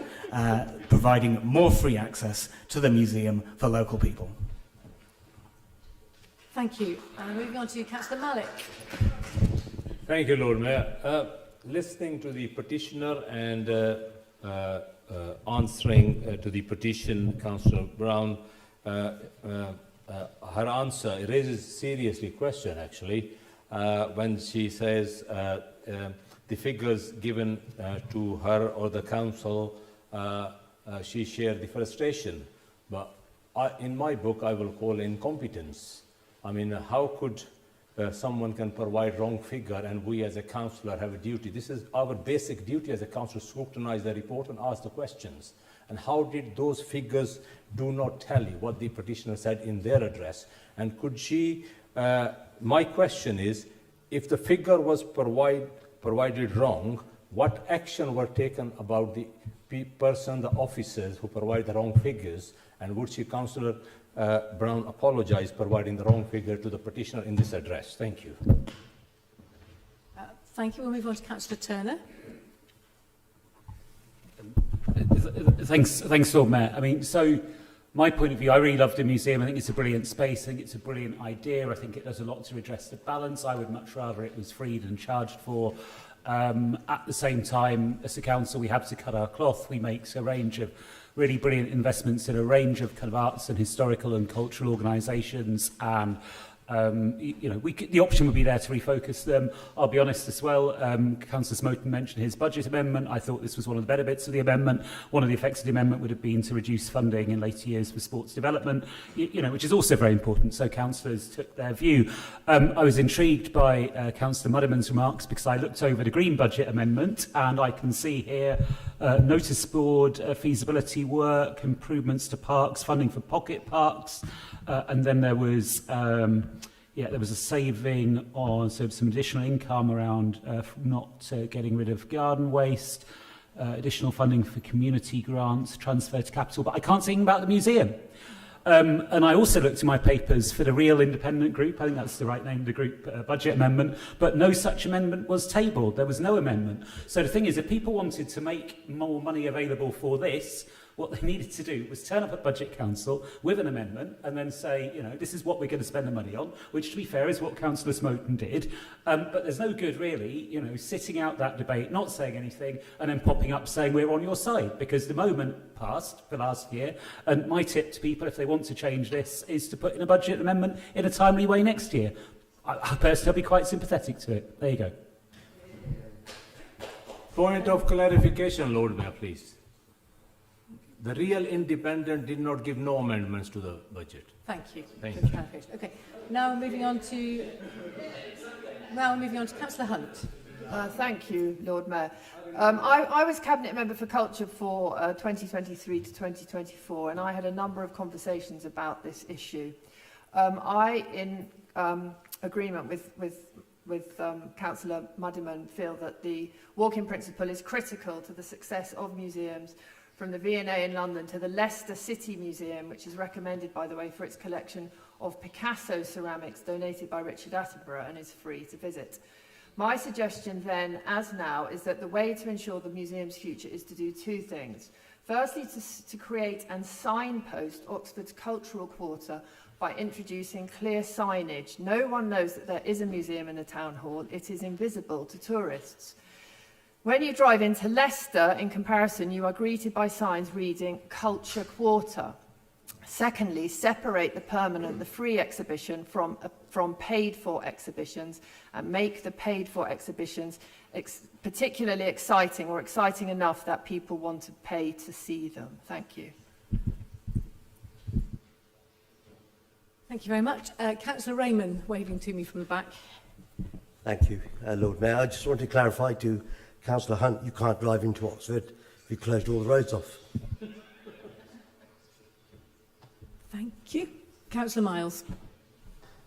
providing more free access to the museum for local people. Thank you. Moving on to Councillor Malik. Thank you, Lord Mayor. Listening to the petitioner and answering to the petition, Councillor Brown, her answer raises seriously question, actually, when she says the figures given to her or the council, she shared the frustration. But in my book, I will call incompetence. I mean, how could someone can provide wrong figure and we as a councillor have a duty? This is our basic duty as a councillor, scrutinise the report and ask the questions. And how did those figures do not tell you what the petitioner said in their address? And could she, my question is, if the figure was provided wrong, what action were taken about the person, the officers who provide the wrong figures? And would she, Councillor Brown, apologise providing the wrong figure to the petitioner in this address? Thank you. Thank you. We'll move on to Councillor Turner. Thanks, Lord Mayor. I mean, so my point of view, I really love the museum. I think it's a brilliant space. I think it's a brilliant idea. I think it does a lot to redress the balance. I would much rather it was freed and charged for. At the same time, as a council, we have to cut our cloth. We make a range of really brilliant investments in a range of kind of arts and historical and cultural organisations, and you know, the option would be there to refocus them. I'll be honest as well, Councillor Smoten mentioned his budget amendment. I thought this was one of the better bits of the amendment. One of the effects of the amendment would have been to reduce funding in later years for sports development, you know, which is also very important. So councillors took their view. I was intrigued by Councillor Muddiman's remarks because I looked over the Green Budget amendment and I can see here notice board, feasibility work, improvements to parks, funding for pocket parks, and then there was there was a saving on some additional income around not getting rid of garden waste, additional funding for community grants, transfer to capital, but I can't see anything about the museum. And I also looked in my papers for the Real Independent Group, I think that's the right name of the group, budget amendment, but no such amendment was tabled. There was no amendment. So the thing is, if people wanted to make more money available for this, what they needed to do was turn up at Budget Council with an amendment and then say, you know, this is what we're going to spend the money on, which, to be fair, is what Councillor Smoten did. But there's no good, really, you know, sitting out that debate, not saying anything, and then popping up saying we're on your side, because the moment passed for last year. And my tip to people, if they want to change this, is to put in a budget amendment in a timely way next year. I personally will be quite sympathetic to it. There you go. Point of clarification, Lord Mayor, please. The Real Independent did not give no amendments to the budget. Thank you. Thank for you. the clarification. Okay. Now we're moving on to Councillor Hunt. Thank you, Lord Mayor. I was Cabinet Member for Culture for 2023 to 2024, and I had a number of conversations about this issue. In agreement with Councillor Muddiman, feel that the walk-in principle is critical to the success of museums, from the V&A in London to the Leicester City Museum, which is recommended, by the way, for its collection of Picasso ceramics donated by Richard Attenborough and is free to visit. My suggestion then, as now, is that the way to ensure the museum's future is to do two things. Firstly, to create and signpost Oxford's cultural quarter by introducing clear signage. No one knows that there is a museum in the town hall. It is invisible to tourists. When you drive into Leicester, in comparison, you are greeted by signs reading Culture Quarter. Secondly, separate the permanent, the free exhibition from paid-for exhibitions, and make the paid-for exhibitions particularly exciting, or exciting enough that people want to pay to see them. Thank you. Thank you very much. Councillor Raymond, waving to me from the back. Thank you, Lord Mayor. I just want to clarify to Councillor Hunt, you can't drive into Oxford if you closed all the roads off. Thank you. Councillor Miles.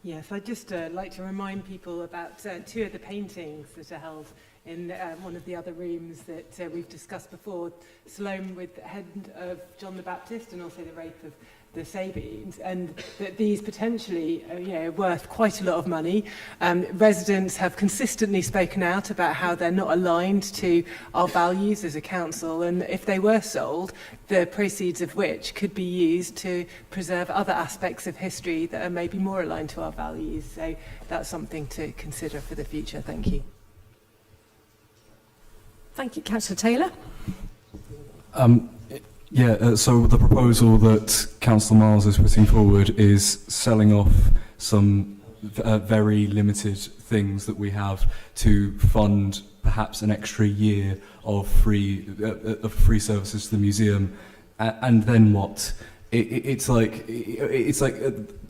Yes, I'd just like to remind people about two of the paintings that are held in one of the other rooms that we've discussed before. Salome with the head of John the Baptist and also the rape of the Sabines, and that these potentially are worth quite a lot of money. Residents have consistently spoken out about how they're not aligned to our values as a council, and if they were sold, the proceeds of which could be used to preserve other aspects of history that are maybe more aligned to our values. So that's something to consider for the future. Thank you. Thank you. Councillor Taylor. So the proposal that Councillor Miles is putting forward is selling off some very limited things that we have to fund perhaps an extra year of free services to the museum, and then what? It's like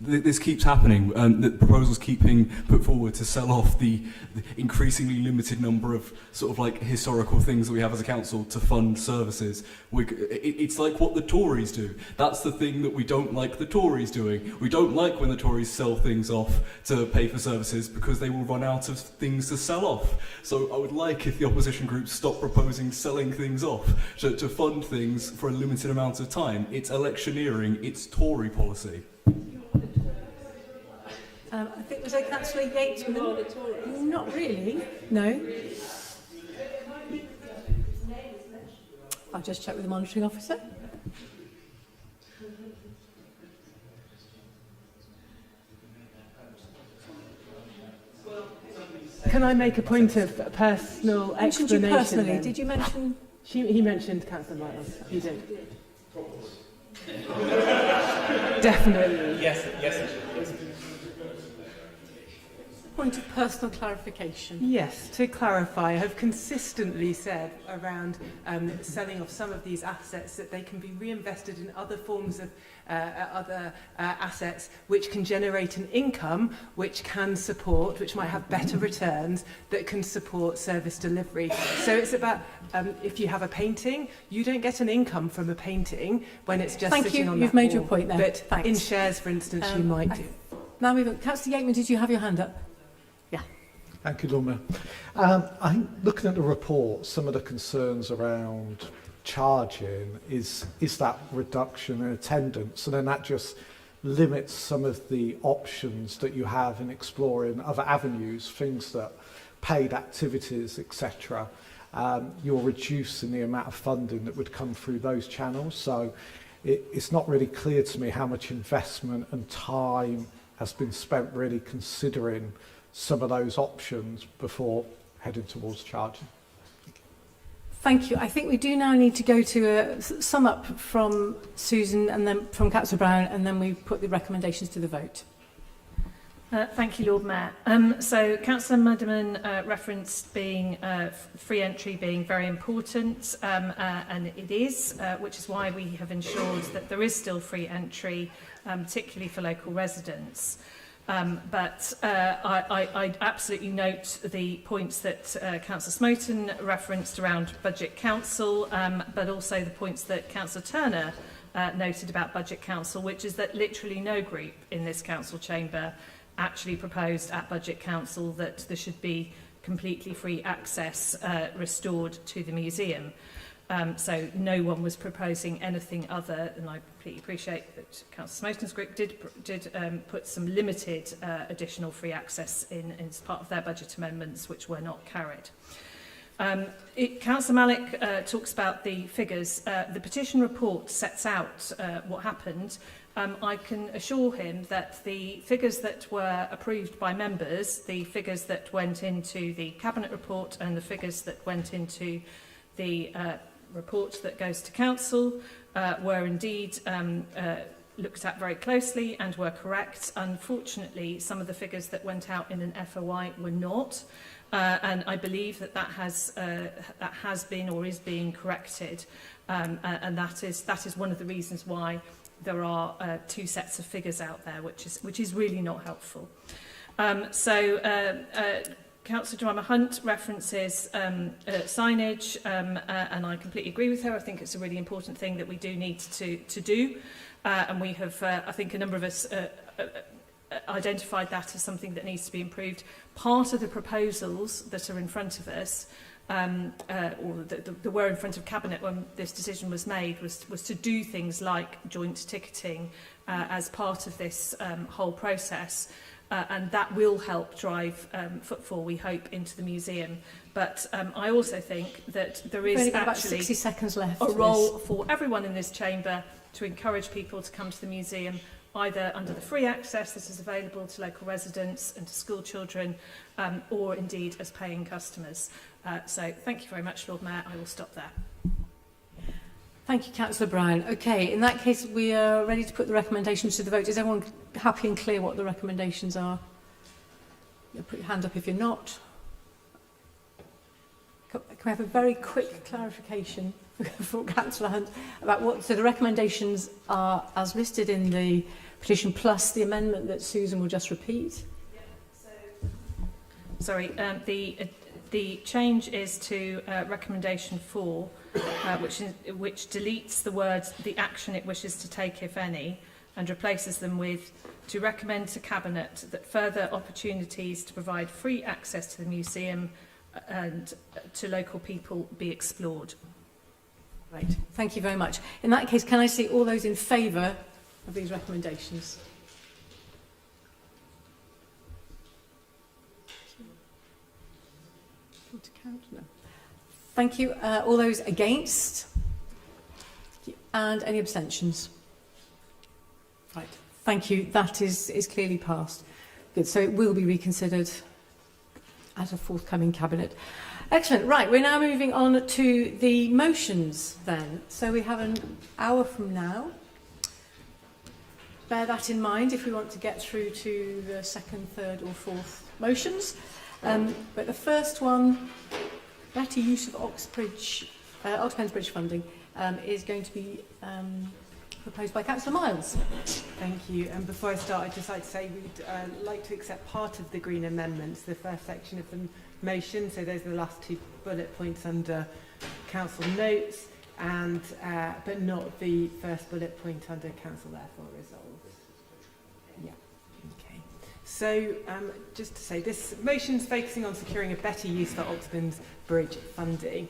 this keeps happening. The proposals keep being put forward to sell off the increasingly limited number of sort of like historical things that we have as a council to fund services. It's like what the Tories do. That's the thing that we don't like the Tories doing. We don't like when the Tories sell things off to pay for services because they will run out of things to sell off. So I would like if the opposition groups stop proposing selling things off to fund things for a limited amount of time. It's electioneering, it's Tory policy. I think was it Councillor Yates? Not really, no. I'll just check with the monitoring officer. Can I make a point of personal explanation? You personally, then? did you mention? He mentioned Councillor Miles. He did. Definitely. Yes. Point of personal clarification. Yes, to clarify, I have consistently said around selling off some of these assets that they can be reinvested in other forms of other assets which can generate an income which can support, which might have better returns, that can support service delivery. So it's about, if you have a painting, you don't get an income from a painting when it's just sitting on that You've made wall. your point there. But Thanks. in shares, for instance, you might do. Now we've got Councillor Yateman, did you have your hand up? Thank you, Lord Mayor. I think looking at the report, some of the concerns around charging is that reduction in attendance, and then that just limits some of the options that you have in exploring other avenues, things that paid activities, etc. You're reducing the amount of funding that would come through those channels. So it's not really clear to me how much investment and time has been spent really considering some of those options before heading towards charging. Thank you. I think we do now need to go to a sum up from Susan and then from Councillor Brown, and then we put the recommendations to the vote. Thank you, Lord Mayor. So Councillor Mudderman referenced being free entry being very important, and it is, which is why we have ensured that there is still free entry, particularly for local residents. But I absolutely note the points that Councillor Smoten referenced around Budget Council, but also the points that Councillor Turner noted about Budget Council, which is that literally no group in this council chamber actually proposed at Budget Council that there should be completely free access restored to the museum. So no one was proposing anything other, and I completely appreciate that Councillor Smoten's group did put some limited additional free access in as part of their budget amendments, which were not carried. Councillor Malik talks about the figures. The petition report sets out what happened. I can assure him that the figures that were approved by members, the figures that went into the Cabinet report and the figures that went into the report that goes to Council were indeed looked at very closely and were correct. Unfortunately, some of the figures that went out in an FOI were not, and I believe that has been or is being corrected, and that is one of the reasons why there are two sets of figures out there, which is really not helpful. Councillor Jemima Hunt references signage, and I completely agree with her. I think it's a really important thing that we do need to do. And we have, I think a number of us identified that as something that needs to be improved. Part of the proposals that are in front of us, or that were in front of Cabinet when this decision was made, was to do things like joint ticketing as part of this whole process. And that will help drive footfall, we hope, into the museum. But I also think that there is We've only got about actually 60 seconds left. a role for everyone in this chamber to encourage people to come to the museum, either under the free access that is available to local residents and to school children, or indeed as paying customers. So thank you very much, Lord Mayor. I will stop there. Thank you, Councillor Brown. Okay, in that case, we are ready to put the recommendations to the vote. Is everyone happy and clear what the recommendations are? You'll put your hand up if you're not. Can we have a very quick clarification from Councillor Hunt about what... So the recommendations are as listed in the petition, plus the amendment that Susan will just repeat? Sorry, the change is to recommendation 4, which deletes the words "the action it wishes to take, if any," and replaces them with "to recommend to Cabinet that further opportunities to provide free access to the museum and to local people be explored." Right, thank you very much. In that case, can I see all those in favour of these recommendations? To count? No. Thank you. All those against? And any abstentions? Right. Thank you. That is clearly passed. Good. So it will be reconsidered at a forthcoming Cabinet. Excellent. Right. We're now moving on to the motions then. So we have an hour from now. Bear that in mind if we want to get through to the second, third or fourth motions. But the first one, better use of Oxpen's Bridge funding, is going to be proposed by Councillor Miles. Thank you. And before I start, I'd just like to say we'd like to accept part of the Green amendments, the first section of the motion. So those are the last 2 bullet points under Council notes, and but not the first bullet point under Council therefore resolved. Yeah. Okay. So just to say, this motion is focusing on securing a better use for Oxpen's Bridge funding.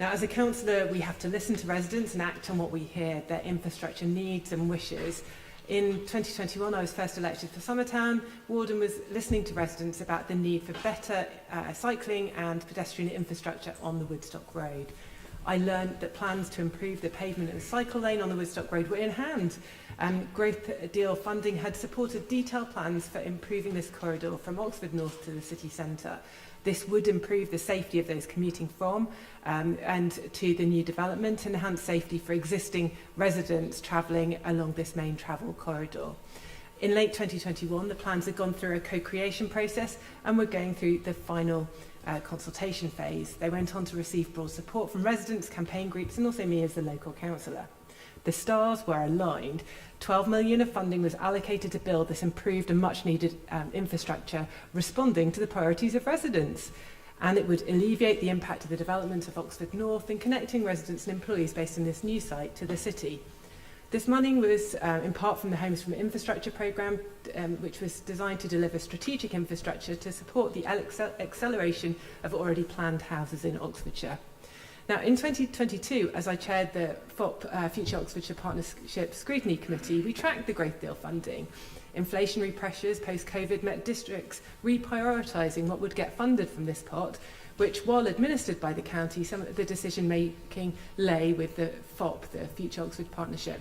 Now, as a councillor, we have to listen to residents and act on what we hear, their infrastructure needs and wishes. In 2021, I was first elected for Summertown Ward and was listening to residents about the need for better cycling and pedestrian infrastructure on the Woodstock Road. I learned that plans to improve the pavement and cycle lane on the Woodstock Road were in hand. Growth deal funding had supported detailed plans for improving this corridor from Oxford North to the city centre. This would improve the safety of those commuting from and to the new development, and enhance safety for existing residents travelling along this main travel corridor. In late 2021, the plans had gone through a co-creation process and were going through the final consultation phase. They went on to receive broad support from residents, campaign groups and also me as the local councillor. The stars were aligned. 12 million of funding was allocated to build this improved and much needed infrastructure, responding to the priorities of residents. And it would alleviate the impact of the development of Oxford North in connecting residents and employees based on this new site to the city. This money was in part from the Homes from Infrastructure programme, which was designed to deliver strategic infrastructure to support the acceleration of already planned houses in Oxfordshire. Now, in 2022, as I chaired the FOP Future Oxfordshire Partnership Scrutiny Committee, we tracked the growth deal funding. Inflationary pressures post-COVID met districts reprioritising what would get funded from this pot, which, while administered by the county, some of the decision-making lay with the FOP, the Future Oxford Partnership.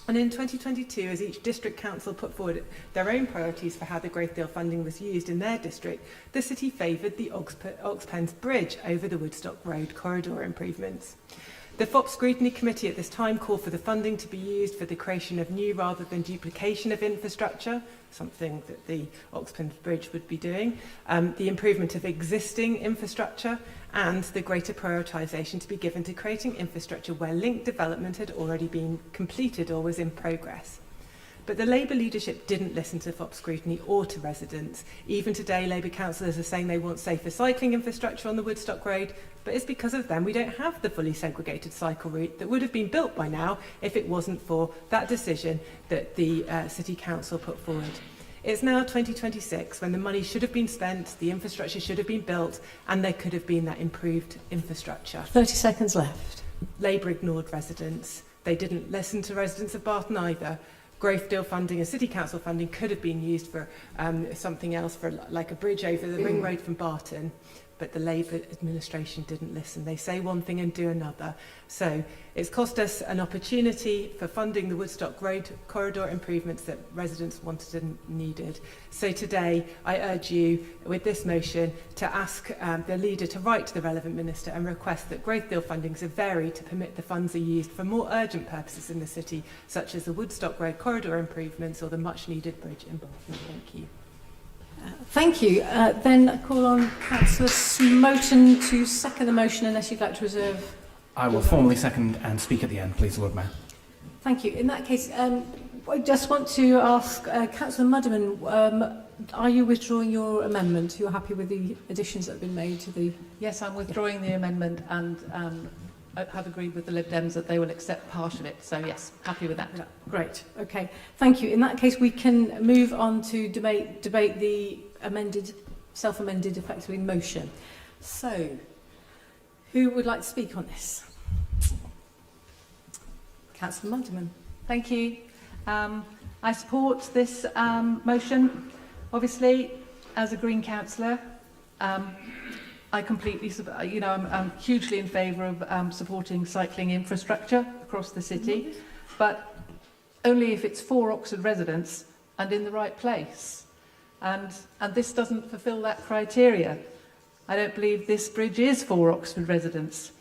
And in 2022, as each district council put forward their own priorities for how the growth deal funding was used in their district, the city favoured the Oxpen's Bridge over the Woodstock Road corridor improvements. The FOP Scrutiny Committee at this time called for the funding to be used for the creation of new rather than duplication of infrastructure, something that the Oxpen's Bridge would be doing, the improvement of existing infrastructure, and the greater prioritisation to be given to creating infrastructure where linked development had already been completed or was in progress. But the Labour leadership didn't listen to FOP Scrutiny or to residents. Even today, Labour councillors are saying they want safer cycling infrastructure on the Woodstock Road, but it's because of them we don't have the fully segregated cycle route that would have been built by now if it wasn't for that decision that the City Council put forward. It's now 2026 when the money should have been spent, the infrastructure should have been built, and there could have been that improved infrastructure. 30 seconds left. Labour ignored residents. They didn't listen to residents of Barton either. Growth deal funding and City Council funding could have been used for something else, for like a bridge over the ring road from Barton. But the Labour administration didn't listen. They say one thing and do another. So it's cost us an opportunity for funding the Woodstock Road corridor improvements that residents wanted and needed. So today I urge you with this motion to ask the leader to write to the relevant minister and request that growth deal fundings are varied to permit the funds are used for more urgent purposes in the city, such as the Woodstock Road corridor improvements or the much needed bridge in Barton. Thank you. Thank you. Then I call on Councillor Smoten to second the motion, unless you'd like to reserve. I will formally second and speak at the end, please, Lord Mayor. Thank you. In that case, I just want to ask Councillor Mudderman, are you withdrawing your amendment? You're happy with the additions that have been made to the... Yes, I'm withdrawing the amendment and I have agreed with the Lib Dems that they will accept part of it. So yes, happy with that. Yeah, great. Okay. Thank you. In that case, we can move on to debate the self-amended, effectively, motion. So, who would like to speak on this? Councillor Mudderman. Thank you. I support this motion. Obviously, as a Green councillor, I completely, I'm hugely in favour of supporting cycling infrastructure across the city, but only if it's for Oxford residents and in the right place. And this doesn't fulfil that criteria. I don't believe this bridge is for Oxford residents.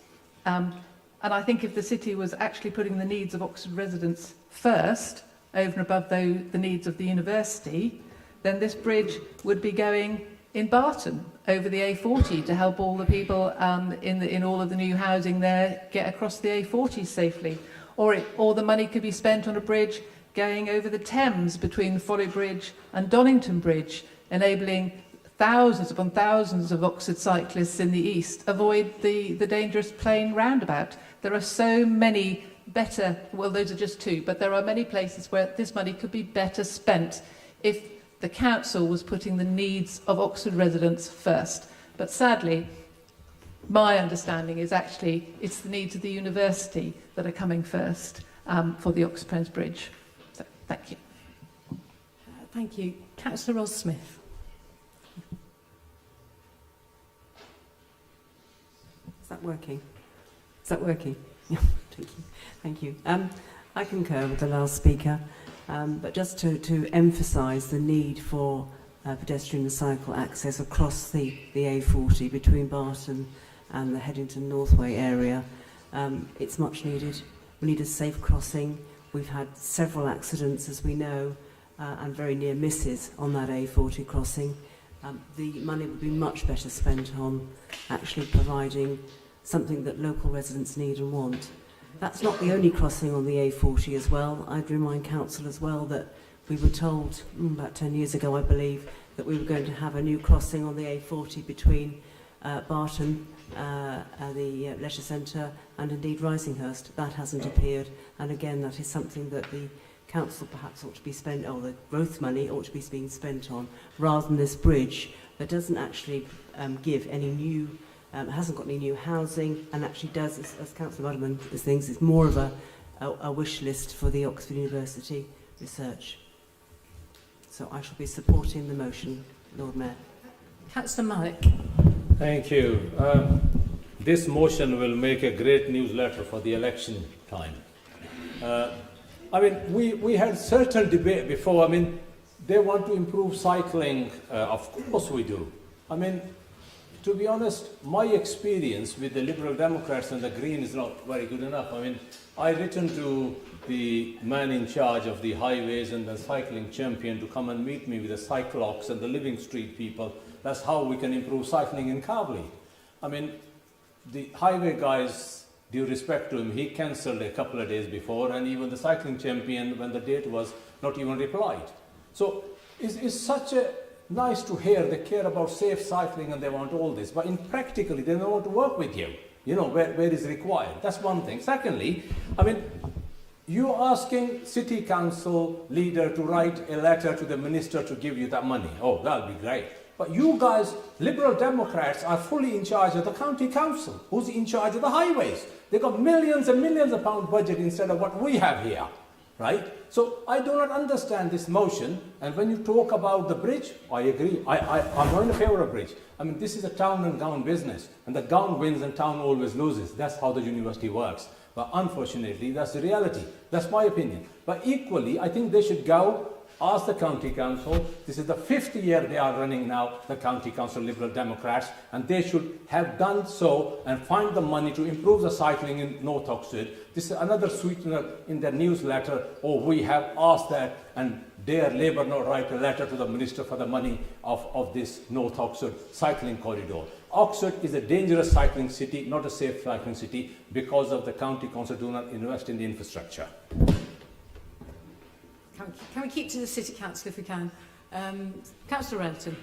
And I think if the city was actually putting the needs of Oxford residents first, over and above the needs of the university, then this bridge would be going in Barton over the A40 to help all the people in all of the new housing there get across the A40 safely. Or the money could be spent on a bridge going over the Thames between Folly Bridge and Donington Bridge, enabling thousands upon thousands of Oxford cyclists in the east avoid the dangerous Plain roundabout. There are so many better, well, those are just two, but there are many places where this money could be better spent if the council was putting the needs of Oxford residents first. But sadly, my understanding is actually it's the needs of the university that are coming first for the Oxford Bridge. So, thank you. Thank you. Councillor Ross Smith. Is that working? Is that working? Yeah, thank you. Thank you. I concur with the last speaker. But just to emphasise the need for pedestrian and cycle access across the A40 between Barton and the Headington Northway area, it's much needed. We need a safe crossing. We've had several accidents, as we know, and very near misses on that A40 crossing. The money would be much better spent on actually providing something that local residents need and want. That's not the only crossing on the A40 as well. I'd remind council as well that we were told about 10 years ago, I believe, that we were going to have a new crossing on the A40 between Barton, the leisure centre, and indeed Risinghurst. That hasn't appeared, and again, that is something that the council perhaps ought to be spent, or the growth money ought to be being spent on, rather than this bridge that doesn't actually give any new. Hasn't got any new housing, and actually does, as Councillor Mudderman thinks, it's more of a wish list for the Oxford University research. So I shall be supporting the motion, Lord Mayor. Councillor Malik. Thank you. This motion will make a great newsletter for the election time. I mean, we had certain debate before. I mean, they want to improve cycling. Of course we do. I mean, to be honest, my experience with the Liberal Democrats and the Green is not very good enough. I mean, I written to the man in charge of the highways and the cycling champion to come and meet me with the Cyclops and the Living Street people. That's how we can improve cycling in Cowley. I mean, the highway guys, due respect to him, he cancelled a couple of days before, and even the cycling champion, when the date was, not even replied. So it's such a nice to hear they care about safe cycling and they want all this, but in practically they don't want to work with you, where is required. That's one thing. Secondly, I mean, You asking city council leader to write a letter to the minister to give you that money. Oh, that'll be great. But you guys, Liberal Democrats, are fully in charge of the county council, who's in charge of the highways. They got millions and millions of pound budget instead of what we have here, right? So I do not understand this motion. And when you talk about the bridge, I agree. I'm not in favor of bridge. I mean, this is a town and gown business, and the gown wins and town always loses. That's how the university works. But unfortunately, that's the reality. That's my opinion. But equally, I think they should go ask the county council. This is the 5th year they are running now, the county council Liberal Democrats, and they should have done so and find the money to improve the cycling in North Oxford. This is another sweetener in their newsletter. Oh, we have asked that, and dare Labour not write a letter to the minister for the money of this North Oxford cycling corridor. Oxford is a dangerous cycling city, not a safe cycling city, because of the county council do not invest in the infrastructure. Can we keep to the City Council if we can? Councillor Railton.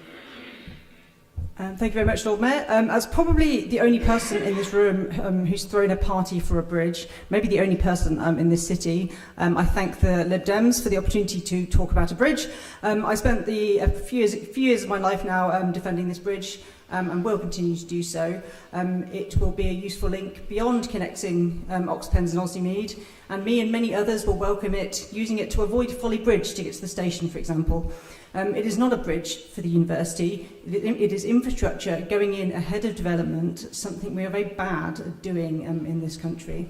Thank you very much, Lord Mayor. As probably the only person in this room who's thrown a party for a bridge, maybe the only person in this city, I thank the Lib Dems for the opportunity to talk about a bridge. I spent a few years of my life now defending this bridge, and will continue to do so. It will be a useful link beyond connecting Oxpens and Osleymead, and me and many others will welcome it, using it to avoid Folly Bridge to get to the station, for example. It is not a bridge for the university. It is infrastructure going in ahead of development, something we are very bad at doing in this country.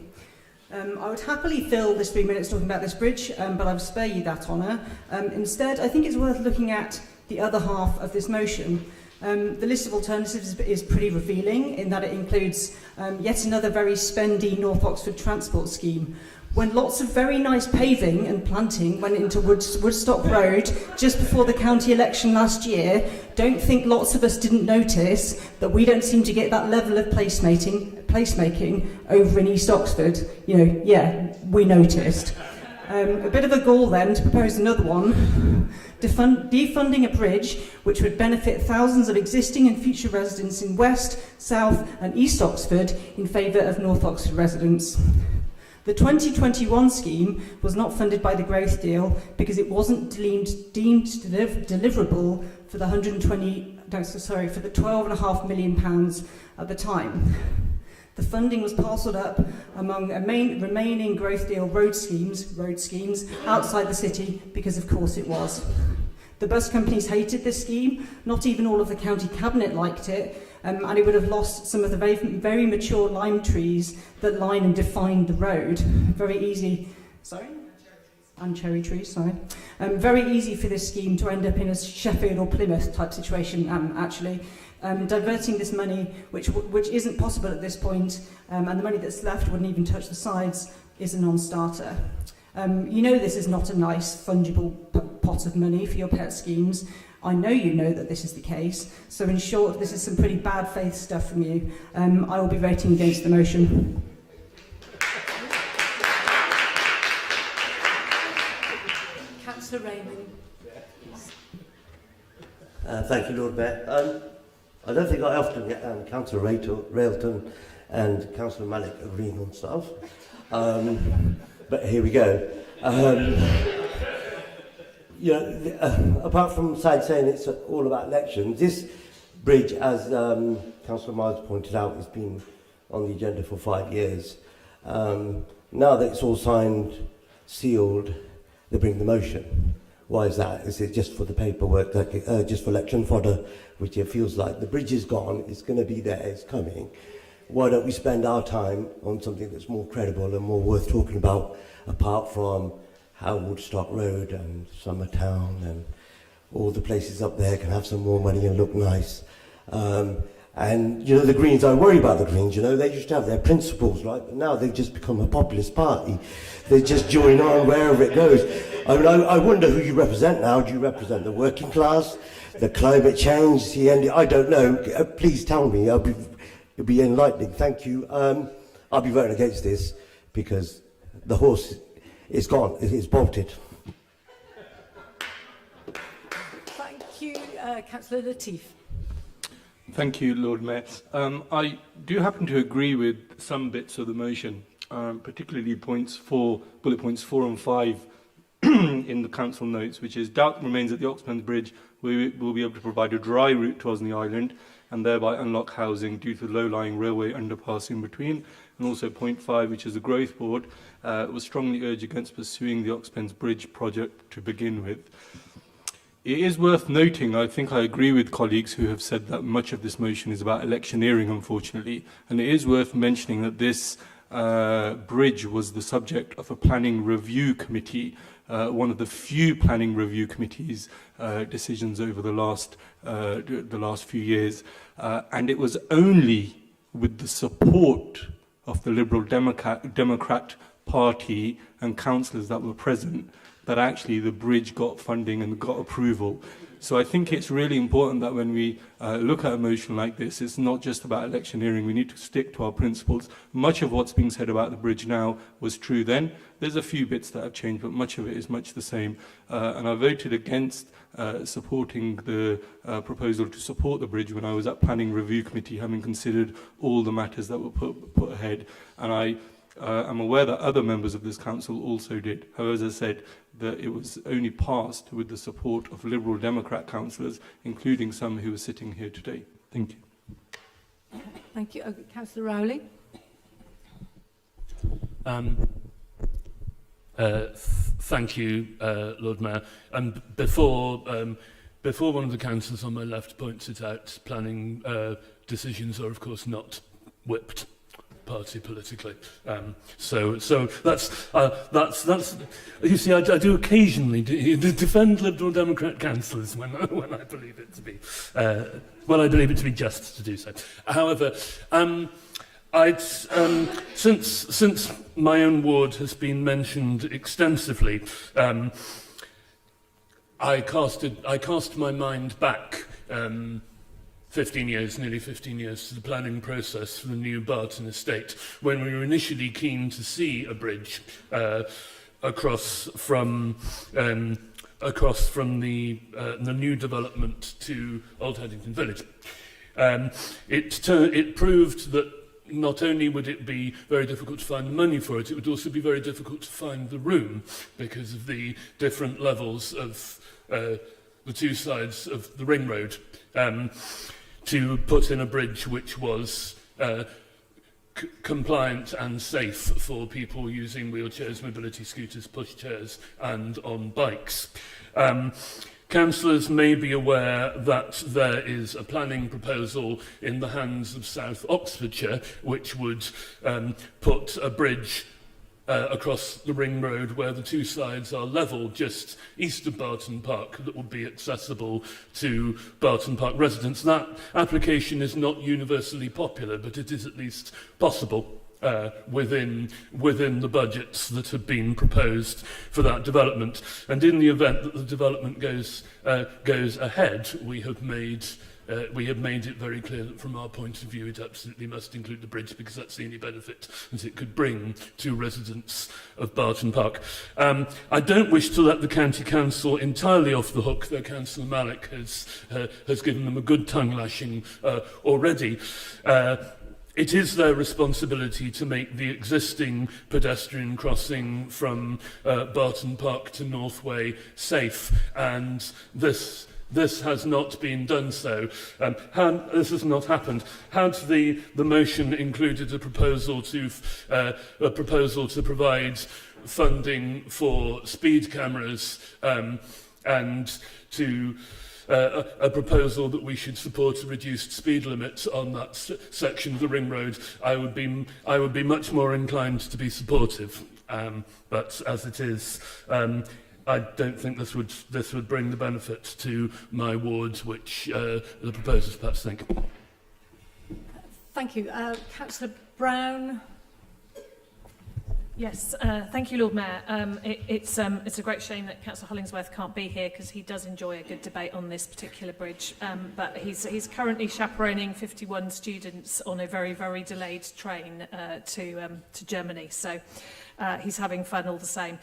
I would happily fill this 3 minutes talking about this bridge, but I will spare you that honour. Instead, I think it's worth looking at the other half of this motion. The list of alternatives is pretty revealing in that it includes yet another very spendy North Oxford transport scheme. When lots of very nice paving and planting went into Woodstock Road just before the county election last year, don't think lots of us didn't notice that we don't seem to get that level of placemaking over in East Oxford. You know, yeah, we noticed. A bit of a gall then to propose another one, defunding a bridge which would benefit thousands of existing and future residents in West, South and East Oxford in favour of North Oxford residents. The 2021 scheme was not funded by the growth deal because it wasn't deemed deliverable for the for the £12.5 million at the time. The funding was parcelled up among remaining growth deal road schemes outside the city because of course it was. The bus companies hated this scheme, not even all of the county cabinet liked it, and it would have lost some of the very mature lime trees that line and define the road. Very easy, and cherry trees, sorry. Very easy for this scheme to end up in a Sheffield or Plymouth type situation, actually. Diverting this money, which isn't possible at this point, and the money that's left wouldn't even touch the sides, is a non-starter. You know this is not a nice, fungible pot of money for your pet schemes. I know you know that this is the case, so in short, this is some pretty bad faith stuff from you. I will be voting against the motion. Councillor Raymond. Thank you, Lord Mayor. I don't think I often get Councillor Railton and Councillor Malik agreeing on stuff, but here we go. Apart from saying it's all about elections, this bridge, as Councillor Miles pointed out, has been on the agenda for 5 years. Now that it's all signed, sealed, they bring the motion. Why is that? Is it just for the paperwork, just for election fodder, which it feels like? The bridge is gone, it's going to be there, it's coming. Why don't we spend our time on something that's more credible and more worth talking about, apart from how Woodstock Road and Summertown and all the places up there can have some more money and look nice. And, you know, the Greens, I worry about the Greens, you know, they used to have their principles, right? But now they've just become a populist party. They just join on wherever it goes. I mean, I wonder who you represent now. Do you represent the working class, the climate change, the end? I don't know. Please tell me. It'll be enlightening. Thank you. I'll be voting against this because the horse is gone. It's bolted. Thank you, Councillor Latif. Thank you, Lord Mayor. I do happen to agree with some bits of the motion. particularly bullet points 4 and 5 in the council notes, which is doubt remains that the Oxpen's Bridge will be able to provide a dry route towards the island and thereby unlock housing due to the low-lying railway underpass in between. And also point 5, which is the Growth Board, was strongly urged against pursuing the Oxpen's Bridge project to begin with. It is worth noting, I think I agree with colleagues who have said that much of this motion is about electioneering, unfortunately, and it is worth mentioning that this bridge was the subject of a planning review committee, one of the few planning review committees decisions over the last few years, and it was only with the support of the Liberal Democrat Party and councillors that were present that actually the bridge got funding and got approval. So I think it's really important that when we look at a motion like this, it's not just about electioneering. We need to stick to our principles. Much of what's being said about the bridge now was true then. There's a few bits that have changed, but much of it is much the same. And I voted against supporting the proposal to support the bridge when I was at Planning Review Committee, having considered all the matters that were put ahead. And I am aware that other members of this council also did. However, as I said, that it was only passed with the support of Liberal Democrat councillors, including some who are sitting here today. Thank you. Thank you. Councillor Rowley. Thank you, Lord Mayor. And before one of the councillors on my left points it out, planning decisions are, of course, not whipped party politically. So that's you see, I do occasionally defend Liberal Democrat councillors when I believe it to be I believe it to be just to do so. However, since my own ward has been mentioned extensively, I cast my mind back 15 years, nearly 15 years, to the planning process for the new Barton estate, when we were initially keen to see a bridge across from the new development to Old Headington Village. It proved that not only would it be very difficult to find the money for it, it would also be very difficult to find the room because of the different levels of the two sides of the ring road. To put in a bridge which was compliant and safe for people using wheelchairs, mobility scooters, pushchairs and on bikes. Councillors may be aware that there is a planning proposal in the hands of South Oxfordshire which would put a bridge across the ring road where the two sides are level just east of Barton Park that would be accessible to Barton Park residents. That application is not universally popular, but it is at least possible within the budgets that have been proposed for that development. And in the event that the development goes ahead, we have made it very clear that from our point of view it absolutely must include the bridge because that's the only benefit that it could bring to residents of Barton Park. I don't wish to let the County Council entirely off the hook, though Councillor Malik has given them a good tongue lashing already. It is their responsibility to make the existing pedestrian crossing from Barton Park to Northway safe, and this has not been done so. This has not happened. Had the motion included a proposal to provide funding for speed cameras and to a proposal that we should support a reduced speed limit on that section of the ring road, I would be much more inclined to be supportive. But as it is, I don't think this would bring the benefit to my ward, which the proposers perhaps think. Thank you. Councillor Brown. Yes, thank you, Lord Mayor. It's a great shame that Councillor Hollingsworth can't be here because he does enjoy a good debate on this particular bridge. But he's currently chaperoning 51 students on a very, very delayed train to Germany. So he's having fun all the same.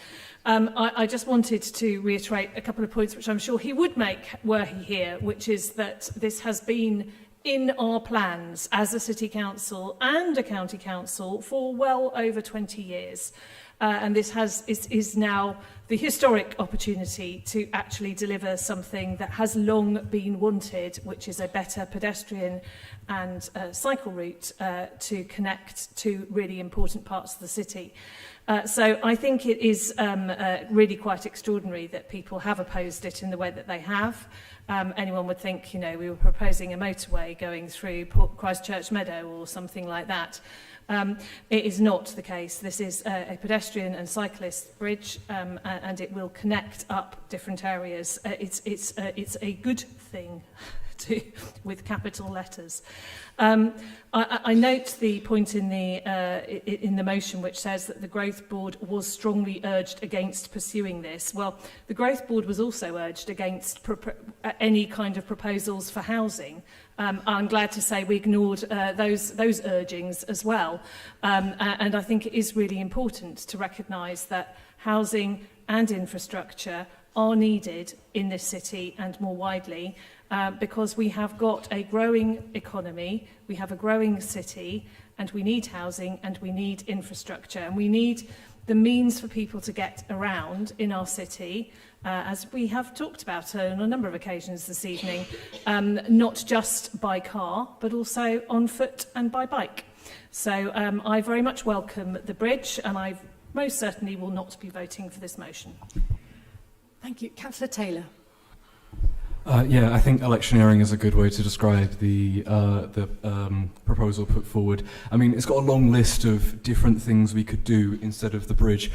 I just wanted to reiterate a couple of points which I'm sure he would make were he here, which is that this has been in our plans as a city council and a county council for well over 20 years. And this is now the historic opportunity to actually deliver something that has long been wanted, which is a better pedestrian and cycle route to connect to really important parts of the city. So I think it is really quite extraordinary that people have opposed it in the way that they have. Anyone would think, you know, we were proposing a motorway going through Christchurch Meadow or something like that. It is not the case. This is a pedestrian and cyclist bridge, and it will connect up different areas. It's a good thing, with capital letters. I note the point in the motion which says that the Growth Board was strongly urged against pursuing this. Well, the Growth Board was also urged against any kind of proposals for housing. I'm glad to say we ignored those urgings as well. And I think it is really important to recognise that housing and infrastructure are needed in this city and more widely, because we have got a growing economy, we have a growing city, and we need housing and we need infrastructure, and we need the means for people to get around in our city, as we have talked about on a number of occasions this evening, not just by car, but also on foot and by bike. So I very much welcome the bridge, and I most certainly will not be voting for this motion. Thank you. Councillor Taylor. Yeah, I think electioneering is a good way to describe the proposal put forward. I mean, it's got a long list of different things we could do instead of the bridge,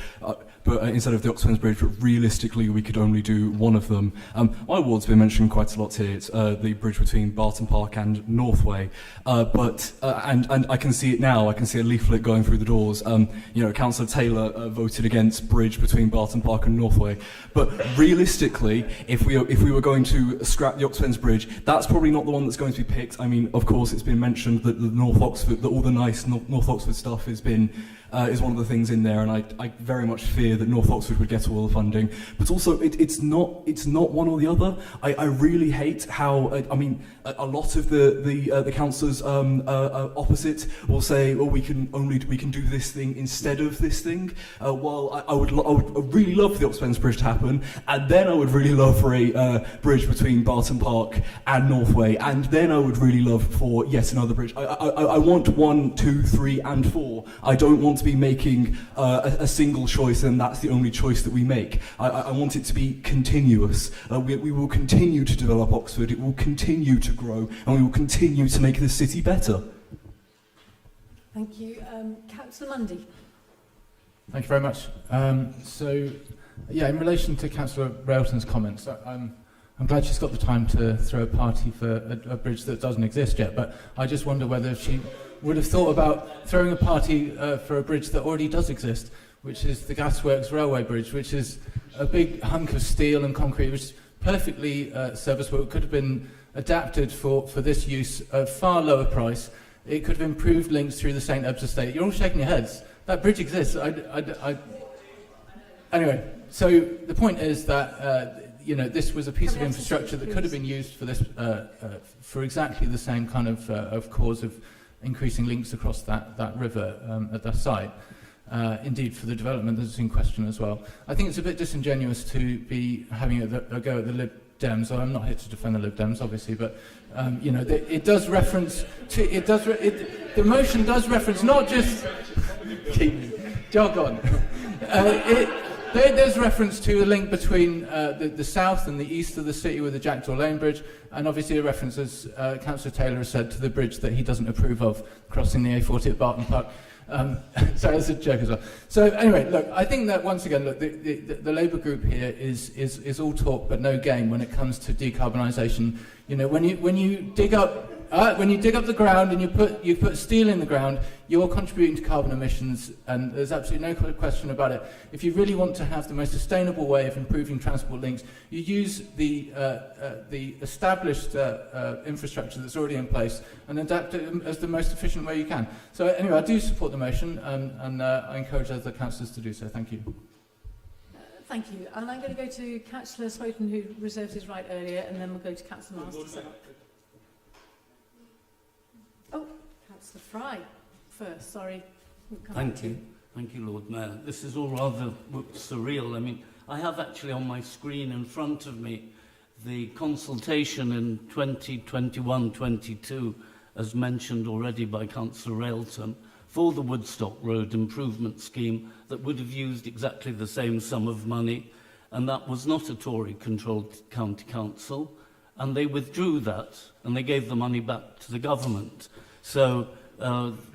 instead of the Oxford Bridge, but realistically we could only do one of them. My ward's been mentioned quite a lot here. It's the bridge between Barton Park and Northway, and I can see it now. I can see a leaflet going through the doors. You know, Councillor Taylor voted against bridge between Barton Park and Northway, but realistically, if we were going to scrap the Oxford Bridge, that's probably not the one that's going to be picked. I mean, of course, it's been mentioned that the North Oxford, that all the nice North Oxford stuff has been is one of the things in there, and I very much fear that North Oxford would get all the funding. But also, it's not one or the other. I really hate how I mean a lot of the councillors opposite will say, well, we can do this thing instead of this thing. While I would really love for the Oxford Bridge to happen, and then I would really love for a bridge between Barton Park and Northway, and then I would really love for yet another bridge. I want 1, 2, 3, and 4. I don't want to be making a single choice and that's the only choice that we make. I want it to be continuous. We will continue to develop Oxford, it will continue to grow, and we will continue to make this city better. Thank you. Councillor Mundy. Thank you very much. Yeah, in relation to Councillor Railton's comments, I'm glad she's got the time to throw a party for a bridge that doesn't exist yet, but I just wonder whether she would have thought about throwing a party for a bridge that already does exist, which is the Gasworks Railway Bridge, which is a big hunk of steel and concrete, which is perfectly serviceable. It could have been adapted for this use at far lower price. It could have improved links through the St. Ebs estate. You're all shaking your heads. That bridge exists. Anyway, so the point is that you know, this was a piece of infrastructure that could have been used for this, for exactly the same kind of cause of increasing links across that river at that site. Indeed, for the development that's in question as well. I think it's a bit disingenuous to be having a go at the Lib Dems. Well, I'm not here to defend the Lib Dems, obviously, but you know, it does reference to the motion does reference not just jog on. There's reference to a link between the south and the east of the city with the Jackdaw Lane Bridge, and obviously a reference, as Councillor Taylor has said, to the bridge that he doesn't approve of, crossing the A40 at Barton Park. So that's a joke as well. So anyway, look, I think that once again, look, the Labour group here is all talk but no game when it comes to decarbonisation. You know, when you dig up the ground and you put steel in the ground, you're contributing to carbon emissions, and there's absolutely no question about it. If you really want to have the most sustainable way of improving transport links, you use the established infrastructure that's already in place and adapt it as the most efficient way you can. So anyway, I do support the motion, and I encourage other councillors to do so. Thank you. Thank you. And I'm going to go to Councillor Swoton, who reserved his right earlier, and then we'll go to Councillor Masters. Councillor Fry first, sorry. We'll come back Thank to you. Thank you, Lord Mayor. This is all rather surreal. I mean, I have actually on my screen in front of me the consultation in 2021-22, as mentioned already by Councillor Railton, for the Woodstock Road Improvement Scheme that would have used exactly the same sum of money, and that was not a Tory-controlled county council, and they withdrew that, and they gave the money back to the government. So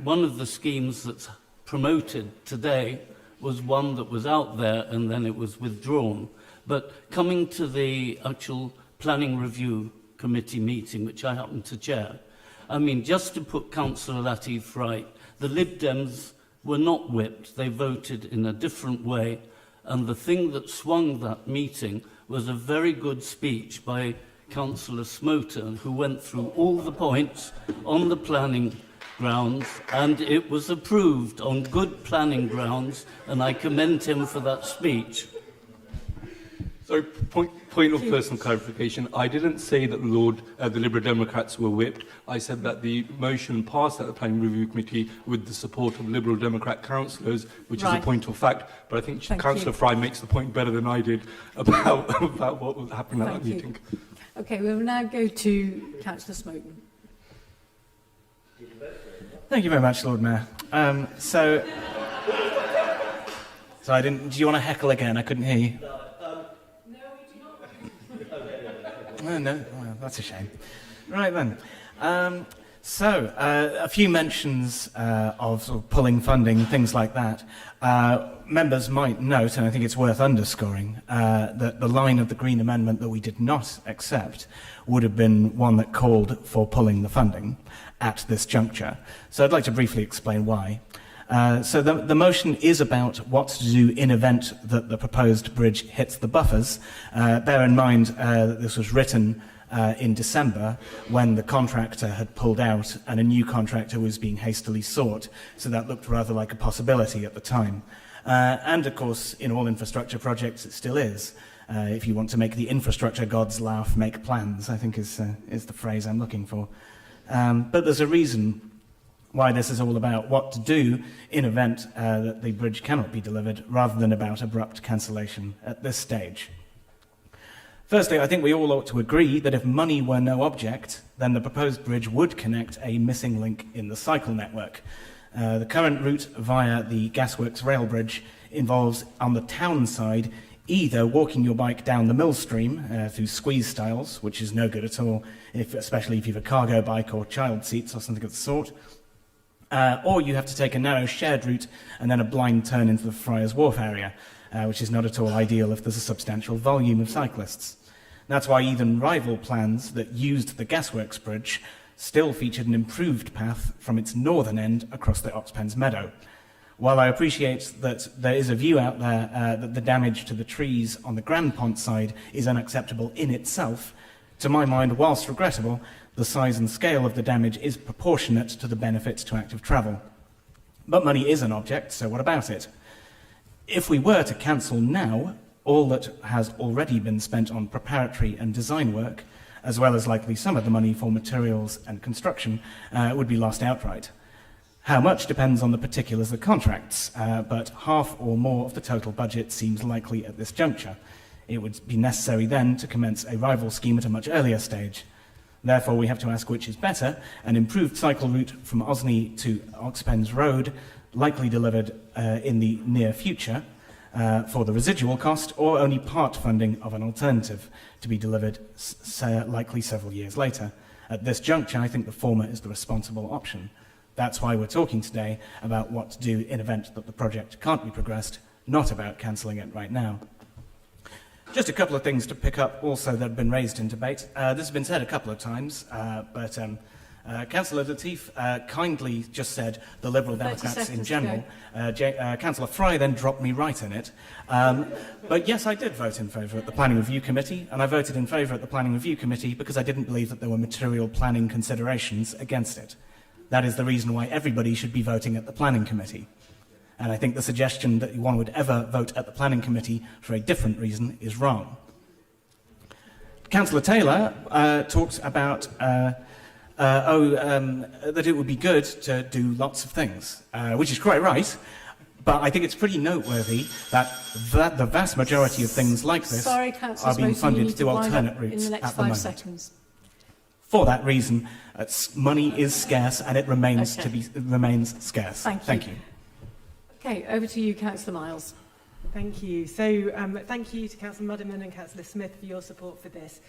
one of the schemes that's promoted today was one that was out there and then it was withdrawn. But coming to the actual Planning Review Committee meeting, which I happen to chair, I mean, just to put Councillor Latif right, the Lib Dems were not whipped. They voted in a different way. And the thing that swung that meeting was a very good speech by Councillor Smoter, who went through all the points on the planning grounds, and it was approved on good planning grounds, and I commend him for that speech. So, point of personal clarification, I didn't say that the Liberal Democrats were whipped. I said that the motion passed at the Planning Review Committee with the support of Liberal Democrat councillors, which is a point of fact. But I think Councillor Fry makes the point better than I did about what was happening at that meeting. Okay, we will now go to Councillor Smoten. Thank you very much, Lord Mayor. So I didn't. Do you want to heckle again? I couldn't hear you. No, well, that's a shame. Right then. A few mentions of, sort of pulling funding, things like that. Members might note, and I think it's worth underscoring, that the line of the Green Amendment that we did not accept would have been one that called for pulling the funding at this juncture. So I'd like to briefly explain why. So the motion is about what to do in event that the proposed bridge hits the buffers. Bear in mind that this was written in December when the contractor had pulled out and a new contractor was being hastily sought. So that looked rather like a possibility at the time. And of course, in all infrastructure projects, it still is. If you want to make the infrastructure gods laugh, make plans, I think is the phrase I'm looking for. But there's a reason why this is all about what to do in event that the bridge cannot be delivered, rather than about abrupt cancellation at this stage. Firstly, I think we all ought to agree that if money were no object, then the proposed bridge would connect a missing link in the cycle network. The current route via the Gasworks rail bridge involves, on the town side, either walking your bike down the mill stream through squeeze stiles, which is no good at all, especially if you have a cargo bike or child seats or something of the sort, or you have to take a narrow shared route and then a blind turn into the Friars Wharf area, which is not at all ideal if there's a substantial volume of cyclists. That's why even rival plans that used the Gasworks Bridge still featured an improved path from its northern end across the Oxpens Meadow. While I appreciate that there is a view out there that the damage to the trees on the Grand Pont side is unacceptable in itself, to my mind, whilst regrettable, the size and scale of the damage is proportionate to the benefits to active travel. But money is an object, so what about it? If we were to cancel now, all that has already been spent on preparatory and design work, as well as likely some of the money for materials and construction, would be lost outright. How much depends on the particulars of the contracts, but half or more of the total budget seems likely at this juncture. It would be necessary then to commence a rival scheme at a much earlier stage. Therefore, we have to ask which is better: an improved cycle route from Osney to Oxpens Road, likely delivered in the near future for the residual cost, or only part funding of an alternative to be delivered likely several years later. At this juncture, I think the former is the responsible option. That's why we're talking today about what to do in event that the project can't be progressed, not about cancelling it right now. Just a couple of things to pick up also that have been raised in debate. This has been said a couple of times, but Councillor Latif kindly just said the Liberal Democrats in general. Councillor Fry then dropped me right in it. But yes, I did vote in favour at the Planning Review Committee, and I voted in favour at the Planning Review Committee because I didn't believe that there were material planning considerations against it. That is the reason why everybody should be voting at the Planning Committee. And I think the suggestion that one would ever vote at the Planning Committee for a different reason is wrong. Councillor Taylor talks about that it would be good to do lots of things, which is quite right. But I think it's pretty noteworthy that the vast majority of things like this Sorry, are being funded through alternate routes in the next at the 5 moment. seconds. For that reason, money is scarce, and it remains remains scarce. Thank you. you. Okay, over to you, Councillor Miles. Thank you. So thank you to Councillor Muddiman and Councillor Smith for your support for this.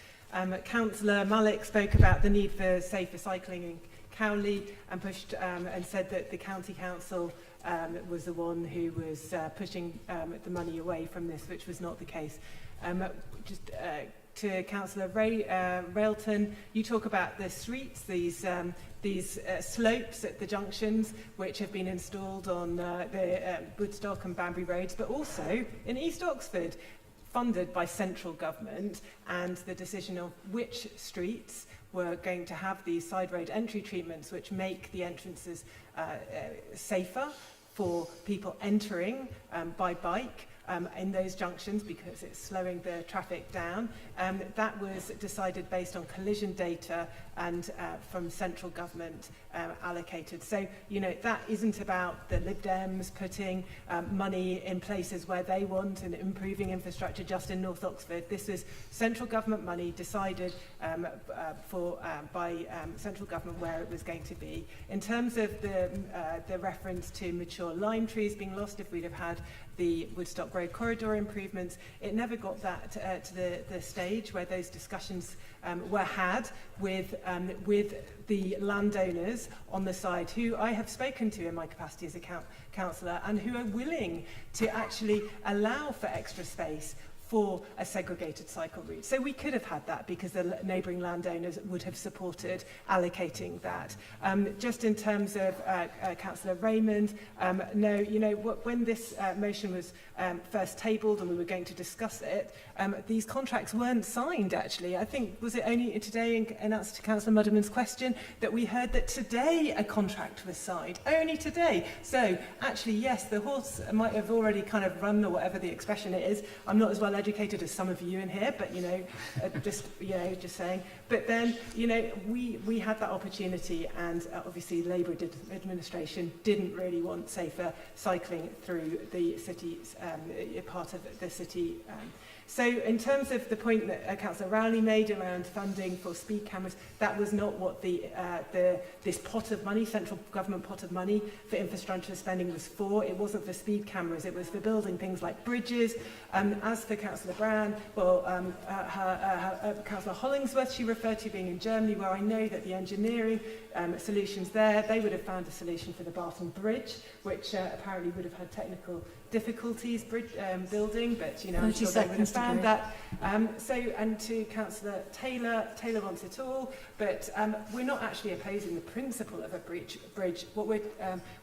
Councillor Malik spoke about the need for safer cycling in Cowley and pushed and said that the County Council was the one who was pushing the money away from this, which was not the case. To Councillor Railton, you talk about the streets, these slopes at the junctions which have been installed on the Woodstock and Banbury roads, but also in East Oxford, funded by central government, and the decision of which streets were going to have these side road entry treatments which make the entrances safer for people entering by bike in those junctions because it's slowing the traffic down. That was decided based on collision data and from central government allocated. So, you know, that isn't about the Lib Dems putting money in places where they want and improving infrastructure just in North Oxford. This is central government money decided by central government where it was going to be. In terms of the reference to mature lime trees being lost, if we'd have had the Woodstock Road corridor improvements, it never got that to the stage where those discussions were had with the landowners on the side, who I have spoken to in my capacity as a councillor, and who are willing to actually allow for extra space for a segregated cycle route. So we could have had that because the neighbouring landowners would have supported allocating that. Just in terms of Councillor Raymond, no, you know, when this motion was first tabled and we were going to discuss it, these contracts weren't signed actually. I think, was it only today in answer to Councillor Muddiman's question that we heard that today a contract was signed, only today. So actually, yes, the horse might have already kind of run, or whatever the expression is. I'm not as well educated as some of you in here, but you know, just saying. But then, you know, we had that opportunity, and obviously Labour administration didn't really want safer cycling through the city's part of the city. So in terms of the point that Councillor Rowley made around funding for speed cameras, that was not what this pot of money, central government pot of money for infrastructure spending was for. It wasn't for speed cameras, it was for building things like bridges. As for Councillor Brown, well, Councillor Hollingsworth, she referred to being in Germany, where I know that the engineering solutions there, they would have found a solution for the Barton Bridge, which apparently would have had technical difficulties building, but you know, I'm sure they would have found that. And to Councillor Taylor wants it all, but we're not actually opposing the principle of a bridge. What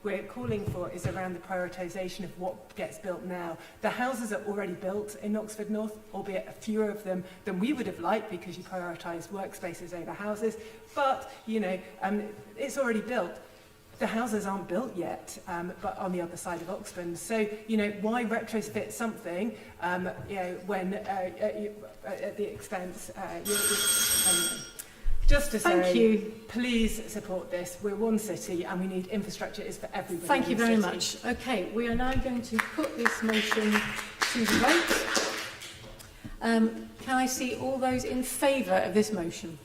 we're calling for is around the prioritisation of what gets built now. The houses are already built in Oxford North, albeit fewer of them than we would have liked because you prioritise workspaces over houses, but you know, it's already built. The houses aren't built yet, but on the other side of Oxford. So, you know, why retrofit something, you know, when at the expense, just to say, Thank you. Please support this. We're one city and we need infrastructure is for everybody. Thank you in the very city. much. Okay, we are now going to put this motion to the vote. Can I see all those in favour of this motion?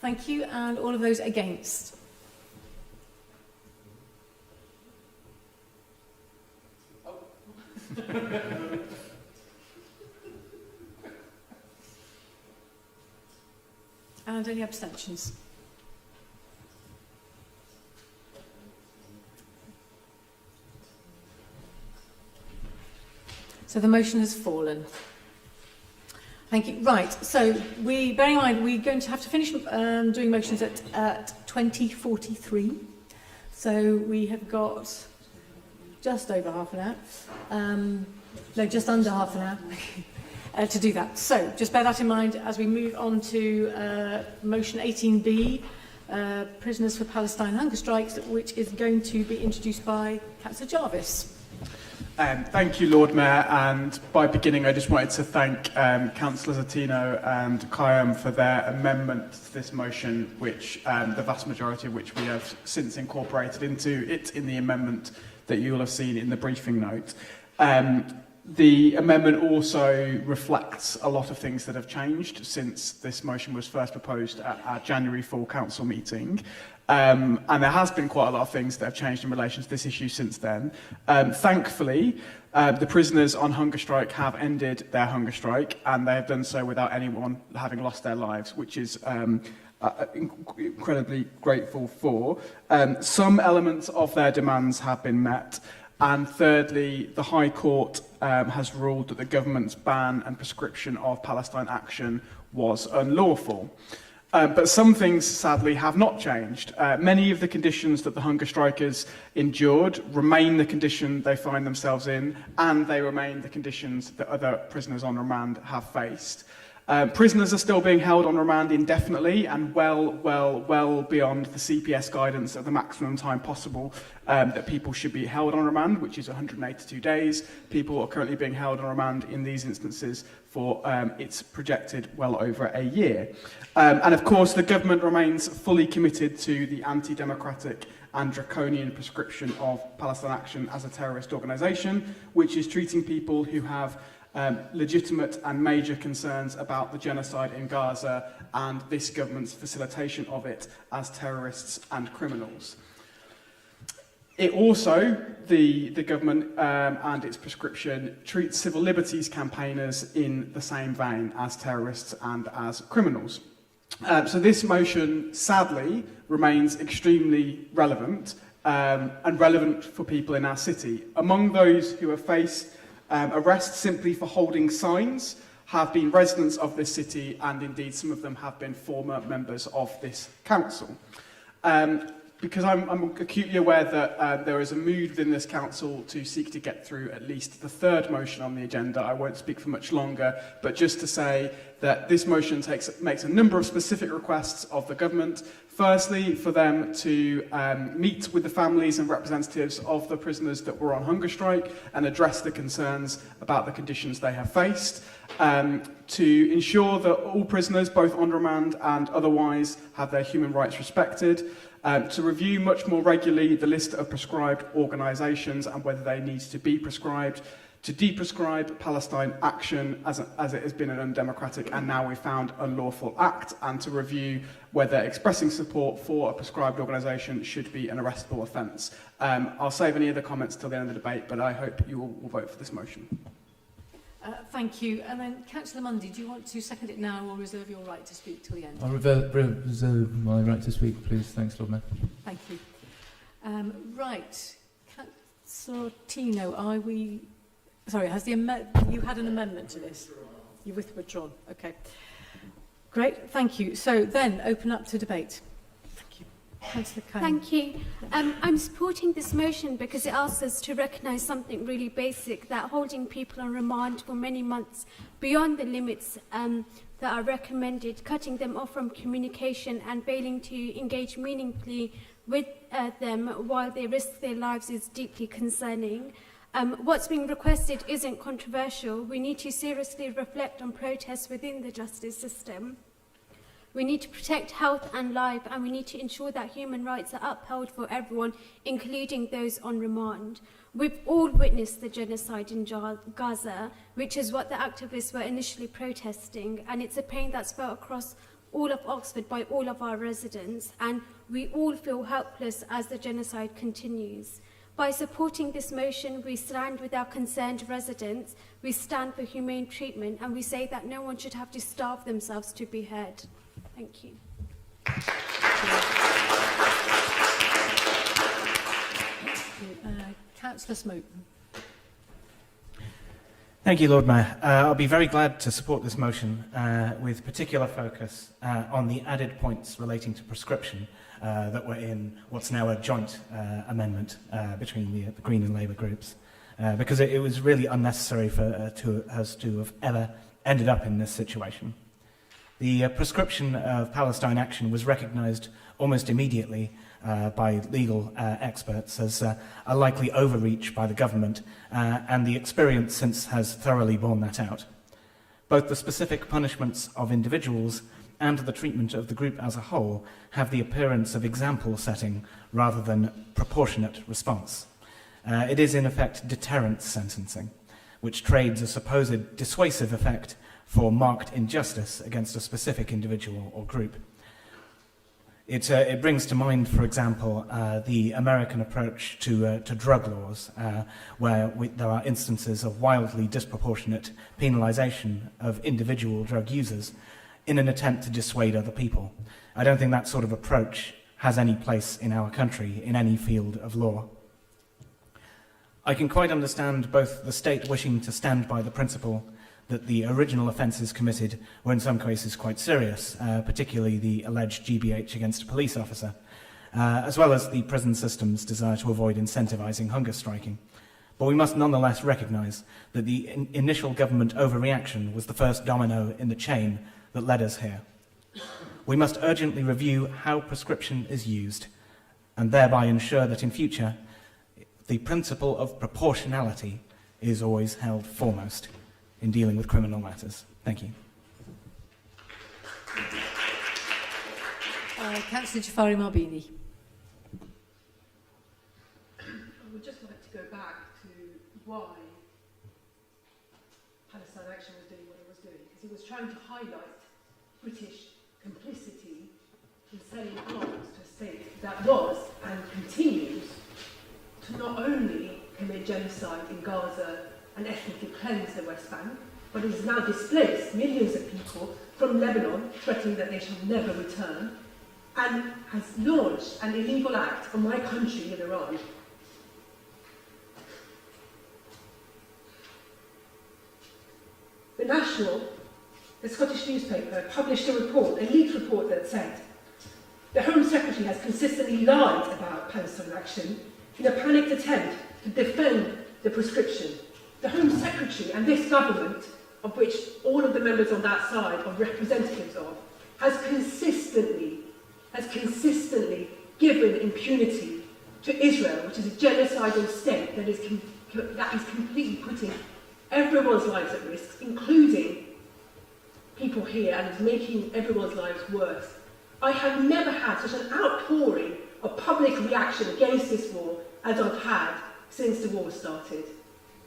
Thank you. And all of those against? And any abstentions? So the motion has fallen. Thank you. Right, so bearing in mind, we're going to have to finish doing motions at 20:43. So we have got just over half an hour. No, just under half an hour to do that. So just bear that in mind as we move on to motion 18B, Prisoners for Palestine hunger strikes, which is going to be introduced by Councillor Jarvis. Thank you, Lord Mayor, and by beginning I just wanted to thank Councillors Attino and Kayam for their amendment to this motion, which the vast majority of which we have since incorporated into it in the amendment that you will have seen in the briefing note. The amendment also reflects a lot of things that have changed since this motion was first proposed at our January full council meeting. And there has been quite a lot of things that have changed in relation to this issue since then. Thankfully, the prisoners on hunger strike have ended their hunger strike, and they have done so without anyone having lost their lives, which is incredibly grateful for. Some elements of their demands have been met. And thirdly, the High Court has ruled that the government's ban and prescription of Palestine action was unlawful. But some things, sadly, have not changed. Many of the conditions that the hunger strikers endured remain the condition they find themselves in, and they remain the conditions that other prisoners on remand have faced. Prisoners are still being held on remand indefinitely and well beyond the CPS guidance of the maximum time possible that people should be held on remand, which is 182 days. People are currently being held on remand in these instances for it's projected well over a year. And of course, the government remains fully committed to the anti-democratic and draconian prescription of Palestine Action as a terrorist organisation, which is treating people who have legitimate and major concerns about the genocide in Gaza and this government's facilitation of it as terrorists and criminals. It also, the government and its prescription, treats civil liberties campaigners in the same vein as terrorists and as criminals. So this motion, sadly, remains extremely relevant and relevant for people in our city. Among those who have faced arrests simply for holding signs have been residents of this city, and indeed some of them have been former members of this council. Because I'm acutely aware that there is a mood within this council to seek to get through at least the third motion on the agenda. I won't speak for much longer, but just to say that this motion makes a number of specific requests of the government. Firstly, for them to meet with the families and representatives of the prisoners that were on hunger strike and address the concerns about the conditions they have faced. To ensure that all prisoners, both on remand and otherwise, have their human rights respected. To review much more regularly the list of prescribed organisations and whether they need to be prescribed. To deprescribe Palestine Action as it has been an undemocratic and now we found unlawful act, and to review whether expressing support for a prescribed organisation should be an arrestable offence. I'll save any other comments till the end of the debate, but I hope you all will vote for this motion. Thank you. And then, Councillor Mundy, do you want to second it now or reserve your right to speak till the end? I'll reserve my right to speak, please. Thanks, Lord Mayor. Thank you. Right. Councillor Tino, are we... Sorry, has you had an amendment to this? You've withdrawn. Okay. Great, thank you. So then, open up to debate. Thank you. Councillor Kane. Thank you. I'm supporting this motion because it asks us to recognise something really basic, that holding people on remand for many months beyond the limits that are recommended, cutting them off from communication and failing to engage meaningfully with them while they risk their lives is deeply concerning. What's being requested isn't controversial. We need to seriously reflect on protests within the justice system. We need to protect health and life, and we need to ensure that human rights are upheld for everyone, including those on remand. We've all witnessed the genocide in Gaza, which is what the activists were initially protesting, and it's a pain that's felt across all of Oxford by all of our residents, and we all feel helpless as the genocide continues. By supporting this motion, we stand with our concerned residents, we stand for humane treatment, and we say that no one should have to starve themselves to be heard. Thank you. Councillor Smoot. Thank you, Lord Mayor. I'll be very glad to support this motion with particular focus on the added points relating to prescription that were in what's now a joint amendment between the Green and Labour groups, because it was really unnecessary for us to have ever ended up in this situation. The prescription of Palestine action was recognised almost immediately by legal experts as a likely overreach by the government, and the experience since has thoroughly borne that out. Both the specific punishments of individuals and the treatment of the group as a whole have the appearance of example setting rather than proportionate response. It is in effect deterrent sentencing, which trades a supposed dissuasive effect for marked injustice against a specific individual or group. It brings to mind, for example, the American approach to drug laws, where there are instances of wildly disproportionate penalisation of individual drug users in an attempt to dissuade other people. I don't think that sort of approach has any place in our country in any field of law. I can quite understand both the state wishing to stand by the principle that the original offences committed were in some cases quite serious, particularly the alleged GBH against a police officer, as well as the prison system's desire to avoid incentivising hunger striking. But we must nonetheless recognise that the initial government overreaction was the first domino in the chain that led us here. We must urgently review how prescription is used, and thereby ensure that in future the principle of proportionality is always held foremost in dealing with criminal matters. Thank you. Councillor Jafari Marbini. I would just like to go back to why Palestine Action was doing what it was doing, because it was trying to highlight British complicity in selling arms to a state that was and continues to not only commit genocide in Gaza and ethnically cleanse the West Bank, but it has now displaced millions of people from Lebanon, threatening that they shall never return, and has launched an illegal act on my country in Iran. The National, the Scottish newspaper, published a report, a leaked report that said the Home Secretary has consistently lied about Palestine Action in a panicked attempt to defend the prescription. The Home Secretary and this government, of which all of the members on that side are representatives of, has consistently given impunity to Israel, which is a genocidal state that is completely putting everyone's lives at risk, including people here, and is making everyone's lives worse. I have never had such an outpouring of public reaction against this war as I've had since the war started.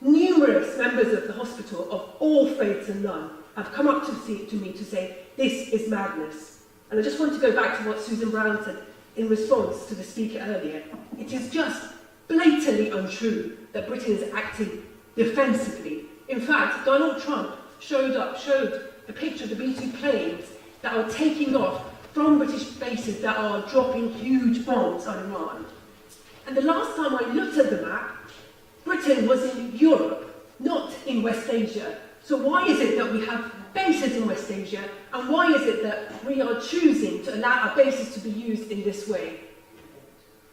Numerous members of the hospital of all faiths and none have come up to me to say, this is madness. And I just want to go back to what Susan Brown said in response to the speaker earlier. It is just blatantly untrue that Britain is acting defensively. In fact, Donald Trump showed a picture of the B-2 planes that are taking off from British bases that are dropping huge bombs on Iran. And the last time I looked at the map, Britain was in Europe, not in West Asia. So why is it that we have bases in West Asia, and why is it that we are choosing to allow our bases to be used in this way?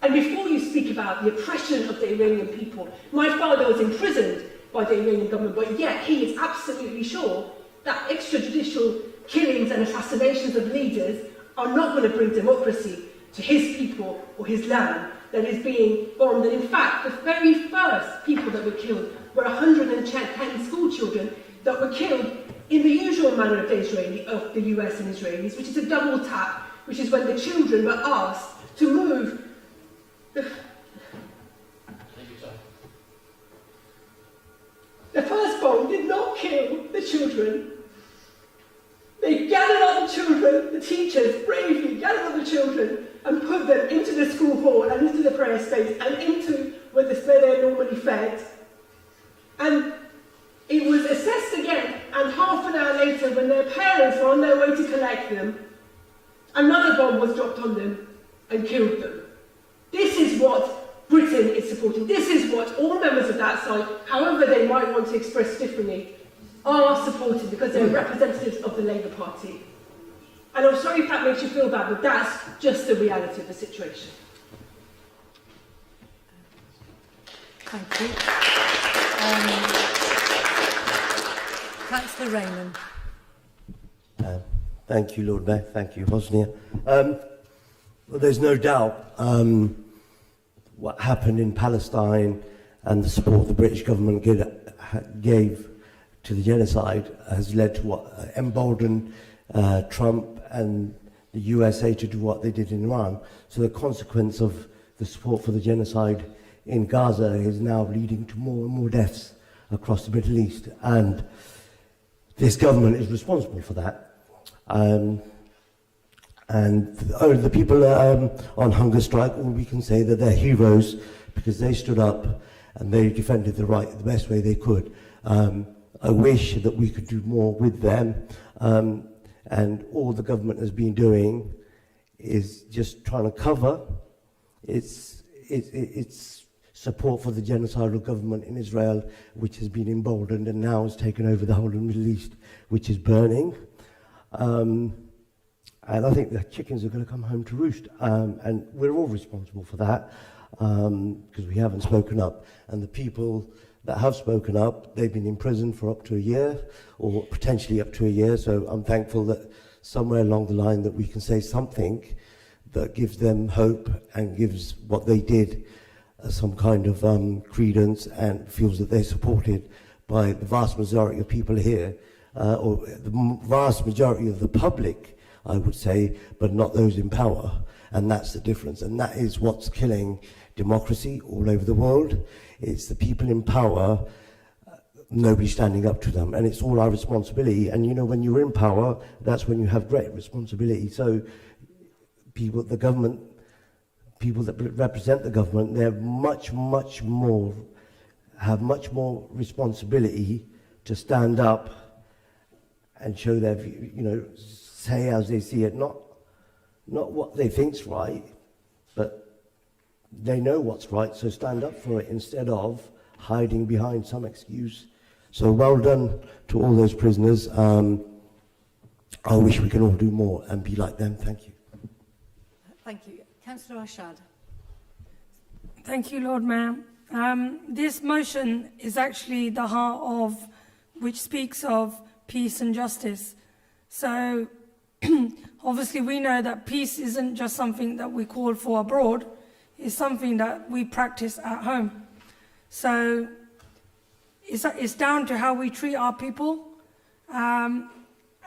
And before you speak about the oppression of the Iranian people, my father was imprisoned by the Iranian government, but yet he is absolutely sure that extrajudicial killings and assassinations of leaders are not going to bring democracy to his people or his land that is being bombed. And in fact, the very first people that were killed were 110 school children that were killed in the usual manner of the US and Israelis, which is a double tap, which is when the children were asked to move. The first bomb did not kill the children. They gathered up the children, the teachers bravely gathered up the children and put them into the school hall and into the prayer space and into where they're normally fed. And it was assessed again, and half an hour later, when their parents were on their way to collect them, another bomb was dropped on them and killed them. This is what Britain is supporting. This is what all members of that side, however they might want to express differently, are supporting, because they're representatives of the Labour Party. And I'm sorry if that makes you feel bad, but that's just the reality of the situation. Thank you. Councillor Raymond. Thank you, Lord Mayor. Thank you, Hosnia. Well, there's no doubt what happened in Palestine and the support the British government gave to the genocide has led to what emboldened Trump and the USA to do what they did in Iran. So the consequence of the support for the genocide in Gaza is now leading to more and more deaths across the Middle East. And this government is responsible for that. And the people on hunger strike, all we can say that they're heroes because they stood up and they defended the right the best way they could. I wish that we could do more with them. And all the government has been doing is just trying to cover its support for the genocidal government in Israel, which has been emboldened and now has taken over the whole of the Middle East, which is burning. And I think the chickens are going to come home to roost. And we're all responsible for that because we haven't spoken up. And the people that have spoken up, they've been in prison for up to a year or potentially up to a year. So I'm thankful that somewhere along the line that we can say something that gives them hope and gives what they did some kind of credence and feels that they're supported by the vast majority of people here, or the vast majority of the public, I would say, but not those in power. And that's the difference. And that is what's killing democracy all over the world. It's the people in power, nobody standing up to them. And it's all our responsibility. And you know, when you're in power, that's when you have great responsibility. So people, the government, people that represent the government, they're have much more responsibility to stand up and show their view, you know, say as they see it, not what they think's right, but they know what's right, so stand up for it instead of hiding behind some excuse. So well done to all those prisoners. I wish we could all do more and be like them. Thank you. Thank you. Councillor Ashad. Thank you, Lord Mayor. This motion is actually the heart of, which speaks of peace and justice. So obviously we know that peace isn't just something that we call for abroad, it's something that we practice at home. So it's down to how we treat our people.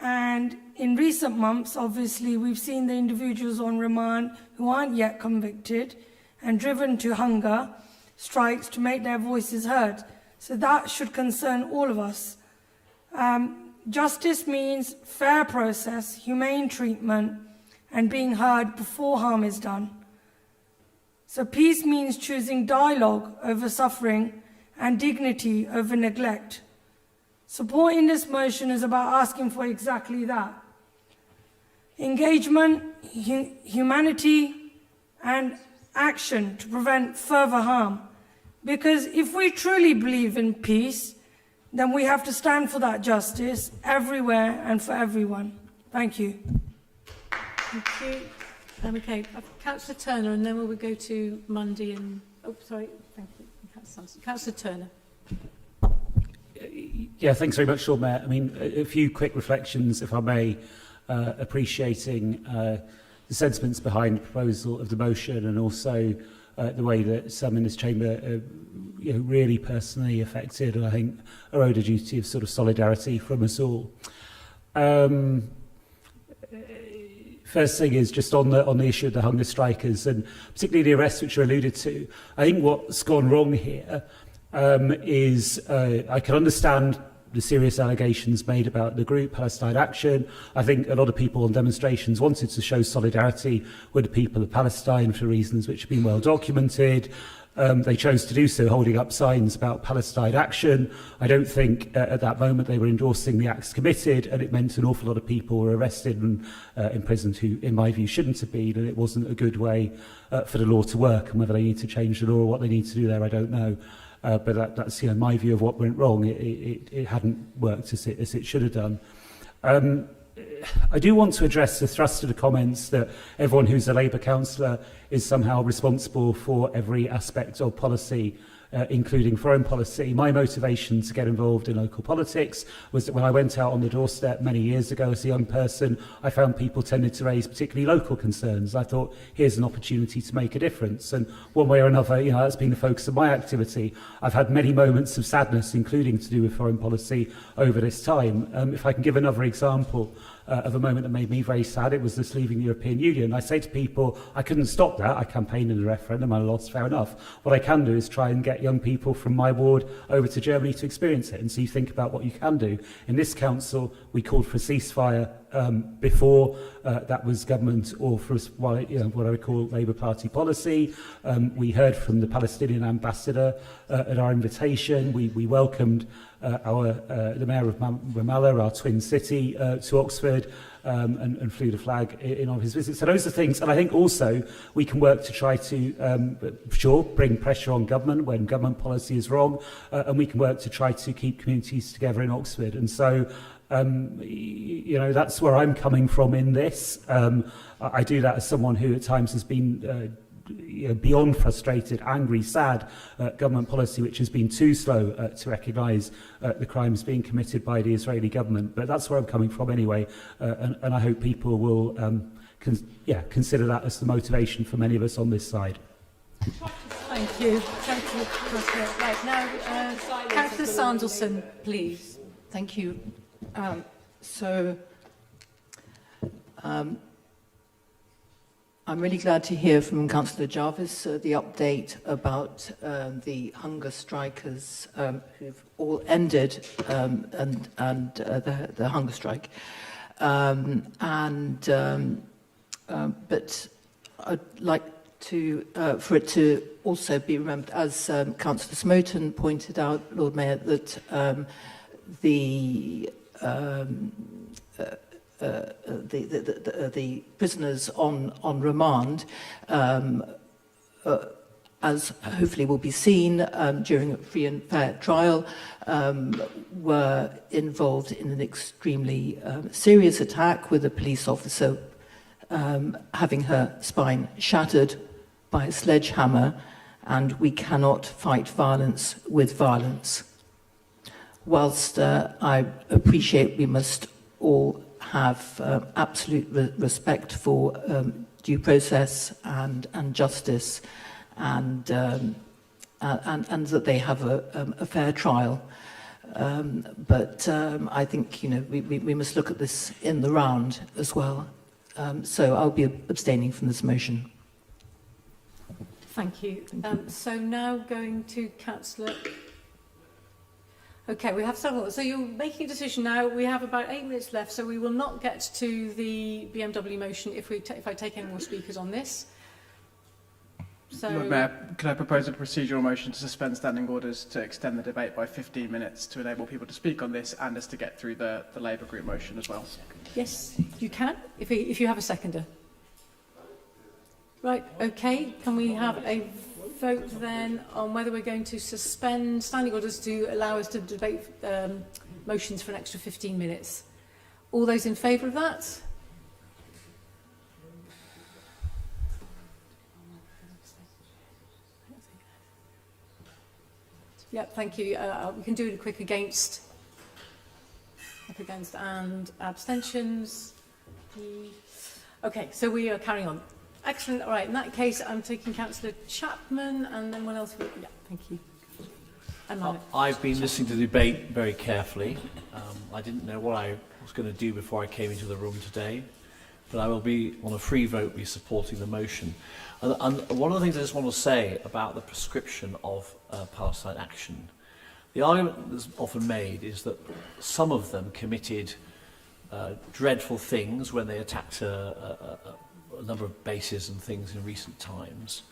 And in recent months, obviously, we've seen the individuals on remand who aren't yet convicted and driven to hunger strikes to make their voices heard. So that should concern all of us. Justice means fair process, humane treatment, and being heard before harm is done. So peace means choosing dialogue over suffering and dignity over neglect. Supporting this motion is about asking for exactly that. Engagement, humanity, and action to prevent further harm. Because if we truly believe in peace, then we have to stand for that justice everywhere and for everyone. Thank you. Thank you. Okay, Councillor Turner, and then we'll go to Monday and... Oh, sorry. Thank you. Councillor Turner. Yeah, thanks very much, Lord Mayor. I mean, a few quick reflections, if I may, appreciating the sentiments behind the proposal of the motion and also the way that some in this chamber are really personally affected, and I think are owed a duty of sort of solidarity from us all. First thing is just on the issue of the hunger strikers and particularly the arrests which are alluded to. I think what's gone wrong here is I can understand the serious allegations made about the group Palestine Action. I think a lot of people on demonstrations wanted to show solidarity with the people of Palestine for reasons which have been well documented. They chose to do so holding up signs about Palestine Action. I don't think at that moment they were endorsing the acts committed, and it meant an awful lot of people were arrested and imprisoned who, in my view, shouldn't have been, and it wasn't a good way for the law to work. And whether they need to change the law or what they need to do there, I don't know. But that's my view of what went wrong. It hadn't worked as it should have done. I do want to address the thrust of the comments that everyone who's a Labour councillor is somehow responsible for every aspect of policy including foreign policy. My motivation to get involved in local politics was that when I went out on the doorstep many years ago as a young person, I found people tended to raise particularly local concerns. I thought, here's an opportunity to make a difference. And one way or another, you know, that's been the focus of my activity. I've had many moments of sadness, including to do with foreign policy, over this time. If I can give another example of a moment that made me very sad, it was this leaving the European Union. I say to people, I couldn't stop that. I campaigned in the referendum, I lost, fair enough. What I can do is try and get young people from my ward over to Germany to experience it. And so you think about what you can do. In this council, we called for a ceasefire before that was government or for what I would call Labour Party policy. We heard from the Palestinian ambassador at our invitation. We welcomed the mayor of Ramallah, our twin city, to Oxford and flew the flag in on his visit. So those are things, and I think also we can work to try to, bring pressure on government when government policy is wrong, and we can work to try to keep communities together in Oxford. And so, that's where I'm coming from in this. I do that as someone who at times has been beyond frustrated, angry, sad government policy which has been too slow to recognise the crimes being committed by the Israeli government. But that's where I'm coming from anyway, and I hope people will consider that as the motivation for many of us on this side. Thank you. Thank you. Right, now, Councillor Sanderson, please. Thank you. I'm really glad to hear from Councillor Jarvis the update about the hunger strikers who've all ended the hunger strike. But I'd like to for it to also be remembered, as Councillor Smoten pointed out, Lord Mayor, that the prisoners on remand, as hopefully will be seen during a free and fair trial, were involved in an extremely serious attack with a police officer having her spine shattered by a sledgehammer, and we cannot fight violence with violence. Whilst I appreciate we must all have absolute respect for due process and justice, and that they have a fair trial. But I think we must look at this in the round as well. So I'll be abstaining from this motion. Thank you. So now going to Councillor. Okay, we have several. So you're making a decision now. We have about 8 minutes left, so we will not get to the BMW motion if I take any more speakers on this. So, Lord Mayor, can I propose a procedural motion to suspend standing orders to extend the debate by 15 minutes to enable people to speak on this and us to get through the Labour Group motion as well? yes, you can, if you have a seconder. Right, okay. Can we have a vote then on whether we're going to suspend standing orders to allow us to debate motions for an extra 15 minutes? All those in favour of that? Yep, thank you. We can do it quick against, up against, and abstentions. Okay, so we are carrying on. Excellent. All right, in that case, I'm taking Councillor Chapman, and then one else. Yeah, thank you. I've been listening to the debate very carefully. I didn't know what I was going to do before I came into the room today, but I will be, on a free vote, be supporting the motion. And one of the things I just want to say about the prescription of Palestine action, the argument that's often made is that some of them committed dreadful things when they attacked a number of bases and things in recent times.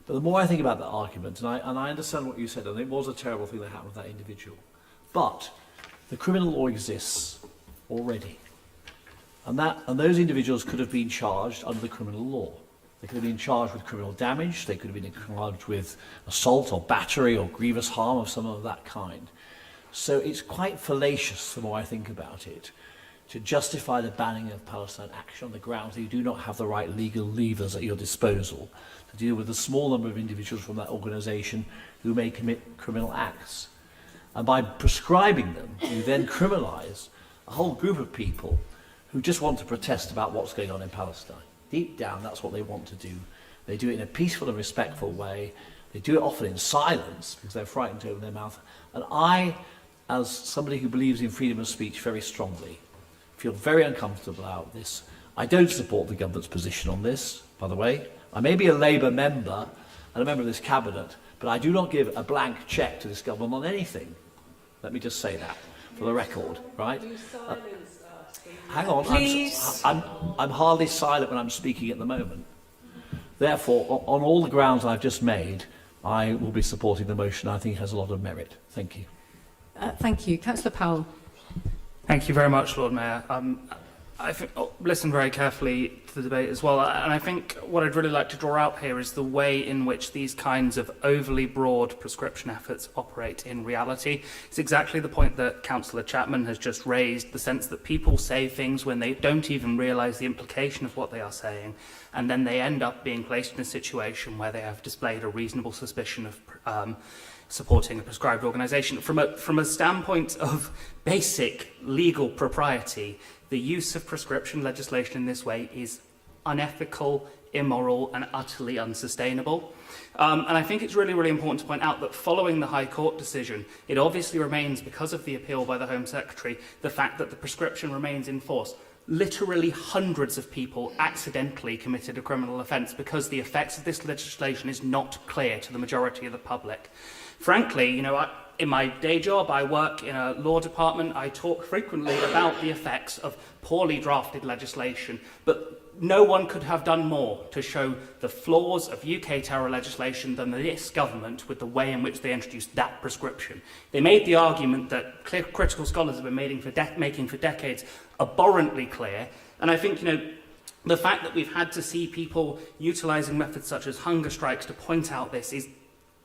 But the more I think about that argument, and I understand what you said, and it was a terrible thing that happened with that individual, but the criminal law exists already. And those individuals could have been charged under the criminal law. They could have been charged with criminal damage, they could have been charged with assault or battery or grievous harm of some of that kind. So it's quite fallacious, the more I think about it, to justify the banning of Palestine action on the grounds that you do not have the right legal levers at your disposal to deal with the small number of individuals from that organisation who may commit criminal acts. And by prescribing them, you then criminalise a whole group of people who just want to protest about what's going on in Palestine. Deep down, that's what they want to do. They do it in a peaceful and respectful way. They do it often in silence because they're frightened to open their mouth. And I, as somebody who believes in freedom of speech very strongly, feel very uncomfortable about this. I don't support the government's position on this, by the way. I may be a Labour member and a member of this cabinet, but I do not give a blank cheque to this government on anything. Let me just say that for the record, right? Hang on, I'm hardly silent when I'm speaking at the moment. Therefore, on all the grounds I've just made, I will be supporting the motion. I think it has a lot of merit. Thank you. Thank you. Councillor Powell. Thank you very much, Lord Mayor. I've listened very carefully to the debate as well, and I think what I'd really like to draw out here is the way in which these kinds of overly broad prescription efforts operate in reality. It's exactly the point that Councillor Chapman has just raised, the sense that people say things when they don't even realise the implication of what they are saying, and then they end up being placed in a situation where they have displayed a reasonable suspicion of supporting a prescribed organisation. From a standpoint of basic legal propriety, the use of prescription legislation in this way is unethical, immoral and utterly unsustainable. And I think it's really, really important to point out that following the High Court decision, it obviously remains, because of the appeal by the Home Secretary, the fact that the prescription remains in force. Literally hundreds of people accidentally committed a criminal offence because the effects of this legislation is not clear to the majority of the public. Frankly, in my day job, I work in a law department. I talk frequently about the effects of poorly drafted legislation, but no one could have done more to show the flaws of UK terror legislation than this government with the way in which they introduced that prescription. They made the argument that critical scholars have been making for decades abhorrently clear, and I think, the fact that we've had to see people utilising methods such as hunger strikes to point out this is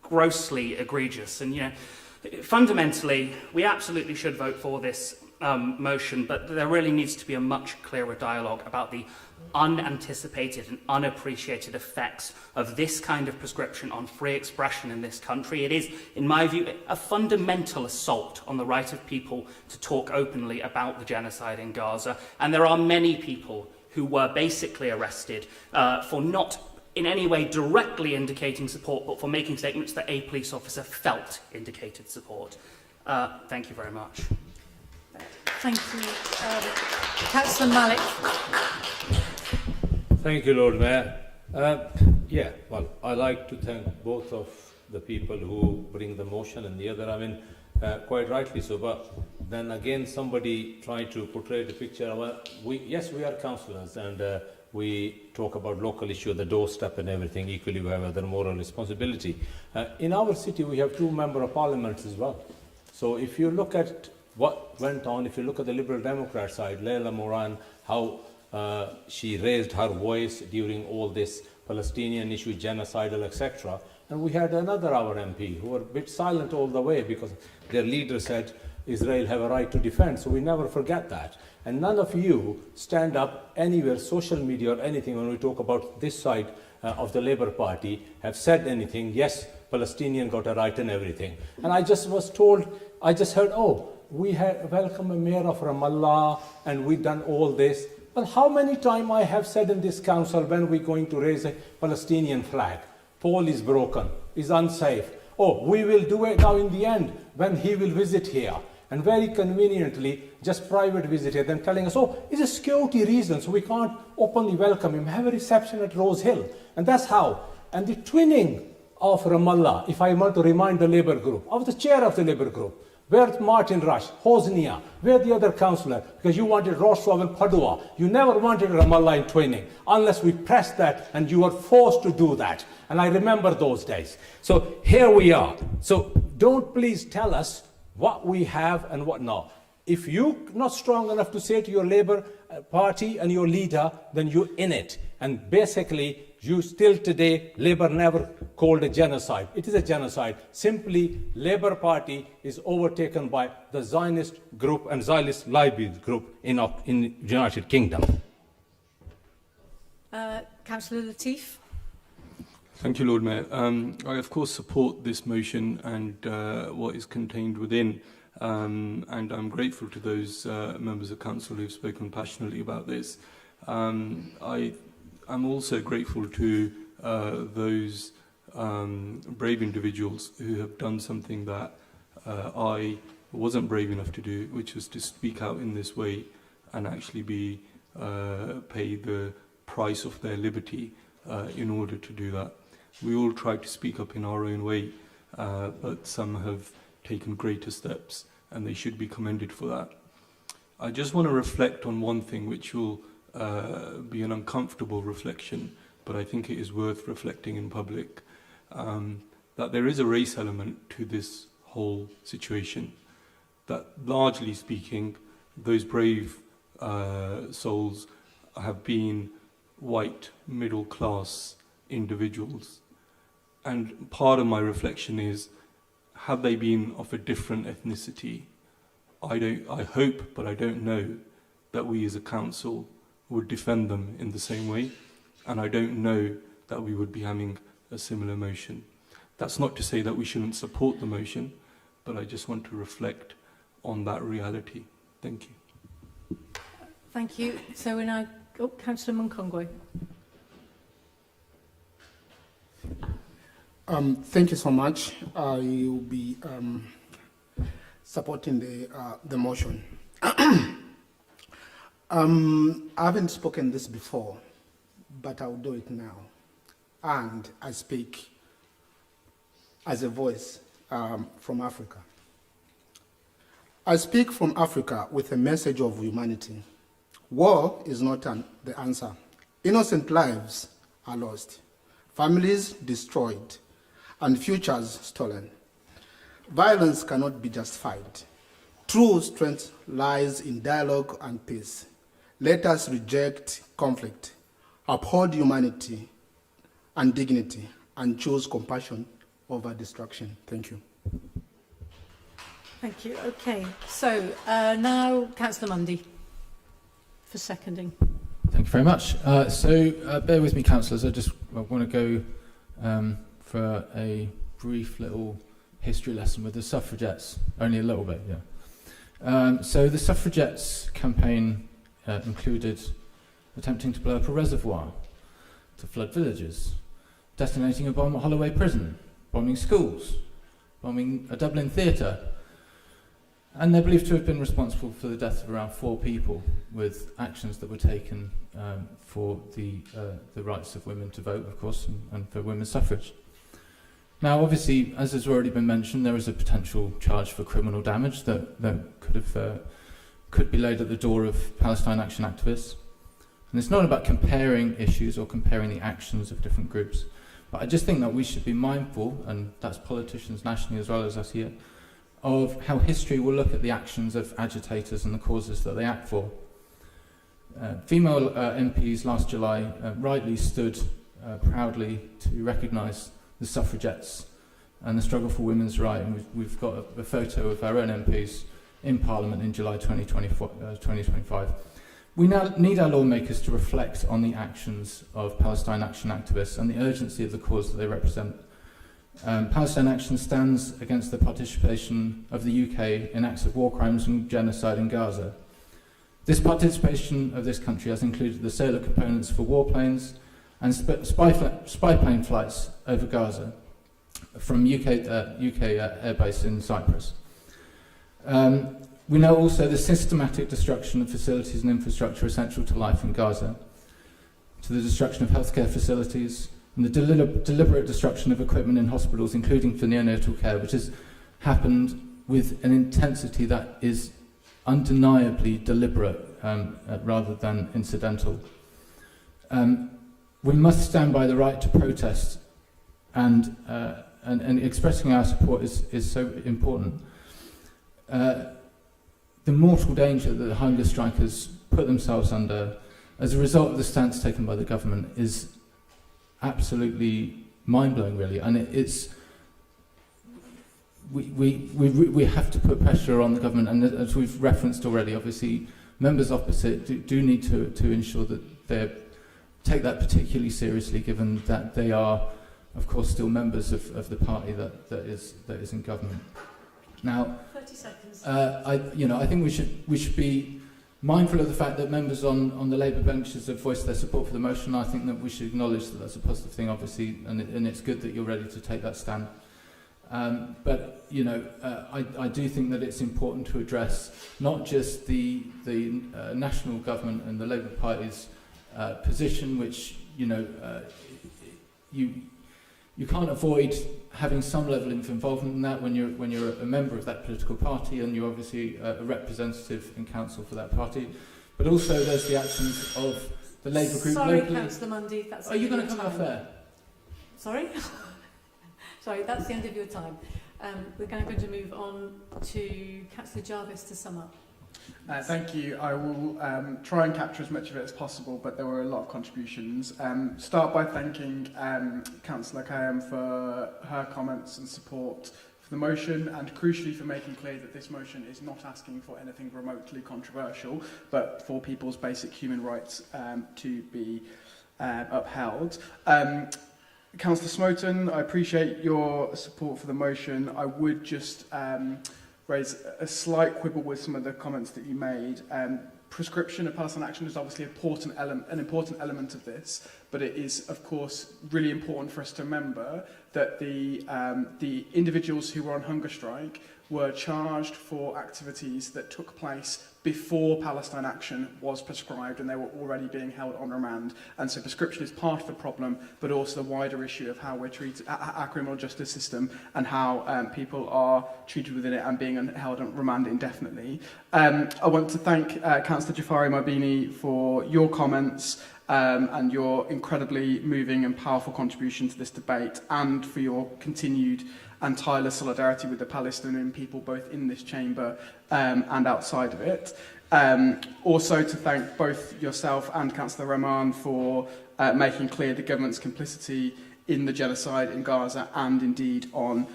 grossly egregious. And, fundamentally, we absolutely should vote for this motion, but there really needs to be a much clearer dialogue about the unanticipated and unappreciated effects of this kind of prescription on free expression in this country. It is, in my view, a fundamental assault on the right of people to talk openly about the genocide in Gaza. And there are many people who were basically arrested for not in any way directly indicating support, but for making statements that a police officer felt indicated support. Thank you very much. Thank you. Councillor Malik. Thank you, Lord Mayor. I'd like to thank both of the people who bring the motion and the other, quite rightly so, but then again somebody tried to portray the picture. We are councillors and we talk about local issue, the doorstep and everything. Equally, we have other moral responsibility. In our city, we have 2 members of parliament as well. So if you look at what went on, if you look at the Liberal Democrat side, Leila Moran, how she raised her voice during all this Palestinian issue, genocidal, etc. And we had another, our MP, who were a bit silent all the way because their leader said Israel have a right to defend. So we never forget that. And none of you stand up anywhere, social media or anything, when we talk about this side of the Labour Party, have said anything, yes, Palestinian got a right and everything. And I just was told, I just heard, we have welcomed a mayor of Ramallah and we've done all this. But how many times I have said in this council, when we're going to raise a Palestinian flag, pole is broken, is unsafe. We will do it now in the end, when he will visit here. And very conveniently, just private visit here, then telling us, it's a security reason, so we can't openly welcome him, have a reception at Rose Hill. And that's how. And the twinning of Ramallah, if I want to remind the Labour group, I was the chair of the Labour group. Where's Martin Rush, Hosnia, where the other councillor? Because you wanted Rostov and Padua. You never wanted Ramallah in twinning, unless we pressed that and you were forced to do that. And I remember those days. So here we are. So don't please tell us what we have and what not. If you're not strong enough to say to your Labour Party and your leader, then you're in it. And basically, You still today, Labour never called a genocide. It is a genocide. Simply, Labour Party is overtaken by the Zionist group and Zionist Library group in United Kingdom. Councillor Latif. Thank you, Lord Mayor. I, of course, support this motion and what is contained within, and I'm grateful to those members of council who have spoken passionately about this. I'm also grateful to those brave individuals who have done something that I wasn't brave enough to do, which was to speak out in this way and actually be paid the price of their liberty in order to do that. We all tried to speak up in our own way, but some have taken greater steps, and they should be commended for that. I just want to reflect on one thing which will be an uncomfortable reflection, but I think it is worth reflecting in public, that there is a race element to this whole situation, that largely speaking, those brave souls have been white, middle-class individuals. And part of my reflection is, have they been of a different ethnicity? I hope, but I don't know, that we as a council would defend them in the same way, and I don't know that we would be having a similar motion. That's not to say that we shouldn't support the motion, but I just want to reflect on that reality. Thank you. Thank you. So we're now, Councillor Munkongwe. Thank you so much. I will be supporting the motion. I haven't spoken this before, but I'll do it now. And I speak as a voice from Africa. I speak from Africa with a message of humanity. War is not the answer. Innocent lives are lost, families destroyed, and futures stolen. Violence cannot be justified. True strength lies in dialogue and peace. Let us reject conflict, uphold humanity and dignity, and choose compassion over destruction. Thank you. Thank you. Okay. So now Councillor Mundy for seconding. Thank you very much. Bear with me, councillors. I want to go for a brief little history lesson with the suffragettes, only a little bit, yeah. So the suffragettes campaign included attempting to blow up a reservoir, to flood villages, detonating a bomb at Holloway Prison, bombing schools, bombing a Dublin theatre, and they're believed to have been responsible for the death of around 4 people, with actions that were taken for the rights of women to vote, of course, and for women's suffrage. Now, obviously, as has already been mentioned, there is a potential charge for criminal damage that could be laid at the door of Palestine Action activists. And it's not about comparing issues or comparing the actions of different groups, but I just think that we should be mindful, and that's politicians nationally as well as us here, of how history will look at the actions of agitators and the causes that they act for. Female MPs last July rightly stood proudly to recognise the suffragettes and the struggle for women's rights. And we've got a photo of our own MPs in Parliament in July 2025. We now need our lawmakers to reflect on the actions of Palestine Action activists and the urgency of the cause that they represent. Palestine Action stands against the participation of the UK in acts of war crimes and genocide in Gaza. This participation of this country has included the sale of components for warplanes and spy plane flights over Gaza from UK airbase in Cyprus. We know also the systematic destruction of facilities and infrastructure essential to life in Gaza, to the destruction of healthcare facilities, and the deliberate destruction of equipment in hospitals, including for neonatal care, which has happened with an intensity that is undeniably deliberate rather than incidental. We must stand by the right to protest, and expressing our support is so important. The mortal danger that the hunger strikers put themselves under as a result of the stance taken by the government is absolutely mind-blowing, really. And we have to put pressure on the government, and as we've referenced already, obviously members opposite do need to ensure that they take that particularly seriously, given that they are, of course, still members of the party that is in government. Now, 30 seconds. I think we should be mindful of the fact that members on the Labour benches have voiced their support for the motion. I think that we should acknowledge that that's a positive thing, obviously, and it's good that you're ready to take that stand. But I do think that it's important to address not just the national government and the Labour Party's position, which you can't avoid having some level of involvement in that when you're a member of that political party, and you're obviously a representative in council for that party. But also there's the actions of the Labour group Sorry, locally. Councillor Mundy, that's Are you going to come off there? Sorry? Sorry, that's the end of your time. We're going to move on to Councillor Jarvis to sum up. Thank you. I will try and capture as much of it as possible, but there were a lot of contributions. Start by thanking Councillor Kayam for her comments and support for the motion, and crucially for making clear that this motion is not asking for anything remotely controversial, but for people's basic human rights to be upheld. Councillor Smoten, I appreciate your support for the motion. I would just raise a slight quibble with some of the comments that you made. Prescription of Palestine Action is obviously an important element of this, but it is, of course, really important for us to remember that the individuals who were on hunger strike were charged for activities that took place before Palestine Action was prescribed, and they were already being held on remand. And so prescription is part of the problem, but also the wider issue of how we're treated, our criminal justice system, and how people are treated within it and being held on remand indefinitely. I want to thank Councillor Jafari Mabini for your comments and your incredibly moving and powerful contribution to this debate, and for your continued and tireless solidarity with the Palestinian people, both in this chamber and outside of it. Also to thank both yourself and Councillor Rahman for making clear the government's complicity in the genocide in Gaza, and indeed on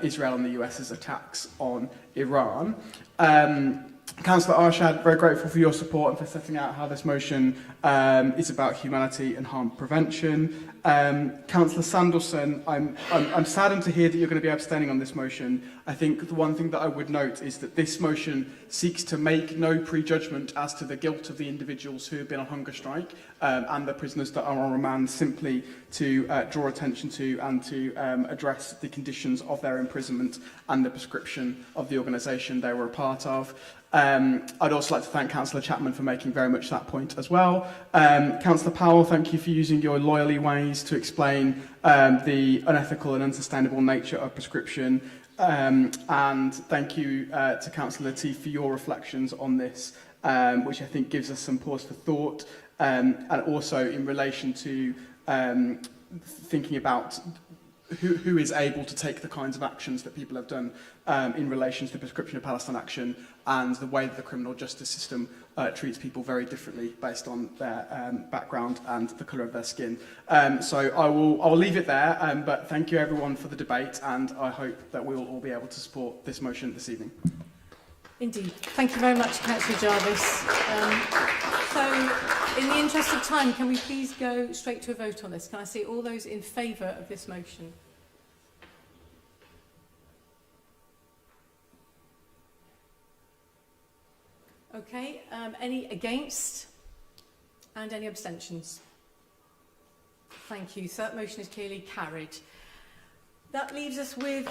Israel and the US's attacks on Iran. Councillor Arshad, very grateful for your support and for setting out how this motion is about humanity and harm prevention. Councillor Sanderson, I'm saddened to hear that you're going to be abstaining on this motion. I think the one thing that I would note is that this motion seeks to make no prejudgment as to the guilt of the individuals who have been on hunger strike and the prisoners that are on remand, simply to draw attention to and to address the conditions of their imprisonment and the prescription of the organisation they were a part of. I'd also like to thank Councillor Chapman for making very much that point as well. Councillor Powell, thank you for using your lawyerly ways to explain the unethical and unsustainable nature of prescription. And thank you to Councillor Latif for your reflections on this, which I think gives us some pause for thought, and also in relation to thinking about who is able to take the kinds of actions that people have done in relation to the prescription of Palestine Action, and the way that the criminal justice system treats people very differently based on their background and the colour of their skin. So I'll leave it there, but thank you everyone for the debate, and I hope that we will all be able to support this motion this evening. Indeed. Thank you very much, Councillor Jarvis. So, in the interest of time, can we please go straight to a vote on this? Can I see all those in favour of this motion? Okay, any against? And any abstentions? Thank you. So that motion is clearly carried. That leaves us with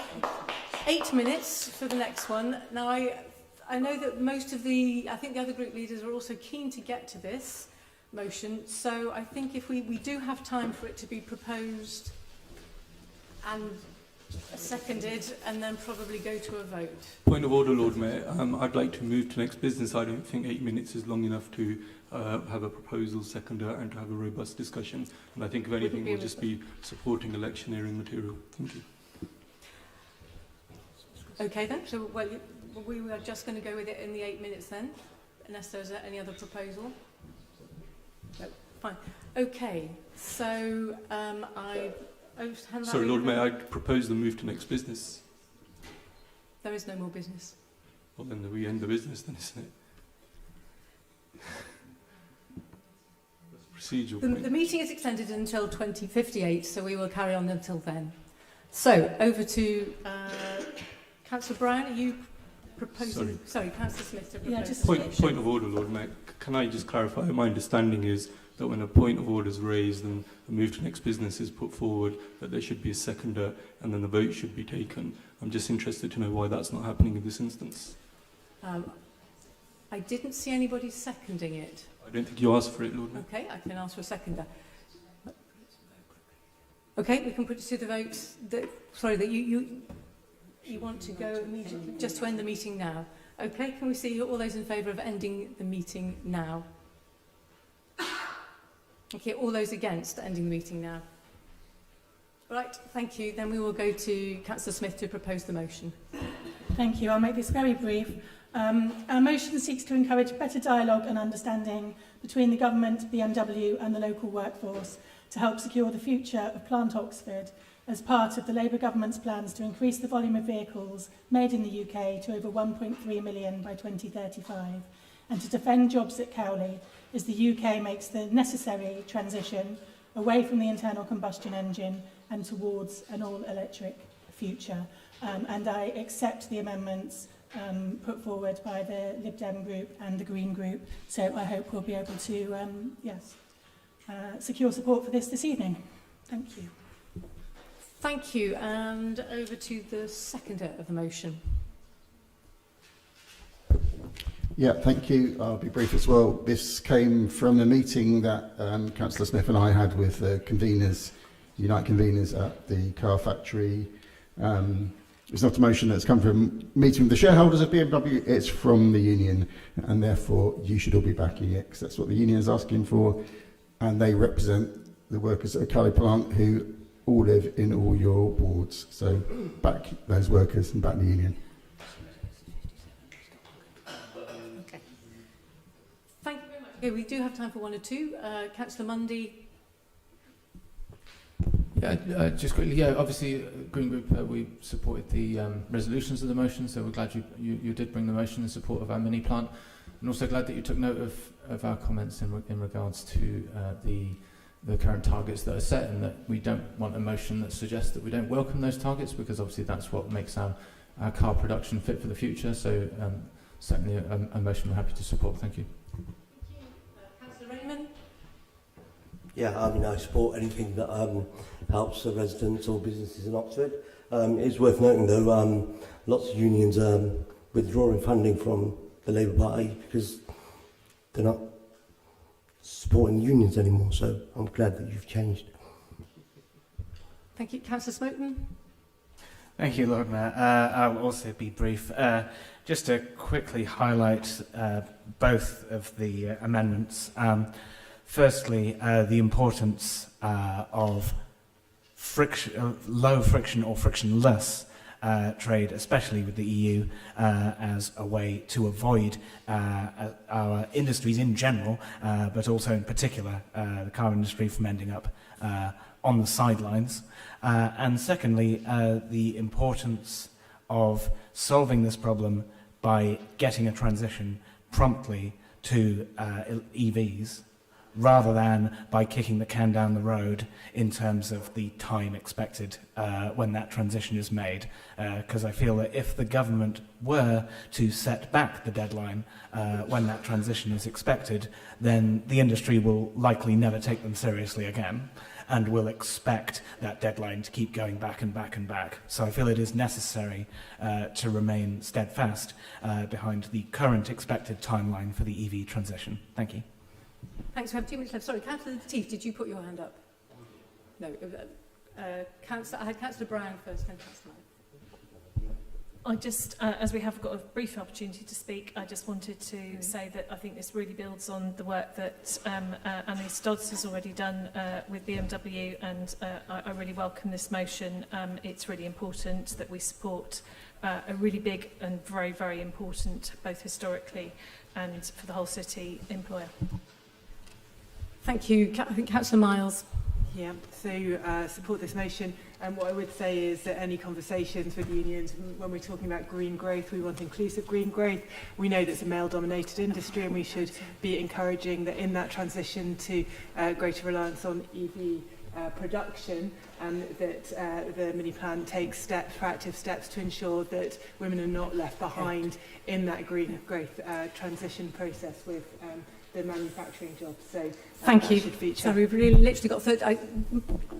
8 minutes for the next one. Now, I know that I think the other group leaders are also keen to get to this motion, so I think if we do have time for it to be proposed and seconded, and then probably go to a vote. Point of order, Lord Mayor. I'd like to move to next business. I don't think 8 minutes is long enough to have a proposal seconder and to have a robust discussion. And I think, if anything, we'll just be supporting electioneering material. Thank you. Okay then, so we were just going to go with it in the 8 minutes then, unless there's any other proposal. No. Fine. Okay, so I hand that Sorry, over. Lord Mayor, I propose the move to next business. There is no more business. Well, then we end the business, then, isn't it? Procedural point. The meeting is extended until 2058, so we will carry on until then. So, over to Councillor Brown. Are you proposing... Sorry, Councillor Smith. To propose Point of order, Lord Mayor. Can I just clarify? My understanding is that when a point of order is raised and a move to next business is put forward, that there should be a seconder and then the vote should be taken. I'm just interested to know why that's not happening in this instance. I didn't see anybody seconding it. I don't think you asked for it, Lord Mayor. Okay, I can ask for a seconder. Okay, we can put it to the vote. That you want to go immediately, just to end the meeting now. Okay, can we see all those in favour of ending the meeting now? Okay, all those against ending the meeting now? Right, thank you. Then we will go to Councillor Smith to propose the motion. Thank you. I'll make this very brief. Our motion seeks to encourage better dialogue and understanding between the government, BMW and the local workforce to help secure the future of Plant Oxford as part of the Labour government's plans to increase the volume of vehicles made in the UK to over 1.3 million by 2035 and to defend jobs at Cowley as the UK makes the necessary transition away from the internal combustion engine and towards an all-electric future. And I accept the amendments put forward by the Lib Dem group and the Green group. So I hope we'll be able to, secure support for this evening. Thank you. Thank you. And over to the seconder of the motion. Yeah, thank you. I'll be brief as well. This came from a meeting that Councillor Smith and I had with the conveners, Unite conveners at the car factory. It's not a motion that's come from meeting with the shareholders of BMW, it's from the union, and therefore you should all be backing it, because that's what the union is asking for, and they represent the workers at Cowley plant who all live in all your wards. So back those workers and back the union. Okay. Thank you very much. Okay, we do have time for one or two. Councillor Mundy. Yeah, just quickly, obviously, Green Group, we supported the resolutions of the motion, so we're glad you did bring the motion in support of our mini plant, and also glad that you took note of our comments in regards to the current targets that are set, and that we don't want a motion that suggests that we don't welcome those targets, because obviously that's what makes our car production fit for the future. So certainly a motion we're happy to support. Thank you. Councillor Raymond. Yeah, I mean, I support anything that helps the residents or businesses in Oxford. It's worth noting, though, lots of unions withdrawing funding from the Labour Party because they're not supporting unions anymore, so I'm glad that you've changed. Thank you. Councillor Smoten. Thank you, Lord Mayor. I'll also be brief. Just to quickly highlight both of the amendments. Firstly, the importance of low friction or frictionless trade, especially with the EU, as a way to avoid our industries in general, but also in particular the car industry from ending up on the sidelines. And secondly, the importance of solving this problem by getting a transition promptly to EVs, rather than by kicking the can down the road in terms of the time expected when that transition is made. Because I feel that if the government were to set back the deadline when that transition is expected, then the industry will likely never take them seriously again, and will expect that deadline to keep going back and back and back. So I feel it is necessary to remain steadfast behind the current expected timeline for the EV transition. Thank you. Thanks. We have 2 minutes left. Sorry, Councillor Latif, did you put your hand up? No. I had Councillor Brown first, then Councillor Knight. I just, as we have got a brief opportunity to speak, I just wanted to say that I think this really builds on the work that Annalise Dodds has already done with BMW, and I really welcome this motion. It's really important that we support a really big and very, very important, both historically and for the whole city, employer. Thank you. I think Councillor Miles. Yeah, so support this motion. And what I would say is that any conversations with unions, when we're talking about green growth, we want inclusive green growth. We know that it's a male-dominated industry, and we should be encouraging that in that transition to greater reliance on EV production, that the mini plan takes proactive steps to ensure that women are not left behind in that green growth transition process with the manufacturing jobs. So thank you. So we've really literally got 30.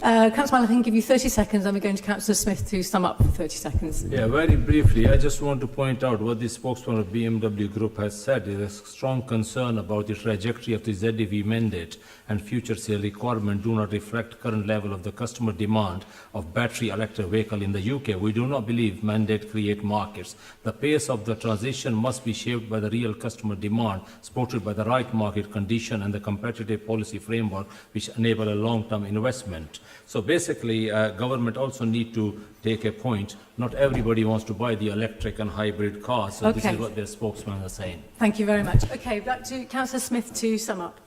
Councillor, I can give you 30 seconds, and we're going to Councillor Smith to sum up for 30 seconds. Yeah, very briefly, I just want to point out what the spokesman of BMW Group has said. There is a strong concern about the trajectory of the ZEV mandate and future sale requirement do not reflect current level of the customer demand of battery electric vehicle in the UK. We do not believe mandate create markets. The pace of the transition must be shaped by the real customer demand, supported by the right market condition and the competitive policy framework which enable a long-term investment. So basically, government also need to take a point. Not everybody wants to buy the electric and hybrid cars, so this is what their spokesman are saying. Thank you very much. Okay, back to Councillor Smith to sum up.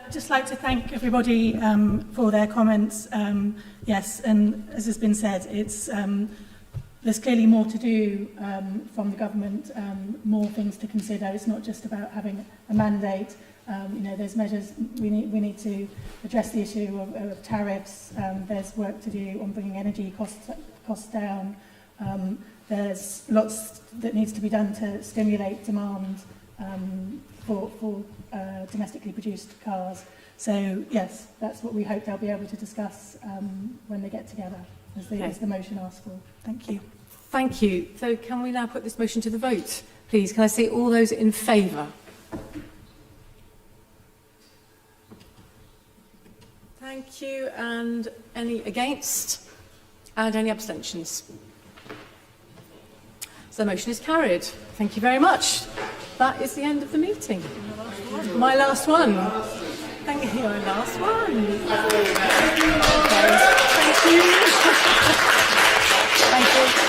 I'd just like to thank everybody for their comments. Yes, and as has been said, it's there's clearly more to do from the government, more things to consider. It's not just about having a mandate. You know, there's measures we need to address the issue of tariffs. There's work to do on bringing energy costs down. There's lots that needs to be done to stimulate demand for domestically produced cars. So yes, that's what we hope they'll be able to discuss when they get together, as the motion asks for. Thank you. Thank you. So can we now put this motion to the vote, please? Can I see all those in favour? Thank you. And any against? And any abstentions? So the motion is carried. Thank you very much. That is the end of the meeting. My last one. Thank you. My last one. Okay. Thank you. Thank you.